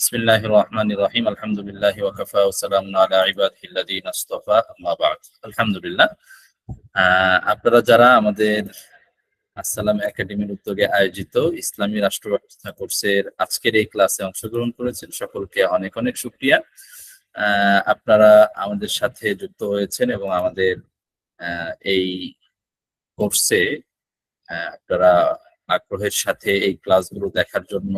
বিসমিল্লাহির রহমানির রহিম। আলহামদুলিল্লাহি ওয়া কাফা ওয়া সালামুন আলা ইবাদিহিল্লাযীনা ইসতাফা, আম্মা বা'দ। আলহামদুলিল্লাহ। আপনারা যারা আমাদের আসসালাম একাডেমির উদ্যোগে আয়োজিত ইসলামী রাষ্ট্র ব্যবস্থা কোর্সের আজকের এই ক্লাসে অংশগ্রহণ করেছেন, সকলকে অনেক অনেক শুকরিয়া। আপনারা আমাদের সাথে যুক্ত হয়েছেন এবং আমাদের এই কোর্সে আপনারা আগ্রহের সাথে এই ক্লাসগুলো দেখার জন্য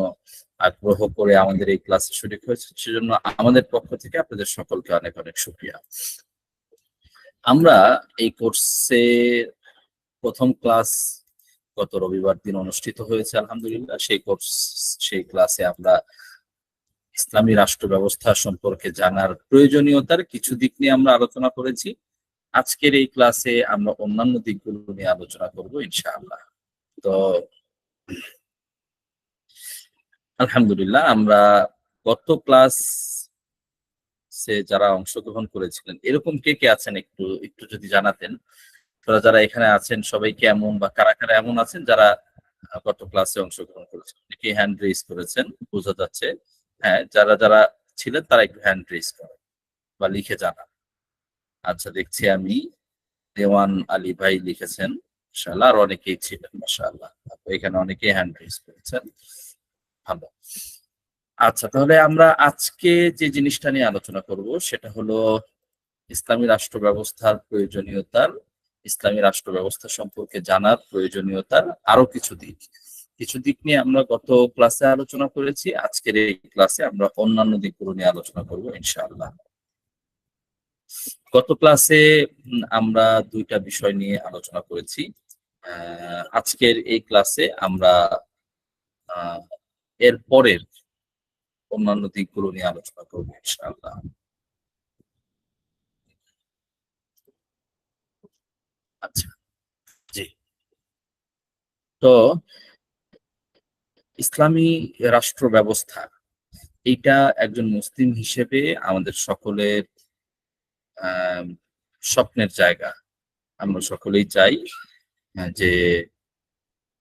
আগ্রহ করে আমাদের এই ক্লাসে শরীক হয়েছে, সেজন্য আমাদের পক্ষ থেকে আপনাদের সকলকে অনেক অনেক শুকরিয়া। আমরা এই কোর্সে প্রথম ক্লাস গত রবিবার দিন অনুষ্ঠিত হয়েছে আলহামদুলিল্লাহ। সেই ক্লাসে আমরা ইসলামী রাষ্ট্র ব্যবস্থা সম্পর্কে জানার প্রয়োজনীয়তার কিছু দিক নিয়ে আমরা আলোচনা করেছি। আজকের এই ক্লাসে আমরা অন্যান্য দিকগুলো নিয়ে আলোচনা করব ইনশাআল্লাহ। তো আলহামদুলিল্লাহ, আমরা গত ক্লাসে যারা অংশগ্রহণ করেছিলেন, এরকম কে কে আছেন একটু একটু যদি জানাতেন। আপনারা যারা এখানে আছেন সবাই কি এমন বা কারা কারা এমন আছেন যারা গত ক্লাসে অংশগ্রহণ করেছেন? অনেকে হ্যান্ড রেজ করেছেন, বোঝা যাচ্ছে। হ্যাঁ, যারা যারা ছিলেন তারা একটু হ্যান্ড রেজ করেন বা লিখে জানান। আচ্ছা, দেখছি আমি দেওয়ান আলী ভাই লিখেছেন, মাশাআল্লাহ। আর অনেকেই ছিলেন, মাশাআল্লাহ। এখানে অনেকেই হ্যান্ড রেজ করেছেন, ভালো। আচ্ছা, তাহলে আমরা আজকে যে জিনিসটা নিয়ে আলোচনা করব সেটা হলো ইসলামী রাষ্ট্র ব্যবস্থার প্রয়োজনীয়তার, ইসলামী রাষ্ট্র ব্যবস্থা সম্পর্কে জানার প্রয়োজনীয়তার আরো কিছু দিক নিয়ে আমরা গত ক্লাসে আলোচনা করেছি। আজকের এই ক্লাসে আমরা অন্যান্য দিকগুলো নিয়ে আলোচনা করব ইনশাআল্লাহ। গত ক্লাসে আমরা দুইটা বিষয় নিয়ে আলোচনা করেছি। আজকের এই ক্লাসে আমরা এর পরের অন্যান্য দিকগুলো নিয়ে আলোচনা করবো ইনশাআল্লাহ। আচ্ছা, জি। তো ইসলামী রাষ্ট্র ব্যবস্থা, এইটা একজন মুসলিম হিসেবে আমাদের সকলের স্বপ্নের জায়গা। আমরা সকলেই চাই যে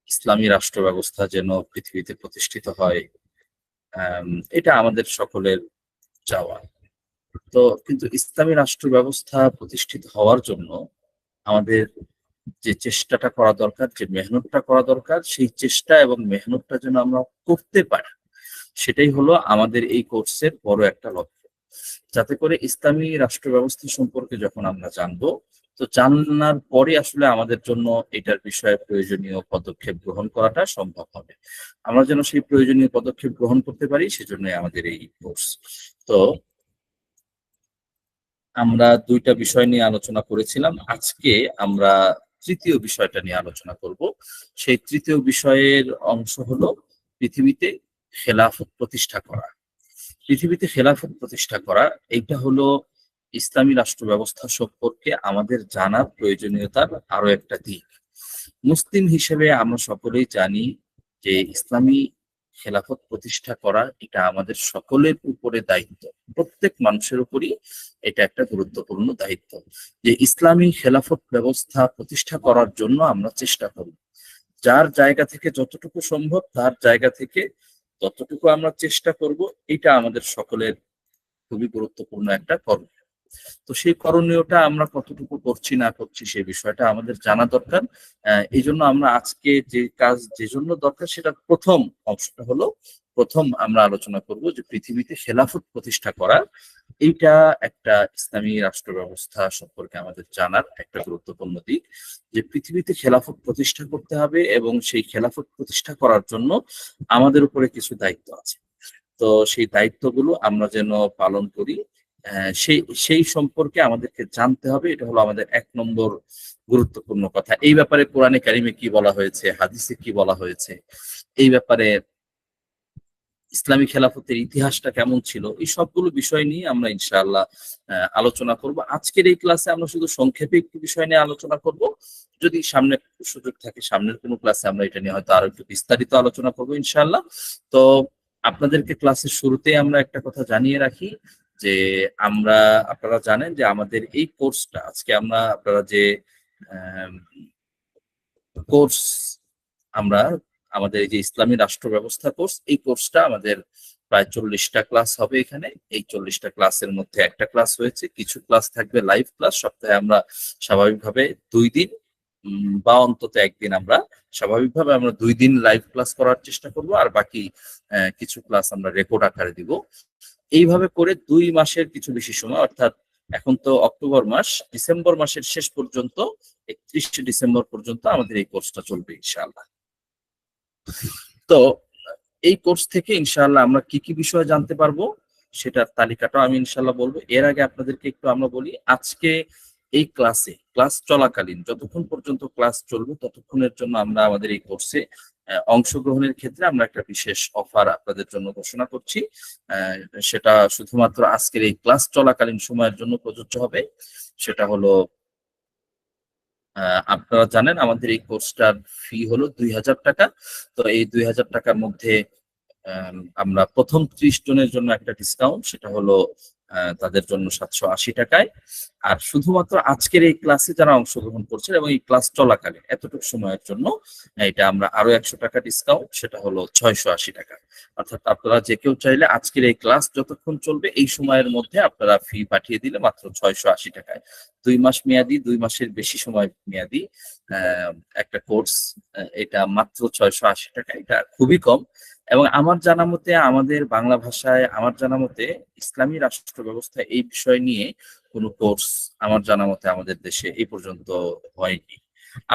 ইসলামী রাষ্ট্র ব্যবস্থা যেন পৃথিবীতে প্রতিষ্ঠিত হয়। এটা আমাদের সকলের চাওয়া। তো কিন্তু ইসলামী রাষ্ট্র ব্যবস্থা প্রতিষ্ঠিত হওয়ার জন্য আমাদের যে চেষ্টাটা করা দরকার, যে মেহনতটা করা দরকার, সেই চেষ্টা এবং মেহনতটা যেন আমরা করতে পারি, সেটাই হলো আমাদের এই কোর্সের বড় একটা লক্ষ্য। যাতে করে ইসলামী রাষ্ট্র ব্যবস্থা সম্পর্কে যখন আমরা জানবো, তো জানার পরে আসলে আমাদের জন্য এটার বিষয়ে প্রয়োজনীয় পদক্ষেপ গ্রহণ করাটা সম্ভব হবে। আমরা যেন সেই প্রয়োজনীয় পদক্ষেপ গ্রহণ করতে পারি, সেজন্যই আমাদের এই কোর্স। তো আমরা দুইটা বিষয় নিয়ে আলোচনা করেছিলাম। আজকে আমরা তৃতীয় বিষয়টা নিয়ে আলোচনা করব। সেই তৃতীয় বিষয়ের অংশ হলো পৃথিবীতে খেলাফত প্রতিষ্ঠা করা। পৃথিবীতে খেলাফত প্রতিষ্ঠা করা, এইটা হলো ইসলামী রাষ্ট্র ব্যবস্থা সম্পর্কে আমাদের জানার প্রয়োজনীয়তার আরো একটা দিক। মুসলিম হিসেবে আমরা সকলেই জানি যে ইসলামী খেলাফত প্রতিষ্ঠা করা এটা আমাদের সকলের উপরে দায়িত্ব। প্রত্যেক মানুষের উপরই এটা একটা গুরুত্বপূর্ণ দায়িত্ব যে ইসলামী খেলাফত ব্যবস্থা প্রতিষ্ঠা করার জন্য আমরা চেষ্টা করব। যার জায়গা থেকে যতটুকু সম্ভব, তার জায়গা থেকে ততটুকু আমরা চেষ্টা করব। এটা আমাদের সকলের খুবই গুরুত্বপূর্ণ একটা কর্ম। তো সেই করণীয়টা আমরা কতটুকু করছি না করছি সেই বিষয়টা আমাদের জানা দরকার। এই জন্য আমরা আজকে যে কাজ যে জন্য দরকার, সেটা প্রথম অংশটা হলো, প্রথম আমরা আলোচনা করব যে পৃথিবীতে খেলাফত প্রতিষ্ঠা করা। এইটা একটা ইসলামী রাষ্ট্র ব্যবস্থা সম্পর্কে আমাদের জানার একটা গুরুত্বপূর্ণ দিক, যে পৃথিবীতে খেলাফত প্রতিষ্ঠা করতে হবে এবং সেই খেলাফত প্রতিষ্ঠা করার জন্য আমাদের উপরে কিছু দায়িত্ব আছে। তো সেই দায়িত্বগুলো আমরা যেন পালন করি, সেই সেই সম্পর্কে আমাদেরকে জানতে হবে। এটা হলো আমাদের 1 নম্বর গুরুত্বপূর্ণ কথা। এই ব্যাপারে কোরআনে কারিমে কি বলা হয়েছে, হাদিসে কি বলা হয়েছে, এই ব্যাপারে ইসলামী খেলাফতের ইতিহাসটা কেমন ছিল, এই সবগুলো বিষয় নিয়ে আমরা ইনশাআল্লাহ আলোচনা করব। আজকের এই ক্লাসে আমরা শুধু সংক্ষেপে একটু বিষয় নিয়ে আলোচনা করব। যদি সামনে সুযোগ থাকে, সামনের কোনো ক্লাসে আমরা এটা নিয়ে হয়তো আরো একটু বিস্তারিত আলোচনা করবো ইনশাআল্লাহ। তো আপনাদেরকে ক্লাসের শুরুতে আমরা একটা কথা জানিয়ে রাখি যে আপনারা জানেন যে আমাদের এই কোর্সটা আজকে আমরা আপনারা যে কোর্স আমরা আমাদের এই যে ইসলামী রাষ্ট্র ব্যবস্থা কোর্স, এই কোর্সটা আমাদের প্রায় 40টা ক্লাস হবে এখানে। এই 40টা ক্লাসের মধ্যে একটা ক্লাস হয়েছে, কিছু ক্লাস থাকবে লাইভ ক্লাস। সপ্তাহে আমরা স্বাভাবিকভাবে 2 দিন বা অন্তত একদিন আমরা 2 দিন লাইভ ক্লাস করার চেষ্টা করব, আর বাকি কিছু ক্লাস আমরা রেকর্ড আকারে দিব। এইভাবে করে 2 মাসের কিছু বেশি সময়, অর্থাৎ এখন তো অক্টোবর মাস, ডিসেম্বর মাসের শেষ পর্যন্ত 31শে ডিসেম্বর পর্যন্ত আমাদের এই কোর্সটা চলবে ইনশাআল্লাহ। তো এই কোর্স থেকে ইনশাআল্লাহ আমরা কি কি বিষয় জানতে পারবো সেটার তালিকাটাও আমি ইনশাআল্লাহ বলবো। এর আগে আপনাদেরকে একটু আমরা বলি, আজকে এই ক্লাস চলাকালীন যতক্ষণ পর্যন্ত ক্লাস চলবে ততক্ষণের জন্য আমরা আমাদের এই কোর্সে অংশগ্রহণের ক্ষেত্রে আমরা একটা বিশেষ অফার আপনাদের জন্য ঘোষণা করছি। সেটা শুধুমাত্র আজকের এই ক্লাস চলাকালীন সময়ের জন্য প্রযোজ্য হবে। সেটা হলো, আপনারা জানেন আমাদের এই কোর্সটার ফি হলো 2,000 টাকা। তো এই 2,000 টাকার মধ্যে আমরা প্রথম 30 জনের জন্য একটা ডিসকাউন্ট, সেটা হলো তাদের জন্য 780 টাকায়। আর শুধুমাত্র আজকের এই ক্লাসে যারা অংশগ্রহণ করছেন এবং এই ক্লাস চলাকালীন এতটুকু সময়ের জন্য এটা আমরা আরো 100 টাকা ডিসকাউন্ট, সেটা হলো 680 টাকা। অর্থাৎ আপনারা যে কেউ চাইলে আজকের এই ক্লাস যতক্ষণ চলবে এই সময়ের মধ্যে আপনারা ফি পাঠিয়ে দিলে মাত্র 680 টাকায় 2 মাস মেয়াদি, 2 মাসের বেশি সময় মেয়াদি একটা কোর্স, এটা মাত্র 680 টাকা। এটা খুবই কম। এবং আমার জানা মতে, আমাদের বাংলা ভাষায় আমার জানা মতে ইসলামী রাষ্ট্র ব্যবস্থা এই বিষয় নিয়ে কোনো কোর্স আমার জানা মতে আমাদের দেশে এই পর্যন্ত হয়নি।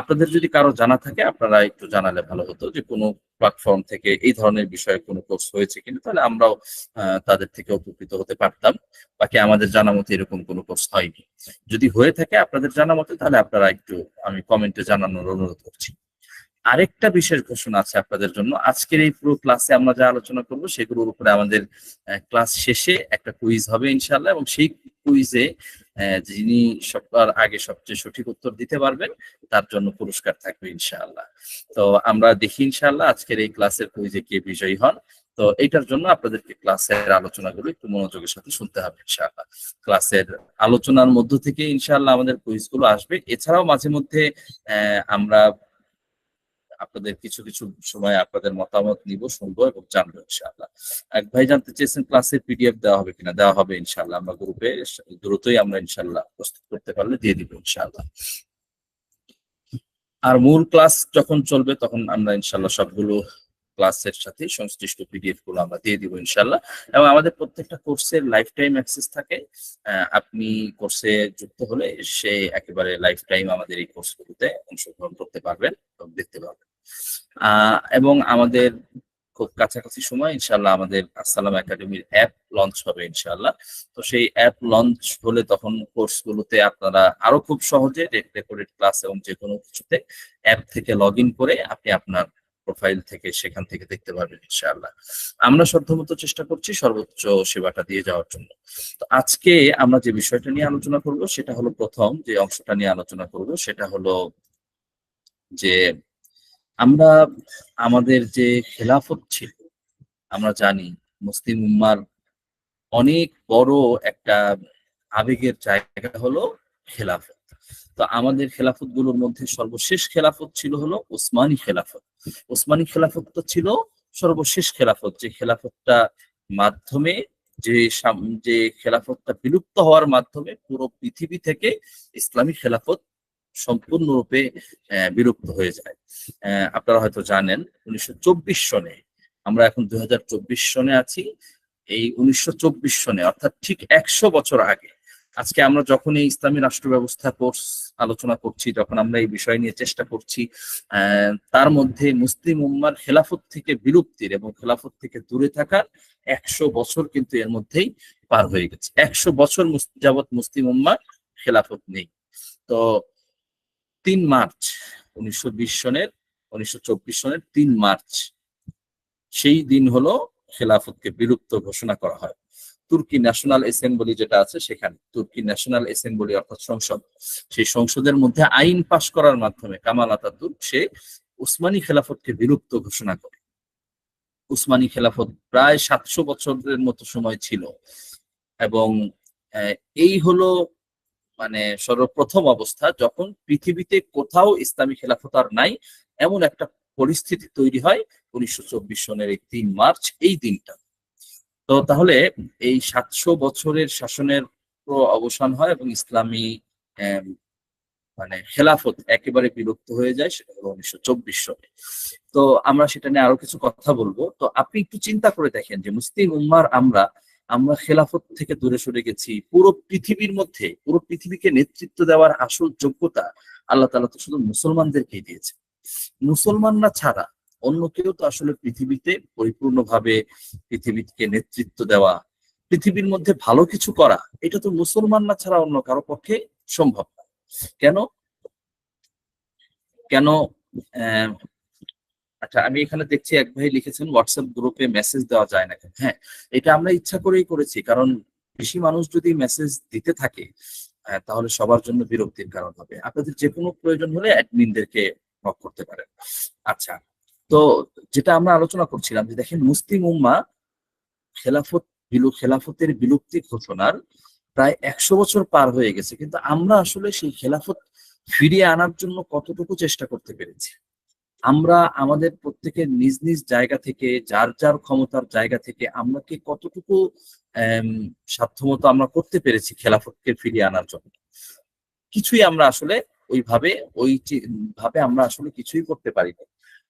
আপনাদের যদি কারো জানা থাকে আপনারা একটু জানালে ভালো হতো, যে কোনো প্ল্যাটফর্ম থেকে এই ধরনের বিষয়ে কোনো কোর্স হয়েছে কিনা, তাহলে আমরাও তাদের থেকে উপকৃত হতে পারতাম। বাকি আমাদের জানা মতে এরকম কোনো কোর্স হয়নি। যদি হয়ে থাকে আপনাদের জানা মতে, তাহলে আপনারা একটু আমি কমেন্টে জানানোর অনুরোধ করছি। আরেকটা বিশেষ ঘোষণা আছে আপনাদের জন্য। আজকের এই পুরো ক্লাসে আমরা যা আলোচনা করব সেগুলোর উপরে আমাদের ক্লাস শেষে একটা কুইজ হবে ইনশাআল্লাহ, এবং সেই কুইজে যিনি সবার আগে সবচেয়ে সঠিক উত্তর দিতে পারবেন তার জন্য পুরস্কার থাকবে ইনশাআল্লাহ। তো আমরা দেখি ইনশাআল্লাহ আজকের এই ক্লাসের কুইজে কে বিজয়ী হন। তো এটার জন্য আপনাদেরকে ক্লাসের আলোচনাগুলো একটু মনোযোগের সাথে শুনতে হবে ইনশাআল্লাহ। ক্লাসের আলোচনার মধ্য থেকে ইনশাআল্লাহ আমাদের কুইজগুলো আসবে। এছাড়াও মাঝে মধ্যে আমরা আপনাদের কিছু কিছু সময় আপনাদের মতামত নিব, শুনবো এবং জানবো ইনশাআল্লাহ। এক ভাই জানতে চেয়েছেন ক্লাসের পিডিএফ দেওয়া হবে কিনা। দেওয়া হবে ইনশাআল্লাহ, আমরা গ্রুপে দ্রুতই আমরা ইনশাআল্লাহ প্রস্তুত করতে পারলে দিয়ে দিব ইনশাআল্লাহ। আর মূল ক্লাস যখন চলবে তখন আমরা ইনশাআল্লাহ সবগুলো ক্লাসের সাথে সংশ্লিষ্ট পিডিএফ গুলো আমরা দিয়ে দিব ইনশাআল্লাহ। এবং আমাদের প্রত্যেকটা কোর্সের লাইফ টাইম অ্যাক্সেস থাকে। আপনি কোর্সে যুক্ত হলে সে একেবারে লাইফ টাইম আমাদের এই কোর্সগুলোতে অংশগ্রহণ করতে পারবেন এবং দেখতে পারবেন। এবং আমাদের খুব কাছাকাছি সময় ইনশাআল্লাহ আমাদের আসসালাম একাডেমির অ্যাপ লঞ্চ হবে ইনশাআল্লাহ। তো সেই অ্যাপ লঞ্চ হলে তখন কোর্সগুলোতে আপনারা আরো খুব সহজে রেকর্ডেড ক্লাস এবং যে কোনো কিছুতে অ্যাপ থেকে লগ ইন করে আপনি আপনার প্রোফাইল থেকে সেখান থেকে দেখতে পারবেন ইনশাআল্লাহ। আমরা সাধ্যমতো চেষ্টা করছি সর্বোচ্চ সেবাটা দিয়ে যাওয়ার জন্য। তো আজকে আমরা যে বিষয়টা নিয়ে আলোচনা করব সেটা হলো, প্রথম যে অংশটা নিয়ে আলোচনা করব সেটা হলো যে আমরা আমাদের যে খেলাফত ছিল, আমরা জানি মুসলিম উম্মার অনেক বড় একটা আবেগের জায়গা হলো খেলাফত। তো আমাদের খেলাফত গুলোর মধ্যে সর্বশেষ খেলাফত ছিল হলো ওসমানী খেলাফত। ওসমানী খেলাফতটা ছিল সর্বশেষ খেলাফত, যে খেলাফতটা মাধ্যমে যে খেলাফতটা বিলুপ্ত হওয়ার মাধ্যমে পুরো পৃথিবী থেকে ইসলামী খেলাফত সম্পূর্ণরূপে বিলুপ্ত হয়ে যায়। আপনারা হয়তো জানেন 1924 সনে, আমরা এখন 2024 সনে আছি। এই 1924 সনে অর্থাৎ ঠিক 100 বছর আগে, আজকে আমরা যখন এই ইসলামী রাষ্ট্র ব্যবস্থা কোর্স আলোচনা করছি, যখন আমরা এই বিষয় নিয়ে চেষ্টা করছি, তার মধ্যে মুসলিম উম্মার খেলাফত থেকে বিলুপ্তির এবং খেলাফত থেকে দূরে থাকার 100 বছর কিন্তু এর মধ্যেই পার হয়ে গেছে। 100 বছর যাবৎ মুসলিম উম্মার খেলাফত নেই। তো 3 মার্চ 1924 সনের 3 মার্চ সেই দিন হলো খেলাফতকে বিলুপ্ত ঘোষণা করা হয়। তুর্কি ন্যাশনাল অ্যাসেম্বলি যেটা আছে, সেখানে তুর্কি ন্যাশনাল অ্যাসেম্বলি অর্থাৎ সংসদ, সেই সংসদের মধ্যে আইন পাশ করার মাধ্যমে কামাল আতাতুর্ক সে উসমানী খেলাফতকে বিলুপ্ত ঘোষণা করে। উসমানী খেলাফত প্রায় 700 বছরের মতো সময় ছিল। এবং এই হলো মানে সর্বপ্রথম অবস্থা যখন পৃথিবীতে কোথাও ইসলামী খেলাফত আর নাই, এমন একটা পরিস্থিতি তৈরি হয় 1924 সনের এই 3 মার্চ এই দিনটা। তো তাহলে এই 700 বছরের শাসনের অবসান হয় এবং ইসলামী আহ, মানে খেলাফত একেবারে বিলুপ্ত হয়ে যায়, সেটা হলো 1924 সালে। তো আমরা সেটা নিয়ে আরো কিছু কথা বলবো। তো আপনি একটু চিন্তা করে দেখেন যে মুসলিম উম্মার আমরা আমরা খেলাফত থেকে দূরে সরে গেছি। পুরো পৃথিবীর মধ্যে পুরো পৃথিবীকে নেতৃত্ব দেওয়ার আসল যোগ্যতা আল্লাহ তাআলা তো শুধু মুসলমানদেরকেই দিয়েছে। মুসলমানরা ছাড়া অন্য কেউ তো আসলে পৃথিবীতে পরিপূর্ণভাবে পৃথিবীকে নেতৃত্ব দেওয়া, পৃথিবীর মধ্যে ভালো কিছু করা, এটা তো মুসলমানরা ছাড়া অন্য কারো পক্ষে সম্ভব না। কেন? কেন? আহ, আচ্ছা, আমি এখানে দেখছি এক ভাই লিখেছেন হোয়াটসঅ্যাপ গ্রুপে মেসেজ দেওয়া যায় না কেন। হ্যাঁ, এটা আমরা ইচ্ছা করেই করেছি, কারণ বেশি মানুষ যদি মেসেজ দিতে থাকে তাহলে সবার জন্য বিরক্তির কারণ হবে। আপনাদের যে কোনো প্রয়োজন হলে অ্যাডমিনদেরকে নক করতে পারেন। আচ্ছা, তো যেটা আমরা আলোচনা করছিলাম যে দেখেন মুসলিম উম্মাহ খেলাফতের বিলুপ্তি ঘোষণার প্রায় 100 বছর পার হয়ে গেছে, কিন্তু আমরা আসলে সেই খেলাফত ফিরিয়ে আনার জন্য কতটুকু চেষ্টা করতে পেরেছি। আমরা আমাদের প্রত্যেকের নিজ নিজ জায়গা থেকে, যার যার ক্ষমতার জায়গা থেকে আমরা কি কতটুকু আহ সাধ্যমতো আমরা করতে পেরেছি খেলাফতকে ফিরিয়ে আনার জন্য? কিছুই আমরা আসলে ওইভাবে ভাবে আমরা আসলে কিছুই করতে পারি না।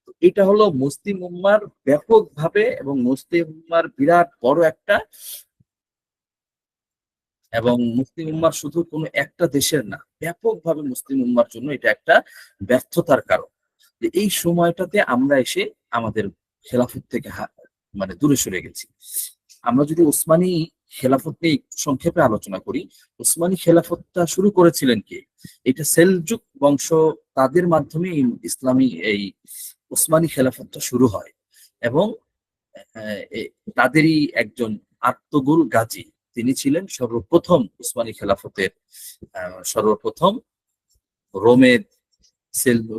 তো এটা হলো মুসলিম উম্মার ব্যাপকভাবে এবং মুসলিম উম্মার বিরাট বড় একটা, এবং মুসলিম উম্মার শুধু কোনো একটা দেশের না, ব্যাপকভাবে মুসলিম উম্মার জন্য এটা একটা ব্যর্থতার কারণ যে এই সময়টাতে আমরা এসে আমাদের খেলাফত থেকে মানে দূরে সরে গেছি। আমরা যদি উসমানী খেলাফত নিয়ে একটু সংক্ষেপে আলোচনা করি, উসমানী খেলাফতটা শুরু করেছিলেন কে? এটা সেলজুক বংশ, তাদের মাধ্যমে ইসলামী এই উসমানী খেলাফতটা শুরু হয়। এবং তাদেরই একজন আর্তুগুল গাজী, তিনি ছিলেন সর্বপ্রথম উসমানী খেলাফতের সর্বপ্রথম রোমে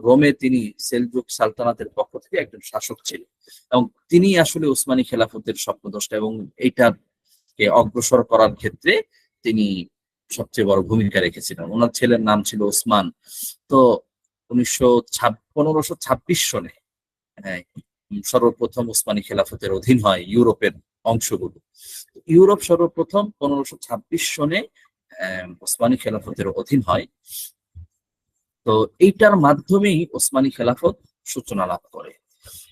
রোমে তিনি সেলজুক সালতানাতের পক্ষ থেকে একজন শাসক ছিলেন, এবং তিনি আসলে উসমানী খেলাফতের স্বপ্নদ্রষ্টা, এবং এইটাকে অগ্রসর করার ক্ষেত্রে তিনি সবচেয়ে বড় ভূমিকা রেখেছিলেন। ওনার ছেলের নাম ছিল ওসমান। তো 1526 সনে সর্বপ্রথম উসমানী খেলাফতের অধীন হয় ইউরোপের অংশগুলো। ইউরোপ সর্বপ্রথম 1526 সনে ওসমানী খেলাফতের অধীন হয়। তো এইটার মাধ্যমেই ওসমানী খেলাফত সূচনা লাভ করে।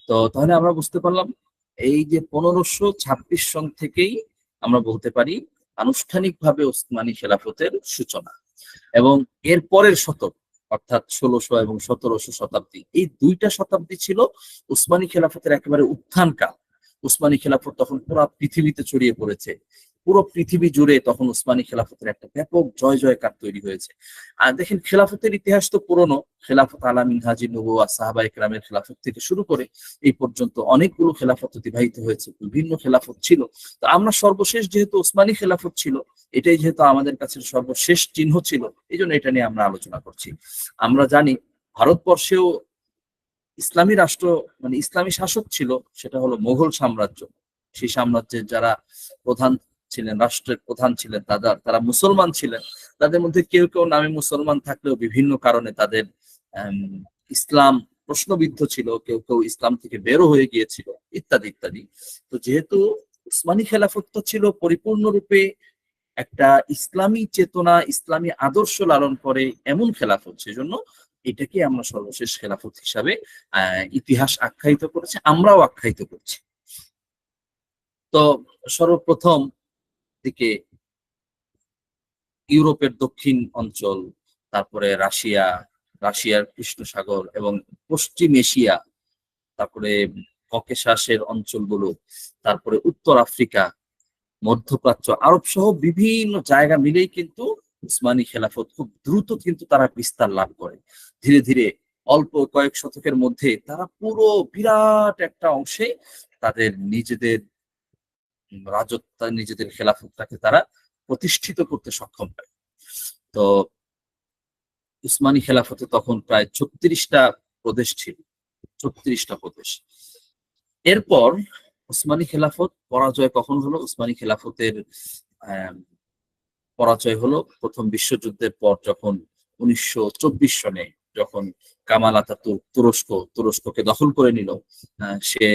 তো তাহলে আমরা বুঝতে পারলাম এই যে 1526 সন থেকেই আমরা বলতে পারি আনুষ্ঠানিকভাবে ওসমানী খেলাফতের সূচনা। এবং এর পরের শতক অর্থাৎ 1600 এবং 1700 শতাব্দী, এই দুইটা শতাব্দী ছিল উসমানী খেলাফতের একেবারে উত্থান কাল। উসমানী খেলাফত তখন পুরো পৃথিবীতে ছড়িয়ে পড়েছে, পুরো পৃথিবী জুড়ে তখন উসমানী খেলাফতের একটা ব্যাপক জয় জয়কার তৈরি হয়েছে। আর দেখেন খেলাফতের ইতিহাস তো পুরনো, খেলাফত আলা মিনহাজি নবুওয়াহ, সাহাবা ইকরামের খেলাফত থেকে শুরু করে এই পর্যন্ত অনেকগুলো খেলাফত অতিবাহিত হয়েছে, বিভিন্ন খেলাফত ছিল। তো আমরা সর্বশেষ যেহেতু উসমানী খেলাফত ছিল, এটাই যেহেতু আমাদের কাছে সর্বশেষ চিহ্ন ছিল, এই জন্য এটা নিয়ে আমরা আলোচনা করছি। আমরা জানি ভারতবর্ষেও ইসলামী রাষ্ট্র মানে ইসলামী শাসক ছিল, সেটা হলো মোগল সাম্রাজ্য। সেই সাম্রাজ্যের যারা প্রধান ছিলেন, রাষ্ট্রের প্রধান ছিলেন, তারা মুসলমান ছিলেন। তাদের মধ্যে কেউ কেউ নামে মুসলমান থাকলেও বিভিন্ন কারণে তাদের ইসলাম প্রশ্নবিদ্ধ ছিল, কেউ কেউ ইসলাম থেকে বেরো হয়ে গিয়েছিল, ইত্যাদি ইত্যাদি। তো যেহেতু উসমানী খেলাফতটা ছিল পরিপূর্ণরূপে একটা ইসলামী চেতনা, ইসলামী আদর্শ লালন করে এমন খেলাফত, সেজন্য এটাকে আমরা সর্বশেষ খেলাফত হিসাবে ইতিহাস আখ্যায়িত করেছে, আমরাও আখ্যায়িত করছি। তো সর্বপ্রথম দিকে ইউরোপের দক্ষিণ অঞ্চল, তারপরে রাশিয়ার কৃষ্ণ সাগর এবং পশ্চিম এশিয়া, তারপরে ককেশাসের অঞ্চলগুলো, তারপরে উত্তর আফ্রিকা, মধ্যপ্রাচ্য, আরব সহ বিভিন্ন জায়গা মিলেই কিন্তু উসমানী খেলাফত খুব দ্রুত কিন্তু তারা বিস্তার লাভ করে। ধীরে ধীরে অল্প কয়েক শতকের মধ্যে তারা পুরো বিরাট একটা অংশে তাদের নিজেদের রাজত্ব, নিজেদের খেলাফতটাকে তারা প্রতিষ্ঠিত করতে সক্ষম হয়। তো উসমানী খেলাফতে তখন প্রায় 36টা প্রদেশ ছিল, 36টা প্রদেশ। এরপর উসমানী খেলাফত পরাজয় কখন হলো? উসমানী খেলাফতের পরাজয় হলো প্রথম বিশ্বযুদ্ধের পর, যখন 1924 সনে যখন কামাল আতাতুর্ক তুরস্ককে দখল করে নিল। সে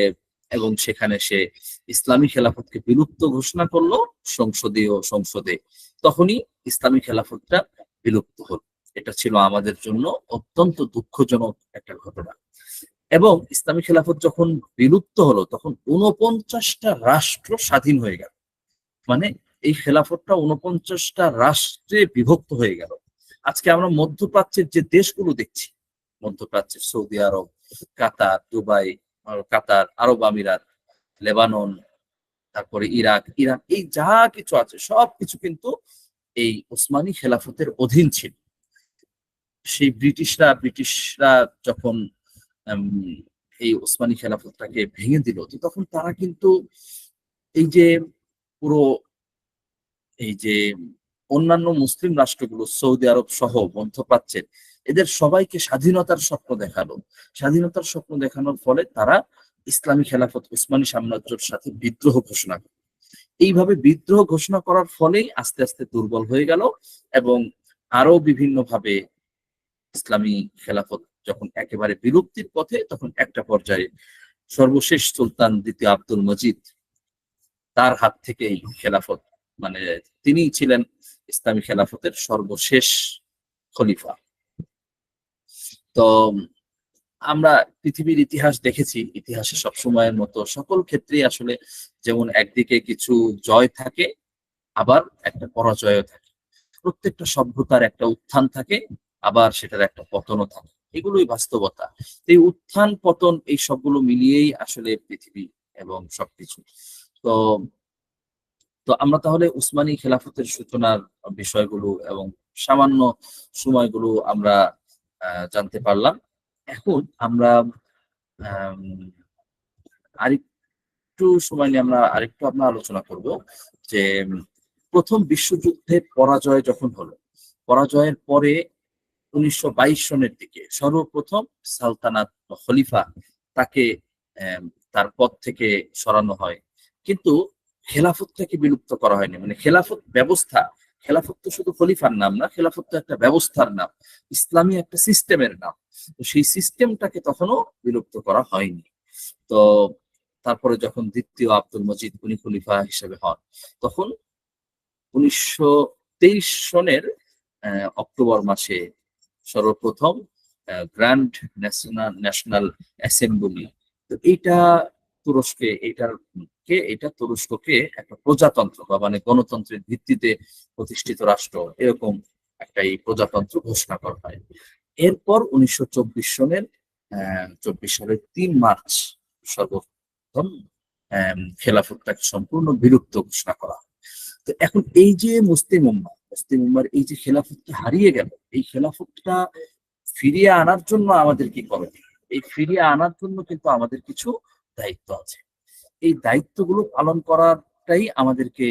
এবং সেখানে সে ইসলামী খেলাফতকে বিলুপ্ত ঘোষণা করলো সংসদে। তখনই ইসলামী খেলাফতটা বিলুপ্ত হলো। এটা ছিল আমাদের জন্য অত্যন্ত দুঃখজনক একটা ঘটনা। এবং ইসলামী খেলাফত যখন বিলুপ্ত হলো তখন ৪৯টা রাষ্ট্র স্বাধীন হয়ে গেল। মানে এই খেলাফতটা ৪৯টা রাষ্ট্রে বিভক্ত হয়ে গেল। আজকে আমরা মধ্যপ্রাচ্যের যে দেশগুলো দেখছি, মধ্যপ্রাচ্যের সৌদি আরব, কাতার, দুবাই, কাতার, আরব আমিরাত, লেবানন, তারপরে ইরান, এই যা কিছু আছে সবকিছু কিন্তু এই ওসমানী খেলাফতের অধীন ছিল। সেই ব্রিটিশরা যখন উম, এই ওসমানী খেলাফতটাকে ভেঙে দিল, তো তখন তারা কিন্তু এই যে পুরো এই যে অন্যান্য মুসলিম রাষ্ট্রগুলো সৌদি আরব সহ মধ্যপ্রাচ্যের এদের সবাইকে স্বাধীনতার স্বপ্ন দেখালো। স্বাধীনতার স্বপ্ন দেখানোর ফলে তারা ইসলামী খেলাফত উসমানী সাম্রাজ্যের সাথে বিদ্রোহ ঘোষণা করে। এইভাবে বিদ্রোহ ঘোষণা করার ফলেই আস্তে আস্তে দুর্বল হয়ে গেল। এবং আরো বিভিন্ন ভাবে ইসলামী খেলাফত যখন একেবারে বিলুপ্তির পথে, তখন একটা পর্যায়ে সর্বশেষ সুলতান দ্বিতীয় আব্দুল মজিদ, তার হাত থেকেই খেলাফত, মানে তিনিই ছিলেন ইসলামী খেলাফতের সর্বশেষ খলিফা। তো আমরা পৃথিবীর ইতিহাস দেখেছি, ইতিহাসে সবসময়ের মতো সকল ক্ষেত্রেই আসলে যেমন একদিকে কিছু জয় থাকে, আবার একটা পরাজয় থাকে। প্রত্যেকটা সভ্যতার একটা উত্থান থাকে, আবার সেটার একটা পতনও থাকে। এগুলোই বাস্তবতা। এই উত্থান পতন এই সবগুলো মিলিয়েই আসলে পৃথিবী এবং সবকিছু। তো তো আমরা তাহলে উসমানী খেলাফতের সূচনার বিষয়গুলো এবং সামান্য সময়গুলো আমরা জানতে পারলাম। এখন আমরা আম, আরেকটু সময় নিয়ে আরেকটু আমরা আলোচনা করব যে প্রথম বিশ্বযুদ্ধের পরাজয় যখন হলো, পরাজয়ের পরে ১৯২২ সনের দিকে সর্বপ্রথম সালতানাত বা খলিফা তাকে আম, তার পদ থেকে সরানো হয়। কিন্তু খেলাফতটাকে বিলুপ্ত করা হয়নি। মানে খেলাফত ব্যবস্থা, খেলাফত তো শুধু খলিফার নাম না, খেলাফত তো একটা ব্যবস্থার নাম, ইসলামী একটা সিস্টেমের নাম। তো সেই সিস্টেমটাকে তখনও বিলুপ্ত করা হয়নি। তো তারপরে যখন দ্বিতীয় আব্দুল মজিদ উনি খলিফা হিসেবে হন, তখন ১৯২৩ সনের অক্টোবর মাসে সর্বপ্রথম গ্র্যান্ড ন্যাশনাল অ্যাসেম্বলি, তো এইটা এটা তুরস্ককে একটা প্রজাতন্ত্র বা মানে গণতন্ত্রের ভিত্তিতে প্রতিষ্ঠিত রাষ্ট্র, এরকম একটা এই প্রজাতন্ত্র ঘোষণা করা হয়। এরপর ১৯২৪ সনের ২৪ সালের ৩ মার্চ সর্বপ্রথম খেলাফতটাকে সম্পূর্ণ বিলুপ্ত ঘোষণা করা হয়। তো এখন এই যে মুসলিম উম্মার এই যে খেলাফতটা হারিয়ে গেল, এই খেলাফতটা ফিরিয়ে আনার জন্য আমাদের কি করণীয়? এই ফিরিয়ে আনার জন্য কিন্তু আমাদের কিছু দায়িত্ব আছে। এই দায়িত্বগুলো পালন করাটাই আমাদেরকে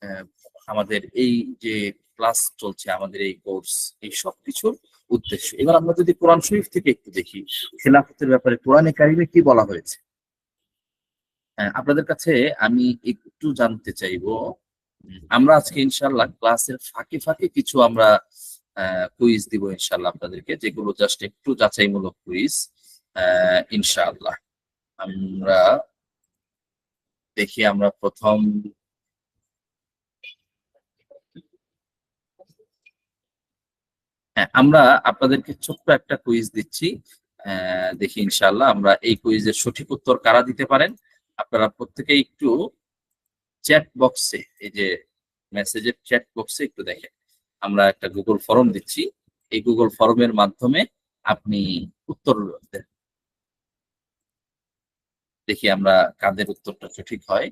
আহ, আমাদের এই যে ক্লাস চলছে, আমাদের এই কোর্স, এই সব কিছুর উদ্দেশ্য। এবার আমরা যদি কোরআন শরীফ থেকে একটু দেখি খেলাফতের ব্যাপারে কোরআনে কারিমে কি বলা হয়েছে। আপনাদের কাছে আমি একটু জানতে চাইবো, আমরা আজকে ইনশাল্লাহ ক্লাসের ফাঁকে ফাঁকে কিছু আমরা কুইজ দিব ইনশাল্লাহ আপনাদেরকে, যেগুলো জাস্ট একটু যাচাইমূলক কুইজ। ইনশাআল্লাহ আমরা দেখি, আমরা প্রথম হ্যাঁ, আমরা আপনাদেরকে ছোট্ট একটা কুইজ দিচ্ছি। দেখি ইনশাআল্লাহ আমরা এই কুইজের সঠিক উত্তর কারা দিতে পারেন। আপনারা প্রত্যেকে একটু চ্যাট বক্সে, এই যে মেসেজের চ্যাট বক্সে একটু দেখেন। আমরা একটা গুগল ফর্ম দিচ্ছি, এই গুগল ফর্মের মাধ্যমে আপনি উত্তর দেন। দেখি আমরা কাদের উত্তরটা সঠিক হয়।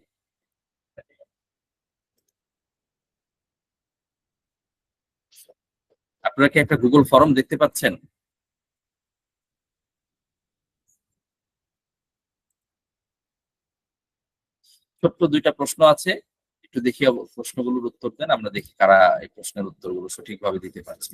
আপনারা কি একটা গুগল ফর্ম দেখতে পাচ্ছেন? ছোট্ট 2টা প্রশ্ন আছে, একটু দেখি প্রশ্নগুলোর উত্তর দেন, আমরা দেখি কারা এই প্রশ্নের উত্তরগুলো সঠিকভাবে দিতে পারছে।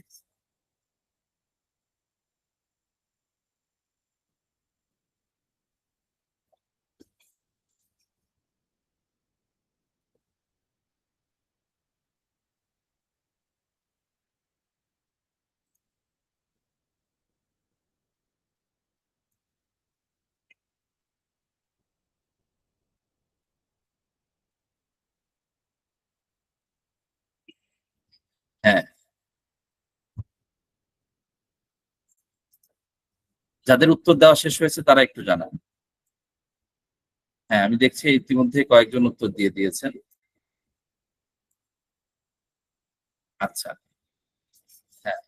যাদের উত্তর দেওয়া শেষ হয়েছে তারা একটু জানান। হ্যাঁ, আমি দেখছি ইতিমধ্যে কয়েকজন উত্তর দিয়ে দিয়েছেন। আচ্ছা। হ্যাঁ,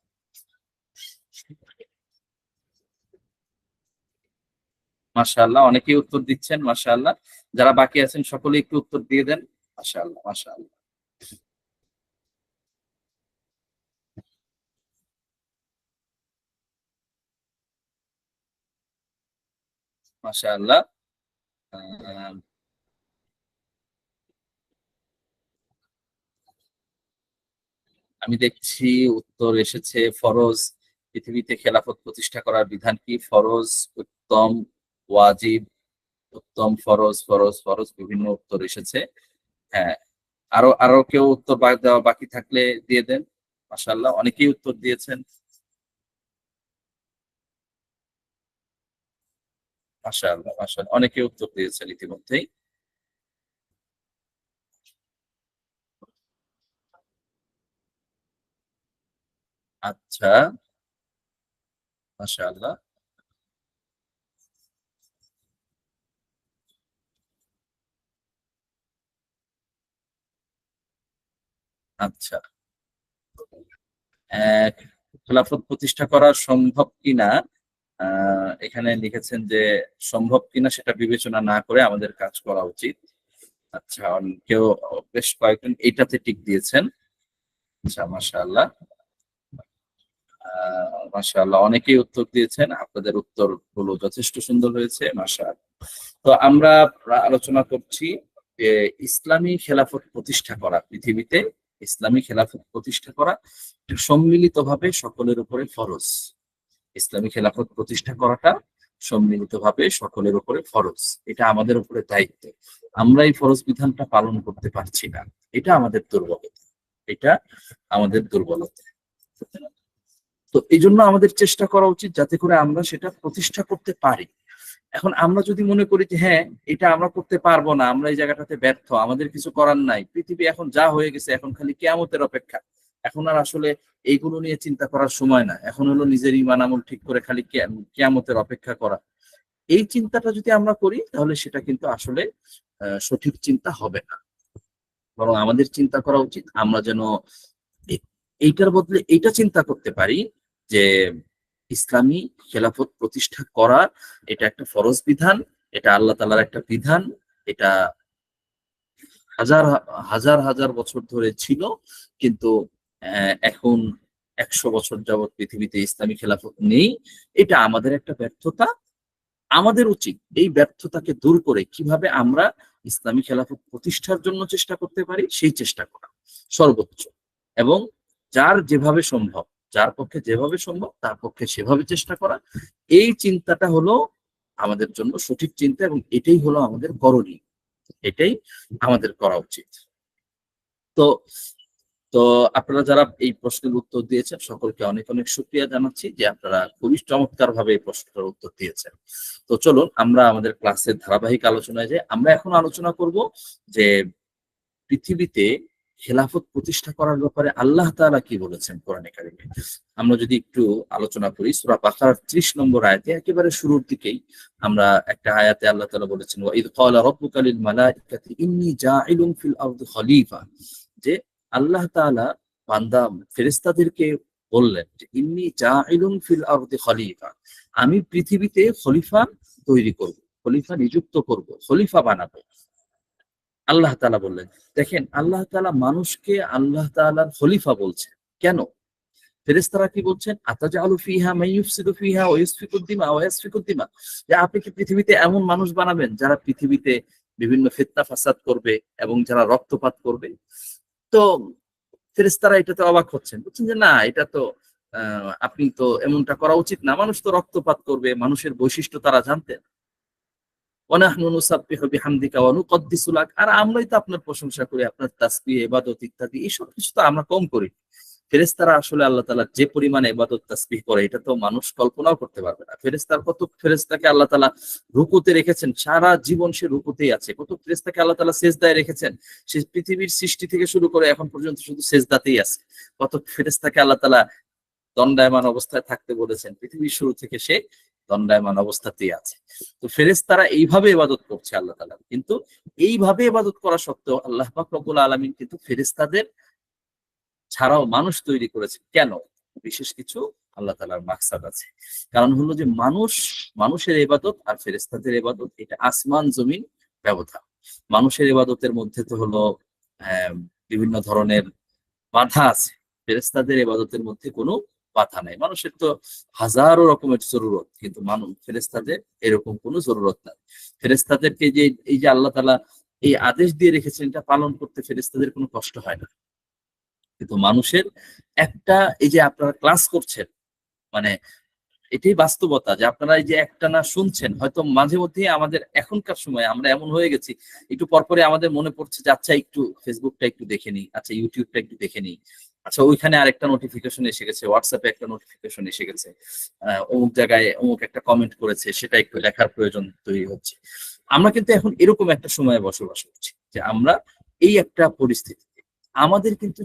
মাশাআল্লাহ, অনেকেই উত্তর দিচ্ছেন, মাশাআল্লাহ। যারা বাকি আছেন সকলে একটু উত্তর দিয়ে দেন। মাশাআল্লাহ, মাশাআল্লাহ, মাশাআল্লাহ। আহ, আমি দেখছি উত্তর এসেছে ফরজ। পৃথিবীতে খেলাফত প্রতিষ্ঠা করার বিধান কি? ফরজ, উত্তম, ওয়াজিব, উত্তম, ফরজ, ফরজ, ফরজ, বিভিন্ন উত্তর এসেছে। হ্যাঁ, আরো আরো কেউ উত্তর দেওয়া বাকি থাকলে দিয়ে দেন। মাশাআল্লাহ, অনেকেই উত্তর দিয়েছেন। মাশাআল্লাহ, মাশাআল্লাহ, অনেকেই উত্তর দিয়েছেন ইতিমধ্যেই। আচ্ছা, মাশাআল্লাহ। আচ্ছা, আহ, খেলাফত প্রতিষ্ঠা করা সম্ভব কিনা, এখানে লিখেছেন যে সম্ভব কিনা সেটা বিবেচনা না করে আমাদের কাজ করা উচিত। আচ্ছা, কেউ বেশ কয়েকজন এইটাতে টিক দিয়েছেন। আচ্ছা, মাশাআল্লাহ। মাশাআল্লাহ, অনেকেই উত্তর দিয়েছেন, আপনাদের উত্তর গুলো যথেষ্ট সুন্দর হয়েছে, মাশাআল্লাহ। তো আমরা আলোচনা করছি যে ইসলামী খেলাফত প্রতিষ্ঠা করা পৃথিবীতে, ইসলামী খেলাফত প্রতিষ্ঠা করা সম্মিলিতভাবে সকলের উপরে ফরজ। ইসলামী খেলাফত প্রতিষ্ঠা করাটা সম্মিলিতভাবে সকলের উপরে ফরজ। এটা আমাদের উপরে দায়িত্ব। আমরা এই ফরজ বিধানটা পালন করতে পারছি না, এটা আমাদের দুর্বলতা। এটা আমাদের দুর্বলতা। তো এই জন্য আমাদের চেষ্টা করা উচিত যাতে করে আমরা সেটা প্রতিষ্ঠা করতে পারি। এখন আমরা যদি মনে করি যে হ্যাঁ, এটা আমরা করতে পারবো না, আমরা এই জায়গাটাতে ব্যর্থ, আমাদের কিছু করার নাই, পৃথিবী এখন যা হয়ে গেছে, এখন খালি কিয়ামতের অপেক্ষা, এখন আর আসলে এইগুলো নিয়ে চিন্তা করার সময় না, এখন হলো নিজের ইমান আমল ঠিক করে খালি কিয়ামতের অপেক্ষা করা, এই চিন্তাটা যদি আমরা করি তাহলে সেটা কিন্তু আসলে সঠিক চিন্তা হবে না। বরং আমাদের চিন্তা করা উচিত আমরা যেন এ- এইটার বদলে এইটা চিন্তা করতে পারি যে ইসলামী খেলাফত প্রতিষ্ঠা করা এটা একটা ফরজ বিধান, এটা আল্লাহ তাআলার একটা বিধান, এটা হাজার হাজার হাজার বছর ধরে ছিল, কিন্তু এখন 100 বছর যাবৎ পৃথিবীতে ইসলামী খেলাফত নেই। এটা আমাদের একটা ব্যর্থতা। আমাদের উচিত এই ব্যর্থতাকে দূর করে কিভাবে আমরা ইসলামী খেলাফত প্রতিষ্ঠার জন্য চেষ্টা করতে পারি সেই চেষ্টা করা সর্বোচ্চ, এবং যার যেভাবে সম্ভব, যার পক্ষে যেভাবে সম্ভব তার পক্ষে সেভাবে চেষ্টা করা, এই চিন্তাটা হলো আমাদের জন্য সঠিক চিন্তা, এবং এটাই হলো আমাদের করণীয়, এটাই আমাদের করা উচিত। তো তো আপনারা যারা এই প্রশ্নের উত্তর দিয়েছেন সকলকে অনেক অনেক শুকরিয়া জানাচ্ছি যে আপনারা খুবই চমৎকার ভাবে এই প্রশ্নটার উত্তর দিয়েছেন। তো চলুন আমরা আমাদের ক্লাসের ধারাবাহিক আলোচনায় যাই। আমরা এখন আলোচনা করব যে পৃথিবীতে খেলাফত প্রতিষ্ঠা করার ব্যাপারে আল্লাহ তাআলা কি বলেছেন কোরআনে কারিমে। আমরা যদি একটু আলোচনা করি সূরা বাকারার 30 নম্বর আয়াতে একেবারে শুরুর দিকেই আমরা একটা আয়াতে আল্লাহ তাআলা বলেছেন ওয়া ইয ক্বালা রাব্বুকা লিল মালাইকাতি ইন্নী জাইলুন ফিল আরদি খলিফা, যে আল্লাহ তাআলা বান্দা ফেরেশতাদেরকে বললেন যে ইন্নী জাইলুন ফিল আরদি খলিফা, আমি পৃথিবীতে খলিফা তৈরি করব, খলিফা নিযুক্ত করব, খলিফা বানাবো। আল্লাহ তাআলা বললেন, দেখেন আল্লাহ তাআলা মানুষকে আল্লাহ তাআলার খলিফা বলছেন কেন? ফেরেশতারা কি বলছেন? আতাজআলু ফিহা মান ইউফসিদু ফিহা ওয়া ইসফিকুদ দিমা ওয়া ইসফিকুদ দিমা, যে আপনি কি পৃথিবীতে এমন মানুষ বানাবেন যারা পৃথিবীতে বিভিন্ন ফিতনা ফাসাদ করবে এবং যারা রক্তপাত করবে? তো ফেরেশতারা এটাতে অবাক হচ্ছেন, বলছেন যে না, এটা তো আপনি তো এমনটা করা উচিত না, মানুষ তো রক্তপাত করবে, মানুষের বৈশিষ্ট্য তারা জানতেন। ওয়ানাহনু নুসাব্বিহু বিহামদিকা ওয়া নুকদ্দিসু লাক, আর আমরাই তো আপনার প্রশংসা করি, আপনার তাসবিহ, ইবাদত ইত্যাদি এইসব কিছু তো আমরা কম করি। ফেরেশতারা আসলে আল্লাহ তাআলা যে পরিমাণে ইবাদত তাসবিহ করে এটা তো মানুষ কল্পনাও করতে পারবে না। ফেরেশতার কত ফেরেশতাকে আল্লাহ তাআলা রুকুতে রেখেছেন, সারা জীবন সে রুকুতেই আছে। কত ফেরেশতাকে আল্লাহ তাআলা সিজদায় রেখেছেন, সে পৃথিবীর সৃষ্টি থেকে শুরু করে এখন পর্যন্ত শুধু সিজদাতেই আছে। কত ফেরেশতাকে আল্লাহ তাআলা দণ্ডায়মান অবস্থায় থাকতে বলেছেন, পৃথিবীর শুরু থেকে সে দণ্ডায়মান অবস্থাতেই আছে। তো ফেরেশতারা এইভাবে ইবাদত করছে আল্লাহ তাআলার, কিন্তু এইভাবে ইবাদত করা সত্ত্বেও আল্লাহ পাক রব্বুল আলামিন কিন্তু ফেরেশতাদের ছাড়াও মানুষ তৈরি করেছে। কেন? বিশেষ কিছু আল্লাহ তাআলার মাকসাদ আছে। কারণ হলো যে মানুষের ইবাদত আর ফেরেশতাদের ইবাদত এটা আসমান জমিন ব্যবধান। মানুষের ইবাদতের মধ্যে তো হলো আহ, বিভিন্ন ধরনের বাধা আছে। ফেরেশতাদের ইবাদতের মধ্যে কোনো বাধা নাই। মানুষের তো হাজারো রকমের জরুরত, কিন্তু ফেরেশতাদের এরকম কোনো জরুরত নাই। ফেরেশতাদেরকে যে এই যে আল্লাহ তাআলা এই আদেশ দিয়ে রেখেছেন, এটা পালন করতে ফেরেশতাদের কোনো কষ্ট হয় না। কিন্তু মানুষের একটা, এই যে আপনারা ক্লাস করছেন, মানে এটাই বাস্তবতা যে আপনারা এই যে একটানা শুনছেন, হয়তো মাঝে মধ্যে আমাদের এখনকার সময় আমরা এমন হয়ে গেছি, একটু পরপরে আমাদের মনে পড়ছে যে আচ্ছা একটু ফেসবুকটা একটু দেখে নিই, আচ্ছা ইউটিউবটা একটু দেখে নিই, আচ্ছা ওইখানে আরেকটা নোটিফিকেশন এসে গেছে, হোয়াটসঅ্যাপে একটা নোটিফিকেশন এসে গেছে, অমুক জায়গায় অমুক একটা কমেন্ট করেছে, সেটা একটু দেখার প্রয়োজন তৈরি হচ্ছে। আমরা কিন্তু এখন এরকম একটা সময়ে বসবাস করছি যে আমরা এই একটা পরিস্থিতিতে আমাদের কিন্তু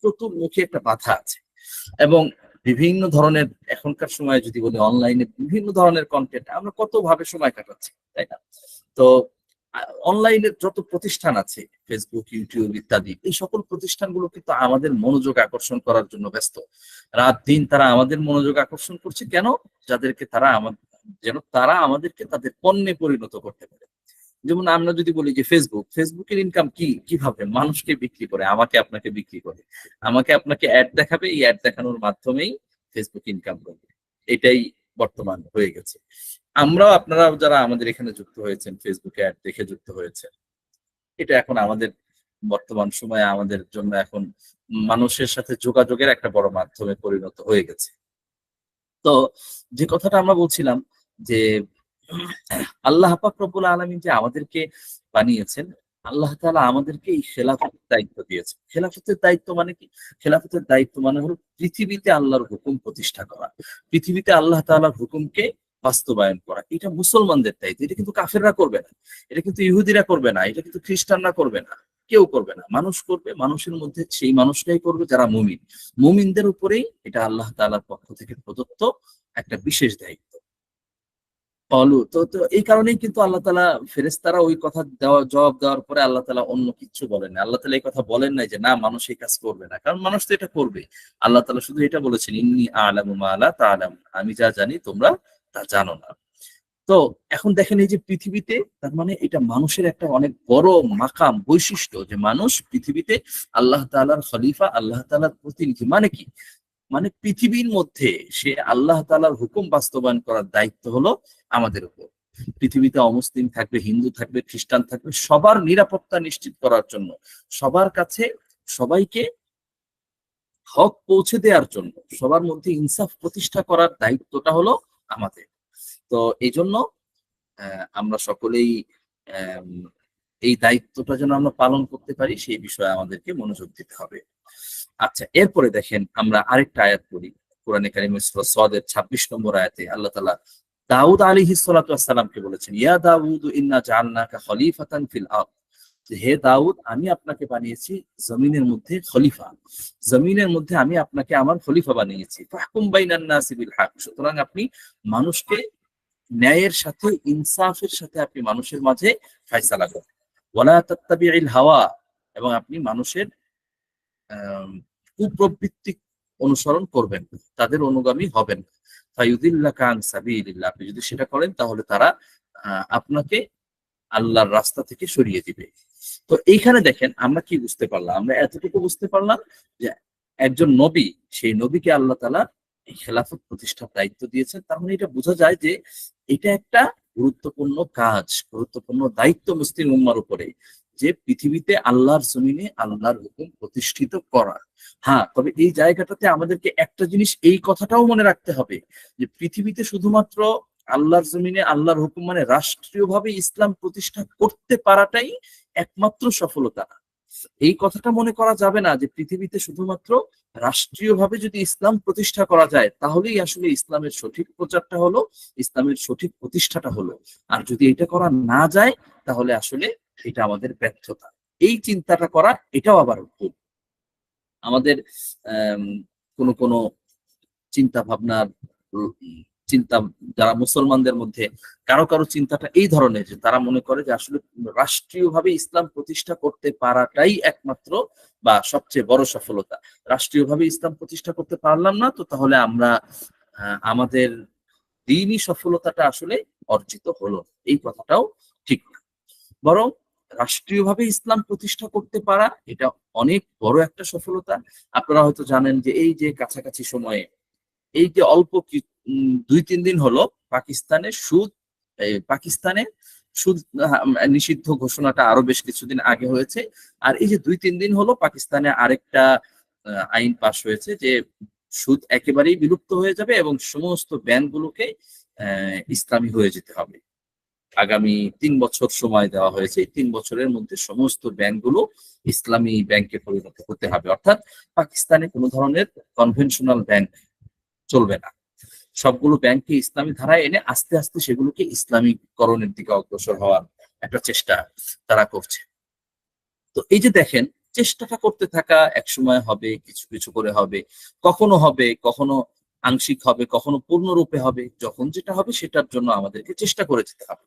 চতুর্মুখী একটা বাধা আছে। এবং বিভিন্ন ধরনের, এখনকার সময় যদি বলি অনলাইনে বিভিন্ন ধরনের কন্টেন্ট, আমরা কত ভাবে সময় কাটাচ্ছি, তাই না? তো অনলাইনের যত প্রতিষ্ঠান আছে, ফেসবুক, ইউটিউব ইত্যাদি, এই সকল প্রতিষ্ঠানগুলো কিন্তু আমাদের মনোযোগ আকর্ষণ করার জন্য ব্যস্ত। রাত দিন তারা আমাদের মনোযোগ আকর্ষণ করছে, কেন? যাদেরকে তারা তারা আমাদেরকে তাদের পণ্যে পরিণত করতে পারে। যেমন আমরা যদি বলি যে ফেসবুকের ইনকাম কিভাবে মানুষকে বিক্রি করে, আমাকে আপনাকে বিক্রি করে, আমাকে আপনাকে অ্যাড দেখাবে, এই অ্যাড দেখানোর মাধ্যমেই ফেসবুক ইনকাম করবে। এটাই বর্তমান হয়ে গেছে। আপনারা যারা আমাদের এখানে যুক্ত হয়েছেন, ফেসবুকে অ্যাড দেখে যুক্ত হয়েছে, এটা এখন আমাদের বর্তমান সময়ে আমাদের জন্য এখন মানুষের সাথে যোগাযোগের একটা বড় মাধ্যমে পরিণত হয়ে গেছে। তো যে কথাটা আমরা বলছিলাম যে আল্লাহ পাক রব্বুল আলামিন যে আমাদেরকে বানিয়েছেন, আল্লাহ তাআলা আমাদেরকে এই খেলাফতের দায়িত্ব দিয়েছেন। খেলাফতের দায়িত্ব মানে কি? খেলাফতের দায়িত্ব মানে হলো পৃথিবীতে আল্লাহর হুকুম প্রতিষ্ঠা করা, পৃথিবীতে আল্লাহ তাআলার হুকুমকে বাস্তবায়ন করা। এটা মুসলমানদের দায়িত্ব। এটা কিন্তু কাফেররা করবে না, এটা কিন্তু ইহুদিরা করবে না, এটা কিন্তু খ্রিস্টানরা করবে না, কেউ করবে না। মানুষ করবে, মানুষের মধ্যে সেই মানুষটাই করবে যারা মুমিন। মুমিনদের উপরেই এটা আল্লাহ তাআলার পক্ষ থেকে প্রদত্ত একটা বিশেষ দায়িত্ব। তো এই কারণেই কিন্তু আল্লাহ তাআলা, ফেরেশতারা ওই কথা জবাব দেওয়ার পরে আল্লাহ তাআলা অন্য কিচ্ছু বলেন না। আল্লাহ তাআলা এই কথা বলেন নাই যে না মানুষ এই কাজ করবে না, কারণ মানুষ তো এটা করবে। আল্লাহ তাআলা শুধু এটা বলেছেন, ইন্নী আ'লামু মা লা তা'লামুন, আমি যা জানি তোমরা তা জানো না। তো এখন দেখেন এই যে পৃথিবীতে, তার মানে এটা মানুষের একটা অনেক বড় মাকাম, বৈশিষ্ট্য, যে মানুষ পৃথিবীতে আল্লাহ তাআলার খলিফা, আল্লাহ তাআলার প্রতিনিধি। মানে কি? মানে পৃথিবীর মধ্যে সে আল্লাহ তাআলার হুকুম বাস্তবায়ন করার দায়িত্ব হলো আমাদের উপর। পৃথিবীতে অমুসলিম থাকবে, হিন্দু থাকবে, খ্রিস্টান থাকবে, সবার নিরাপত্তা নিশ্চিত করার জন্য, সবার কাছে সবাইকে হক পৌঁছে দেওয়ার জন্য, সবার মধ্যে ইনসাফ প্রতিষ্ঠা করার দায়িত্বটা হলো আমাদের। তো এই জন্য আমরা সকলেই আম, এই দায়িত্বটা যেন আমরা পালন করতে পারি, সেই বিষয়ে আমাদেরকে মনোযোগ দিতে হবে। আচ্ছা, এরপরে দেখেন আমরা আরেকটা আয়াত পড়ি। কোরআনে কারিমের সূরা সদের 26 নম্বর আয়াতে আল্লাহ তাআলা দাউদ আলাইহিস সালাতু ওয়াস সালামকে বলেছেন, ইয়া দাউদ ইন্না জাআলনাকা খলিফাতান ফিল আরদ, হে দাউদ, আমি আপনাকে বানিয়েছি জমিনের মধ্যে খলিফা। জমিনের মধ্যে আমি আপনাকে আমার খলিফা বানিয়েছি। ফাহকুম বাইনান নাসি বিল হক, সুতরাং আপনি মানুষকে ন্যায়ের সাথে, ইনসাফের সাথে আপনি মানুষের মাঝে ফয়সালা করেন। ওয়ালা তাত্তাবিউল হাওয়া, এবং আপনি মানুষের আহ কুপ্রবৃত্তি অনুসরণ করবেন না, তাদের অনুগামী হবেন না। ফায়ুদিল্লাকা আন সাবিলিল্লাহ, আপনি যদি সেটা করেন তাহলে তারা আপনাকে আল্লাহর রাস্তা থেকে সরিয়ে দিবে। তো এইখানে দেখেন আমরা কি বুঝতে পারলাম? আমরা এতটুকু বুঝতে পারলাম যে একজন নবী, সেই নবীকে আল্লাহ তাআলা এই খেলাফত প্রতিষ্ঠার দায়িত্ব দিয়েছেন। তার মানে এটা বোঝা যায় যে এটা একটা গুরুত্বপূর্ণ কাজ, গুরুত্বপূর্ণ দায়িত্ব মুসলিম উম্মার উপরে, যে পৃথিবীতে আল্লাহর জমিনে আল্লাহর হুকুম প্রতিষ্ঠিত করা। হ্যাঁ, তবে এই জায়গাটাতে আমাদেরকে একটা জিনিস, এই কথাটাও মনে রাখতে হবে যে পৃথিবীতে শুধুমাত্র আল্লাহর জমিনে আল্লাহর হুকুম মানে রাষ্ট্রীয়ভাবে ইসলাম প্রতিষ্ঠা করতে পারাটাই একমাত্র সফলতা না। এই কথাটা মনে করা যাবে না যে পৃথিবীতে শুধুমাত্র রাষ্ট্রীয়ভাবে যদি ইসলাম প্রতিষ্ঠা করা যায় তাহলেই আসলে ইসলামের সঠিক প্রচারটা হলো, ইসলামের সঠিক প্রতিষ্ঠাটা হলো। আর যদি এটা করা না যায় তাহলে আসলে এটা আমাদের ব্যর্থতা। এই চিন্তাটা করা এটাও আবার ভুল। আমাদের আহ কোনো কোনো চিন্তা ভাবনার চিন্তা, যারা মুসলমানদের মধ্যে কারো কারো চিন্তাটা এই ধরনের যে তারা মনে করে যে আসলে রাষ্ট্রীয়ভাবে ইসলাম প্রতিষ্ঠা করতে পারাটাই একমাত্র বা সবচেয়ে বড় সফলতা। রাষ্ট্রীয়ভাবে ইসলাম প্রতিষ্ঠা করতে পারলাম না, তো তাহলে আমরা আমাদের দিনই সফলতাটা আসলে অর্জিত হলো, এই কথাটাও ঠিক না। বরং রাষ্ট্রীয়ভাবে ইসলাম প্রতিষ্ঠা করতে পারা এটা অনেক বড় একটা সফলতা। আপনারা হয়তো জানেন যে এই যে কাছাকাছি সময়ে, এই যে অল্প 2-3 দিন হলো পাকিস্তানে সুদ নিষিদ্ধ ঘোষণাটা আরো বেশ কিছুদিন আগে হয়েছে। আর এই যে 2-3 দিন হলো পাকিস্তানে আরেকটা আইন পাশ হয়েছে যে সুদ একেবারেই বিলুপ্ত হয়ে যাবে এবং সমস্ত ব্যাংকগুলোকে ইসলামী হয়ে যেতে হবে। আগামী 3 বছর সময় দেওয়া হয়েছে। এই 3 বছরের মধ্যে সমস্ত ব্যাংকগুলো ইসলামী ব্যাংকে পরিণত হতে হবে। অর্থাৎ পাকিস্তানে কোনো ধরনের কনভেনশনাল ব্যাংক চলবে না। সবগুলো ব্যাংককে ইসলামী ধারায় এনে আস্তে আস্তে সেগুলোকে ইসলামীকরণের দিকে অগ্রসর হওয়ার একটা চেষ্টা তারা করছে। তো এই যে দেখেন, চেষ্টাটা করতে থাকা, একসময় হবে, কিছু কিছু করে হবে, কখনো আংশিক হবে, কখনো পূর্ণরূপে হবে। যখন যেটা হবে সেটার জন্য আমাদেরকে চেষ্টা করে যেতে হবে।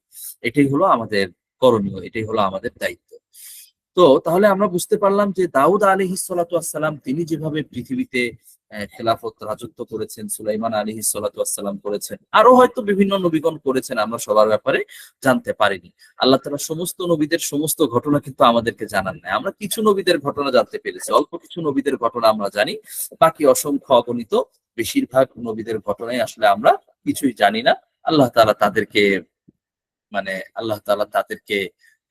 এটাই হলো আমাদের করণীয়, এটাই হলো আমাদের দায়িত্ব। তো তাহলে আমরা বুঝতে পারলাম যে দাউদ আলাইহিস সালাতু ওয়াসসালাম তিনি যেভাবে পৃথিবীতে খেলাফত রাজত্ব করেছেন, সুলাইমান আলাইহিস সালাতু ওয়াসসালাম করেছেন, আরো হয়তো বিভিন্ন নবীগণ করেছেন, আমরা সবার ব্যাপারে জানতে পারিনি। আল্লাহ তাআলা সমস্ত নবীদের সমস্ত ঘটনা কিন্তু আমাদেরকে জানান নাই। আমরা কিছু নবীদের ঘটনা জানতে পেরেছি, অল্প কিছু নবীদের ঘটনা আমরা জানি, বাকি অসংখ্য অগণিত বেশিরভাগ নবীদের ঘটনাই আসলে আমরা কিছুই জানি না। আল্লাহ তাআলা তাদেরকে আল্লাহ তাআলা তাদেরকে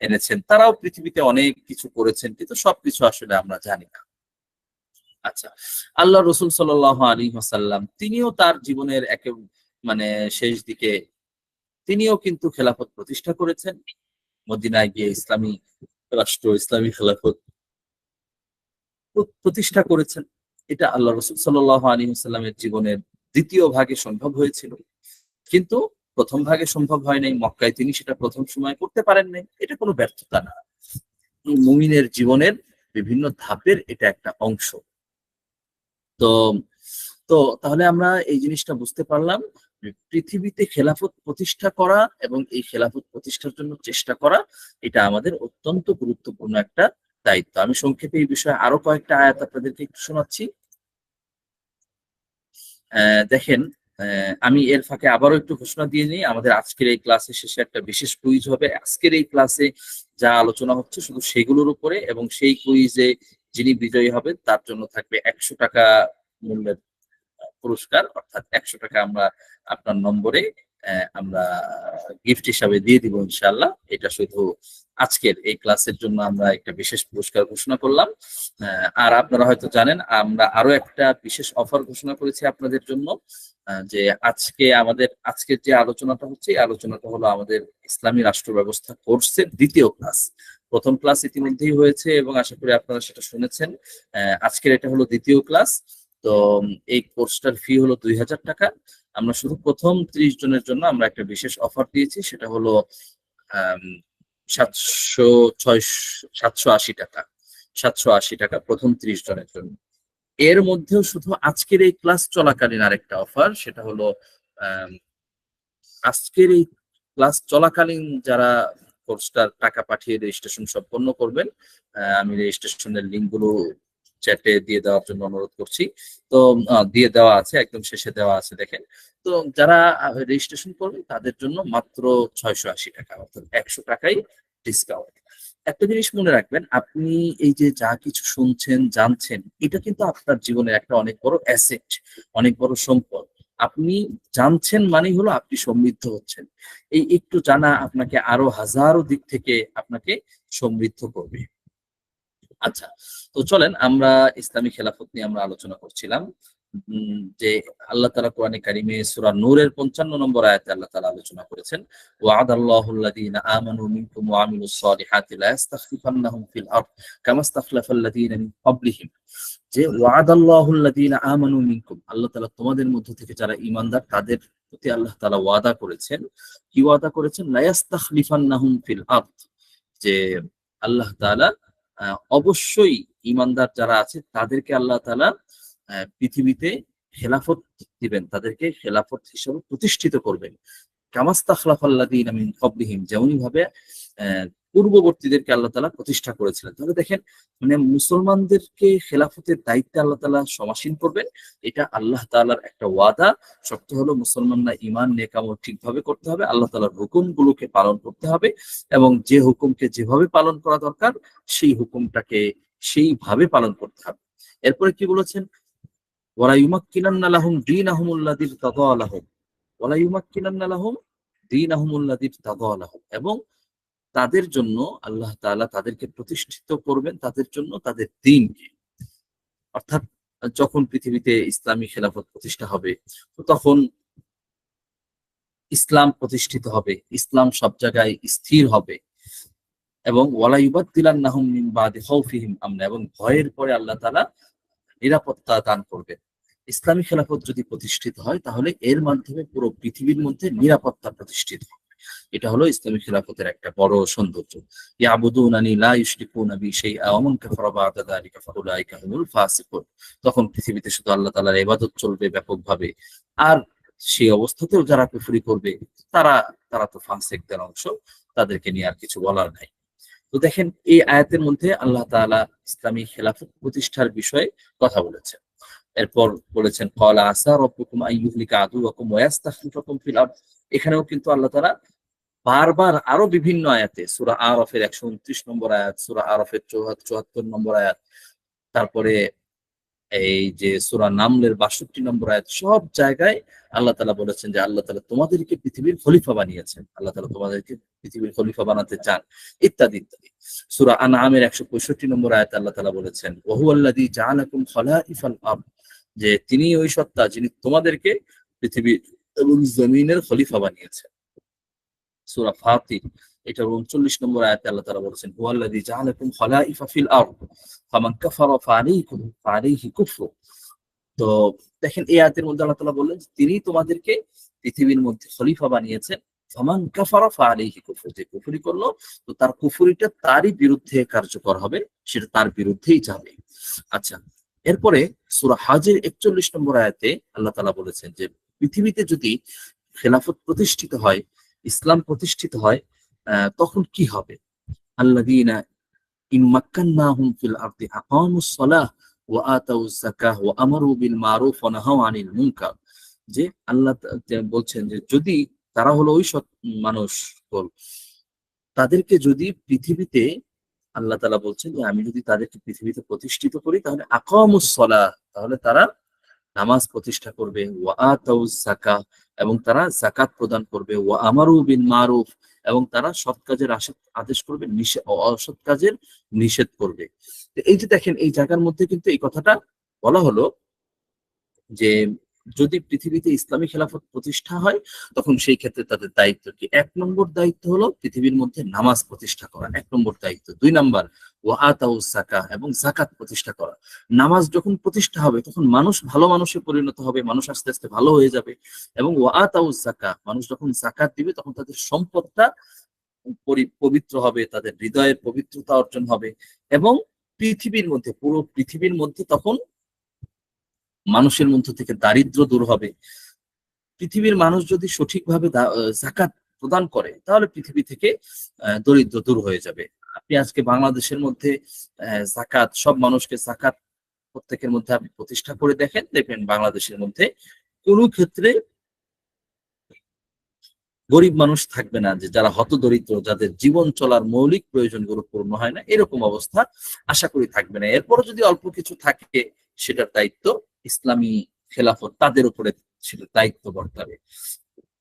এনেছেন, তারাও পৃথিবীতে অনেক কিছু করেছেন, কিন্তু সবকিছু আসলে আমরা জানি না। আচ্ছা, আল্লাহ রসুল সাল্লাল্লাহু আলাইহি ওয়াসাল্লাম তিনিও তার জীবনের মানে শেষ দিকে তিনিও কিন্তু খেলাফত প্রতিষ্ঠা করেছেন। মদিনায় গিয়ে ইসলামী রাষ্ট্র, ইসলামী খেলাফত প্রতিষ্ঠা করেছেন। এটা আল্লাহ রসুল সাল্লাল্লাহু আলাইহি ওয়াসাল্লামের জীবনের দ্বিতীয় ভাগে সম্ভব হয়েছিল, কিন্তু প্রথম ভাগে সম্ভব হয় নাই। মক্কায় তিনি সেটা প্রথম সময় করতে পারেন নাই, এটা কোনো ব্যর্থতা না। মুমিনের জীবনের বিভিন্ন ধাপের এটা একটা অংশ। তো তো তাহলে আমরা এই জিনিসটা বুঝতে পারলাম যে পৃথিবীতে খেলাফত প্রতিষ্ঠা করা এবং এই খেলাফত প্রতিষ্ঠার জন্য চেষ্টা করা এটা আমাদের অত্যন্ত গুরুত্বপূর্ণ একটা দায়িত্ব। আমি সংক্ষেপে এই বিষয়ে আরো কয়েকটা আয়াত আপনাদেরকে একটু শোনাচ্ছি। দেখেন, আমি এর ফাঁকে আবারও একটু ঘোষণা দিয়ে নিই, আমাদের আজকের এই ক্লাসের শেষে একটা বিশেষ কুইজ হবে। আজকের এই ক্লাসে যা আলোচনা হচ্ছে শুধু সেগুলোর উপরে, এবং সেই কুইজে যিনি বিজয়ী হবেন তার জন্য থাকবে 100 টাকা মূল্যের পুরস্কার, অর্থাৎ 100 টাকা আমরা আপনার নম্বরে আমরা গিফট হিসাবে দিয়ে দিব ইনশাআল্লাহ। এটা শুধু আজকের এই ক্লাসের জন্য আমরা একটা বিশেষ পুরস্কার ঘোষণা করলাম। আর আপনারা হয়তো জানেন আমরা আরো একটা বিশেষ অফার ঘোষণা করেছি আপনাদের জন্য, যে আজকের যে আলোচনাটা হচ্ছে, এই আলোচনাটা হলো আমাদের ইসলামী রাষ্ট্র ব্যবস্থা কোর্সের দ্বিতীয় ক্লাস। প্রথম ক্লাস ইতিমধ্যেই হয়েছে এবং আশা করি আপনারা সেটা শুনেছেন। আজকের এটা হলো দ্বিতীয় ক্লাস। তো এই কোর্সটার ফি হলো 2000 টাকা। আমরা শুধু প্রথম 30 জনের জন্য আমরা একটা বিশেষ অফার দিয়েছি, সেটা হলো 780 টাকা। 780 টাকা প্রথম 30 জনের জন্য। এর মধ্যেও শুধু আজকের এই ক্লাস চলাকালীন আরেকটা অফার, সেটা হলো আজকের এই ক্লাস চলাকালীন যারা কোর্সটার টাকা পাঠিয়ে রেজিস্ট্রেশন সম্পন্ন করবেন, আমি রেজিস্ট্রেশনের লিঙ্ক গুলো চ্যাটে দিয়ে দেওয়ার জন্য অনুরোধ করছি। তো দিয়ে দেওয়া আছে, একদম শেষে দেওয়া আছে, দেখেন। তো যারা রেজিস্ট্রেশন করবেন তাদের জন্য মাত্র 680 টাকা, অর্থাৎ 100 টাকাই ডিসকাউন্ট। একটা জিনিস মনে রাখবেন, আপনি এই যে যা কিছু শুনছেন জানছেন, এটা কিন্তু আপনার জীবনের একটা অনেক বড় অ্যাসেট, অনেক বড় সম্পদ। আপনি জানছেন মানেই হলো আপনি সমৃদ্ধ হচ্ছেন। এই একটু জানা আপনাকে আরো হাজারো দিক থেকে আপনাকে সমৃদ্ধ করবে। আচ্ছা, তো চলেন আমরা ইসলামী খেলাফত নিয়ে আমরা আলোচনা করছিলাম। যে আল্লাহ তাআলা কোরআনে কারিমে সূরা নূরের 55 নম্বর আয়াতে আল্লাহ তাআলা আলোচনা করেছেন, ওয়া'আদাল্লাহুল্লাযীনা আমানু মিনকুম ওয়া আমিলুস সালিহাতি লা ইস্তাখলিফান্নাহুম ফিল আরদ কামা ইস্তাখলাফাল্লাযীনা মিন ক্বাবলিহিম। যে ওয়া'আদাল্লাহুল্লাযীনা আমানু মিনকুম, আল্লাহ তাআলা তোমাদের মধ্য থেকে যারা ঈমানদার তাদের প্রতি আল্লাহ তাআলা ওয়াদা করেছেন। কি ওয়াদা করেছেন? লা ইস্তাখলিফান্নাহুম ফিল আরদ, যে আল্লাহ তাআলা অবশ্যই ঈমানদার যারা আছে তাদেরকে আল্লাহ তাআলা পৃথিবীতে খেলাফত দিবেন, তাদেরকে খেলাফত হিসেবে প্রতিষ্ঠিত করবেন। কামাস্তাখলাফাল্লাযীনা মিন ক্বাবলিহিম, যেমনই ভাবে পূর্ববর্তীদেরকে আল্লাহ তাআলা প্রতিষ্ঠা করেছিলেন। তাহলে দেখেন, মানে মুসলমানদেরকে খেলাফতের দায়িত্বে আল্লাহ তাআলা সমাসীন করবেন। এটা আল্লাহ তাআলার একটা ওয়াদা। শর্ত হলো মুসলমানরা ঈমান নেক আমল ঠিকভাবে করতে হবে, আল্লাহ তাআলার হুকুমগুলোকে পালন করতে হবে, এবং যে হুকুমকে যেভাবে পালন করা দরকার সেই হুকুমটাকে সেইভাবে পালন করতে হবে। এরপরে কি বলেছেন? ওয়ালা ইউমাক্কিনান্না লাহুম দীনাহুমুল্লাযী ইরতাদা লাহুম, ওয়ালা ইউমাক্কিনান্না লাহুম দীনাহুমুল্লাযী ইরতাদা লাহুম, এবং তাদের জন্য আল্লাহ তাআলা তাদেরকে প্রতিষ্ঠিত করবেন, তাদের জন্য তাদের দ্বীনকে। অর্থাৎ যখন পৃথিবীতে ইসলামী খেলাফত প্রতিষ্ঠা হবে, তো তখন ইসলাম প্রতিষ্ঠিত হবে, ইসলাম সব জায়গায় স্থির হবে, এবং ওয়ালা ইউবাদদিলান্নাহুম মিন বাদি খাউফিহিম আমনা, এবং ভয়ের পরে আল্লাহ তাআলা নিরাপত্তা দান করবেন। ইসলামী খেলাফত যদি প্রতিষ্ঠিত হয়, তাহলে এর মাধ্যমে পুরো পৃথিবীর মধ্যে নিরাপত্তা প্রতিষ্ঠিত হবে। এটা হলো ইসলামী খেলাফতের একটা বড় সৌন্দর্য। ইয়াবুদুনানি লা ইউশরিকুনা বি শাইআ ওয়া মান কাফারা বা'দা যালিকা ফাউলাইকা হুমুল ফাসিকুন। তখন পৃথিবীতে শুধু আল্লাহ তাআলার ইবাদত চলবে ব্যাপকভাবে। আর সেই অবস্থাতেও যারা কুফরি করবে, তারা তারা তো ফাসিকদের অংশ, তাদেরকে নিয়ে আর কিছু বলার নাই। তো দেখেন, এই আয়াতের মধ্যে আল্লাহ তাআলা ইসলামী খেলাফত প্রতিষ্ঠার বিষয়ে কথা বলেছেন। এরপর বলেছেন ক্বালা আসা রাব্বুকুম আইয়ুহলিকা আদুওয়াকুম ওয়া ইয়াস্তাখলিফাকুম ফিল আরদ। এখানেও কিন্তু আল্লাহ তাআলা বারবার আরো বিভিন্ন আয়াতে, সূরা আরাফের 129 নম্বর আয়াত, সূরা আরাফের 74 নম্বর আয়াত, তারপরে এই যে সূরা নামলের 62 নম্বর আয়াত, সব জায়গায় আল্লাহ তাআলা বলেছেন যে আল্লাহ তাআলা তোমাদেরকে পৃথিবীর খলিফা বানিয়েছেন, আল্লাহ তাআলা তোমাদেরকে পৃথিবীর খলিফা বানাতে চান, ইত্যাদি ইত্যাদি। সূরা আনআমের 165 নম্বর আয়াতে আল্লাহ তাআলা বলেছেন ওয়া হুয়াল্লাযী জাআলাকুম খলাইফাল আরদ, যে তিনি ওই সত্তা যিনি তোমাদেরকে পৃথিবী এবং জমিনের খলিফা বানিয়েছেন। সূরা ফাতির এটার 39 নম্বর আয়াতে আল্লাহ তাআলা বলেছেন হুয়াল্লাযী জাআলাকুম খলাইফা ফিল আরদ ফামান কাফারা ফাআলাইহি কুফরু। তো দেখেন, এই আয়াতের মধ্যে আল্লাহ তাআলা বললেন যে তিনি তোমাদেরকে পৃথিবীর মধ্যে খলিফা বানিয়েছেন। ফামান কাফারা ফাআলাইহি কুফরু, যে কুফরি করলো তো তার কুফরিটা তারই বিরুদ্ধে কার্যকর হবে, সেটা তার বিরুদ্ধেই যাবে। আচ্ছা, এরপরে সূরা হজের 41 নম্বর আয়াতে আল্লাহ তাআলা বলেছেন যে পৃথিবীতে যদি খেলাফত প্রতিষ্ঠিত হয়, ইসলাম প্রতিষ্ঠিত হয়, তখন কি হবে? আল্লাযীনা ইন মাক্কান্নাহুম ফিল আরদি আকামুস সালাহ ওয়া আতাউজ যাকাহ ওয়া আমারু বিল মারুফ ওয়া নাহাউ আনিল মুনকার। যে আল্লাহ বলছেন যে যদি তারা হলো ওই সৎ মানুষ, তাদেরকে যদি পৃথিবীতে, আল্লাহ তাআলা বলছেন যে আমি যদি তাদেরকে পৃথিবীতে প্রতিষ্ঠিত করি, তাহলে আকামুস সালাহ, তাহলে তারা নামাজ প্রতিষ্ঠা করবে, ওয়া আতাউজ যাকাহ, এবং তারা যাকাত প্রদান করবে, ওয়া আমারু বিল মারুফ, এবং তারা সৎ কাজের আদেশ করবে, অসৎ কাজের নিষেধ করবে। তো এই যে দেখেন, এই জায়গার মধ্যে কিন্তু এই কথাটা বলা হলো যে যদি পৃথিবীতে ইসলামী খেলাফত প্রতিষ্ঠা হয়, তখন সেই ক্ষেত্রে তাদের দায়িত্ব কি? 1 নম্বর দায়িত্ব হলো পৃথিবীর মধ্যে নামাজ প্রতিষ্ঠা করা, 1 নম্বর দায়িত্ব। 2 নম্বর ওয়া আতাউজ যাকাহ, এবং যাকাত প্রতিষ্ঠা করা। নামাজ যখন প্রতিষ্ঠা হবে, তখন মানুষ ভালো মানুষে পরিণত হবে, মানুষ আস্তে আস্তে ভালো হয়ে যাবে। এবং ওয়া আতাউজ যাকাহ, মানুষ যখন যাকাত দিবে, তখন তাদের সম্পদটা পবিত্র হবে, তাদের হৃদয়ের পবিত্রতা অর্জন হবে, এবং পৃথিবীর মধ্যে, পুরো পৃথিবীর মধ্যে তখন মানুষের মধ্য থেকে দারিদ্র্য দূর হবে। পৃথিবীর মানুষ যদি সঠিকভাবে যাকাত প্রদান করে, তাহলে পৃথিবী থেকে দরিদ্র দূর হয়ে যাবে। আপনি আজকে বাংলাদেশের মধ্যে যাকাত, সব মানুষকে যাকাত প্রত্যেকের মধ্যে আপনি প্রতিষ্ঠা করে দেখেন, দেখবেন বাংলাদেশের মধ্যে কোনো ক্ষেত্রে গরিব মানুষ থাকবে না, যে যারা হতদরিদ্র, যাদের জীবন চলার মৌলিক প্রয়োজনগুলো পূর্ণ হয় না, এরকম অবস্থা আশা করি থাকবে না। এরপরও যদি অল্প কিছু থাকে, সেটার দায়িত্ব ইসলামী খেলাফত তাদের উপরে সেটা দায়িত্ব বর্তাবে।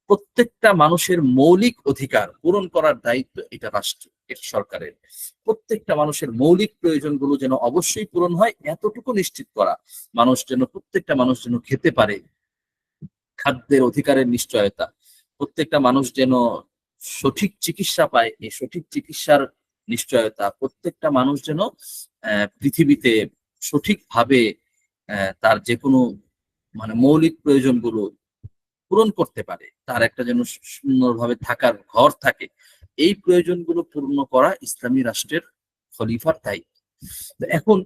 প্রত্যেকটা মানুষের মৌলিক অধিকার পূরণ করার দায়িত্ব এটা রাষ্ট্র, এটা সরকারের। প্রত্যেকটা মানুষের মৌলিক প্রয়োজনগুলো যেন অবশ্যই পূরণ হয়, এতটুকু নিশ্চিত করা। প্রত্যেকটা মানুষ যেন খেতে পারে, খাদ্যের অধিকারের নিশ্চয়তা। প্রত্যেকটা মানুষ যেন সঠিক চিকিৎসা পায়, এই সঠিক চিকিৎসার নিশ্চয়তা। প্রত্যেকটা মানুষ যেন পৃথিবীতে সঠিকভাবে তার যে কোনো মানে মৌলিক প্রয়োজনগুলো পূরণ করতে পারে, তার একটা যেন সুন্দরভাবে থাকার ঘর থাকে। এই প্রয়োজনগুলো পূর্ণ করা ইসলামী রাষ্ট্রের খলিফার দায়িত্ব। এখন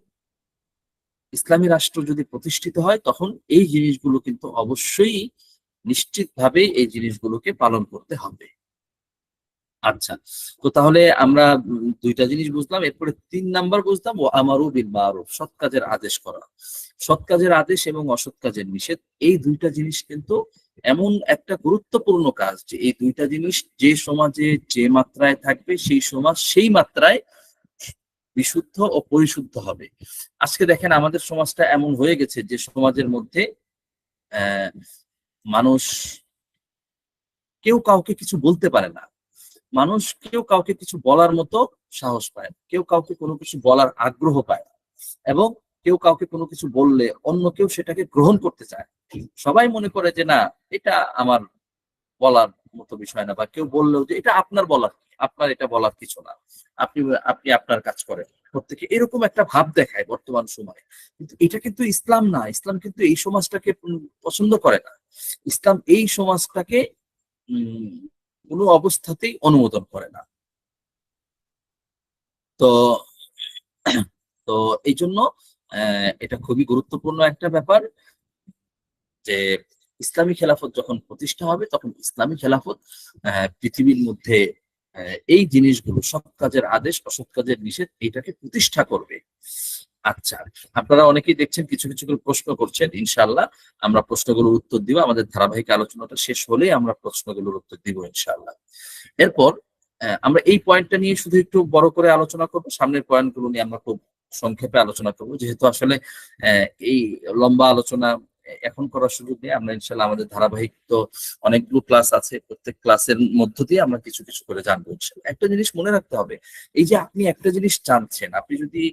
ইসলামী রাষ্ট্র যদি প্রতিষ্ঠিত হয় তখন এই জিনিসগুলো কিন্তু অবশ্যই নিশ্চিতভাবে এই জিনিসগুলোকে পালন করতে হবে। আচ্ছা, তো তাহলে আমরা দুইটা জিনিস বুঝলাম, এরপরে 3 নাম্বার বুঝলাম ও আমারু বিল মারুফ, সৎ কাজের আদেশ করা। সৎ কাজের আদেশ এবং অসৎ কাজের নিষেধ, এই দুইটা জিনিস কিন্তু এমন একটা গুরুত্বপূর্ণ কাজ যে এই দুইটা জিনিস যে সমাজে যে মাত্রায় থাকবে সেই সমাজ সেই মাত্রায় বিশুদ্ধ ও পরিশুদ্ধ হবে। আজকে দেখেন আমাদের সমাজটা এমন হয়ে গেছে যে সমাজের মধ্যে আহ মানুষ কেউ কাউকে কিছু বলতে পারে না, মানুষ কেউ কাউকে কিছু বলার মতো সাহস পায় না, কেউ কাউকে কোনো কিছু বলার আগ্রহ পায় না, এবং কেউ কাউকে কোনো কিছু বললে অন্য কেউ সেটাকে গ্রহণ করতে চায়। সবাই মনে করে যে না, এটা আমার বলার মতো বিষয় না, বা কেউ বললেও যে এটা আপনার বলার, আপনার এটা বলার কিছু না, আপনি আপনি আপনার কাজ করেন। প্রত্যেকে এরকম একটা ভাব দেখায় বর্তমান সময়ে, কিন্তু এটা কিন্তু ইসলাম না। ইসলাম কিন্তু এই সমাজটাকে পছন্দ করে না। ইসলাম এই সমাজটাকে উম কোনো অবস্থাতেই অনুমোদন করে না। তো তো এই জন্য এটা খুবই গুরুত্বপূর্ণ একটা ব্যাপার যে ইসলামী খেলাফত যখন প্রতিষ্ঠা হবে তখন ইসলামী খেলাফত পৃথিবীর মধ্যে এই জিনিসগুলো, সৎ কাজের আদেশ অসৎ কাজের নিষেধ, এটাকে প্রতিষ্ঠা করবে। আচ্ছা, আপনারা অনেকেই দেখছেন কিছু কিছু করে প্রশ্ন করছেন, ইনশাআল্লাহ আমরা প্রশ্নগুলোর উত্তর দিব। আমাদের ধারাবাহিক আলোচনাটা শেষ হলে আমরা প্রশ্নগুলোর উত্তর দিব ইনশাআল্লাহ। এরপর আমরা এই পয়েন্টটা নিয়ে শুধু একটু বড় করে আলোচনা করব, সামনের পয়েন্টগুলো নিয়ে আমরা খুব সংক্ষেপে আলোচনা করব, যেহেতু আসলে এই লম্বা আলোচনা এখন করার সুযোগ নেই। আমরা ইনশাআল্লাহ আমাদের ধারাবাহিক তো অনেকগুলো ক্লাস আছে, প্রত্যেক ক্লাসের মধ্য দিয়ে আমরা কিছু কিছু করে জানবো ইনশাআল্লাহ। একটা জিনিস মনে রাখতে হবে, এই যে আপনি একটা জিনিস জানছেন, আপনি যদি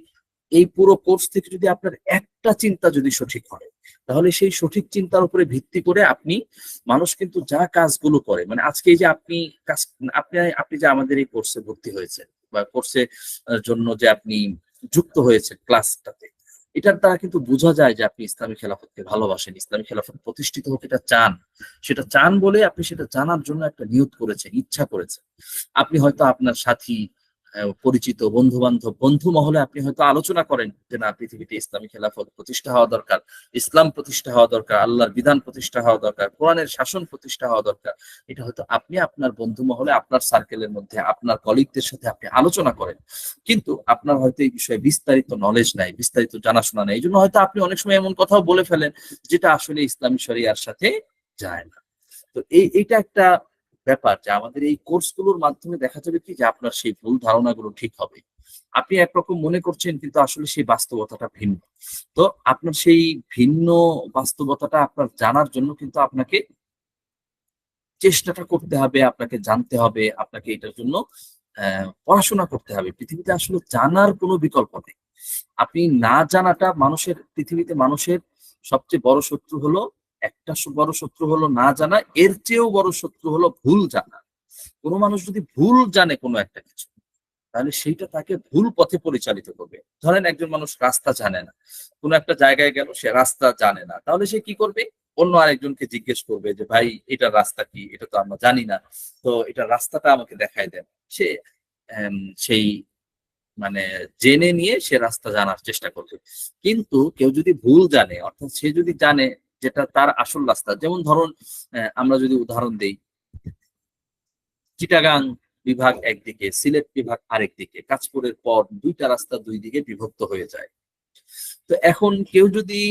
এই পুরো কোর্স থেকে যদি আপনার একটা চিন্তা যদি সঠিক হয়, তাহলে সেই সঠিক চিন্তার উপরে ভিত্তি করে আপনি, মানুষ কিন্তু যা কাজগুলো করে, মানে আজকে এই যে আপনি কাজ, আপনি আপনি যে আমাদের এই কোর্সে ভর্তি হয়েছেন বা কোর্সে জন্য যে আপনি যুক্ত হয়েছেন ক্লাসটাতে, এটার দ্বারা কিন্তু বোঝা যায় যে আপনি ইসলামী খেলাফতকে ভালোবাসেন, ইসলামী খেলাফত প্রতিষ্ঠিত হোক এটা চান। সেটা চান বলে আপনি সেটা জানার জন্য একটা নিয়ত করেছেন, ইচ্ছা করেছেন। আপনি হয়তো আপনার সাথী, পরিচিত বন্ধু বান্ধব, বন্ধু মহলে আপনি হয়তো আলোচনা করেন যে না, পৃথিবীতে ইসলামী খেলাফত প্রতিষ্ঠা হওয়া দরকার, ইসলাম প্রতিষ্ঠা হওয়া দরকার, আল্লাহর বিধান প্রতিষ্ঠা হওয়া দরকার, কোরআনের শাসন প্রতিষ্ঠা হওয়া দরকার। এটা হয়তো আপনি আপনার বন্ধু মহলে, আপনার সার্কেলের মধ্যে, আপনার কলিগদের সাথে আপনি আলোচনা করেন, কিন্তু আপনার হয়তো এই বিষয়ে বিস্তারিত নলেজ নাই, বিস্তারিত জানাশোনা নেই। এই জন্য হয়তো আপনি অনেক সময় এমন কথাও বলে ফেলেন যেটা আসলে ইসলামী শরিয়ার সাথে যায় না। তো এইটা একটা ব্যাপার যে আমাদের এই কোর্সগুলোর মাধ্যমে দেখা যাবে কি যে আপনার সেই ভুল ধারণাগুলো ঠিক হবে। আপনি একরকম মনে করছেন কিন্তু আসলে সেই বাস্তবতাটা ভিন্ন। তো আপনার সেই ভিন্ন বাস্তবতাটা আপনার জানার জন্য কিন্তু আপনাকে চেষ্টাটা করতে হবে, আপনাকে জানতে হবে, আপনাকে এটার জন্য পড়াশোনা করতে হবে। পৃথিবীতে আসলে জানার কোনো বিকল্প নেই। আপনি না জানাটা, পৃথিবীতে মানুষের সবচেয়ে বড় শত্রু হলো, একটা বড় শত্রু হলো না জানা, এর চেয়েও বড় শত্রু হলো ভুল জানা। কোনো মানুষ যদি ভুল জানে কোনো একটা কিছু, তাহলে সেইটা তাকে ভুল পথে পরিচালিত করবে। ধরেন একজন মানুষ রাস্তা জানে না, কোনো একটা জায়গায় গেল, সে রাস্তা জানে না, তাহলে সে কি করবে? অন্য আরেকজনকে জিজ্ঞেস করবে যে ভাই এটা রাস্তা কি, এটা তো আমরা জানি না, তো এটা রাস্তাটা আমাকে দেখায় দেন। সে আম, সেই মানে জেনে নিয়ে সে রাস্তা জানার চেষ্টা করবে। কিন্তু কেউ যদি ভুল জানে, অর্থাৎ সে যদি জানে যেটা তার আসল রাস্তা, যেমন ধরুন আমরা যদি উদাহরণ দেই, চিটাগাং বিভাগ একদিকে, সিলেট বিভাগ আরেক দিকে, কাঁচপুরের পর দুইটা রাস্তা দুই দিকে বিভক্ত হয়ে যায়। তো এখন কেউ যদি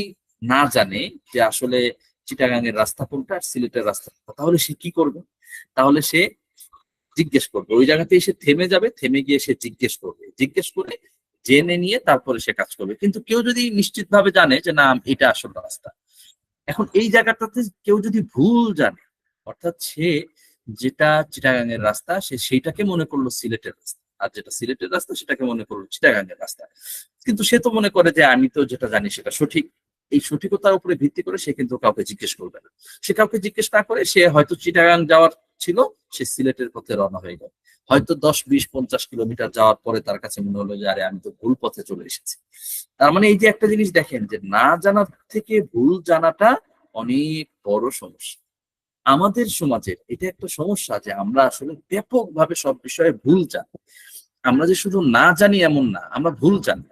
না জানে যে আসলে চিটাগাং এর রাস্তা কোনটা আর সিলেটের রাস্তা কোনটা, তাহলে সে কি করবে? তাহলে সে জিজ্ঞেস করবে, ওই জায়গাতে এসে থেমে যাবে, থেমে গিয়ে সে জিজ্ঞেস করবে, জিজ্ঞেস করে জেনে নিয়ে তারপরে সে কাজ করবে। কিন্তু কেউ যদি নিশ্চিত ভাবে জানে যে না, এটা আসল রাস্তা, এখন এই জায়গাটাতে কেউ যদি ভুল জানে, অর্থাৎ সে যেটা চিটাগাং এর রাস্তা সে সেইটাকে মনে করলো সিলেটের রাস্তা, আর যেটা সিলেটের রাস্তা সেটাকে মনে করলো চিটাগাং এর রাস্তা। কিন্তু সে তো মনে করে যে আমি তো যেটা জানি সেটা সঠিক। এই সঠিকতার উপরে ভিত্তি করে সে কিন্তু কাউকে জিজ্ঞেস করবে না। সে কাউকে জিজ্ঞেস না করে সে হয়তো চিটাগাং যাওয়ার ছিল, সে সিলেটের পথে রওনা হয়ে গেল। হয়তো 10, 20, 50 কিলোমিটার যাওয়ার পরে তার কাছে মনে হলো যে আরে আমি তো ভুল পথে চলে এসেছি। তার মানে এই যে একটা জিনিস দেখেন যে না জানার থেকে ভুল জানাটা অনেক বড় সমস্যা। আমাদের সমাজের এটা একটা সমস্যা যে আমরা আসলে ব্যাপকভাবে সব বিষয়ে ভুল জানি। আমরা যে শুধু না জানি এমন না, আমরা ভুল জানি।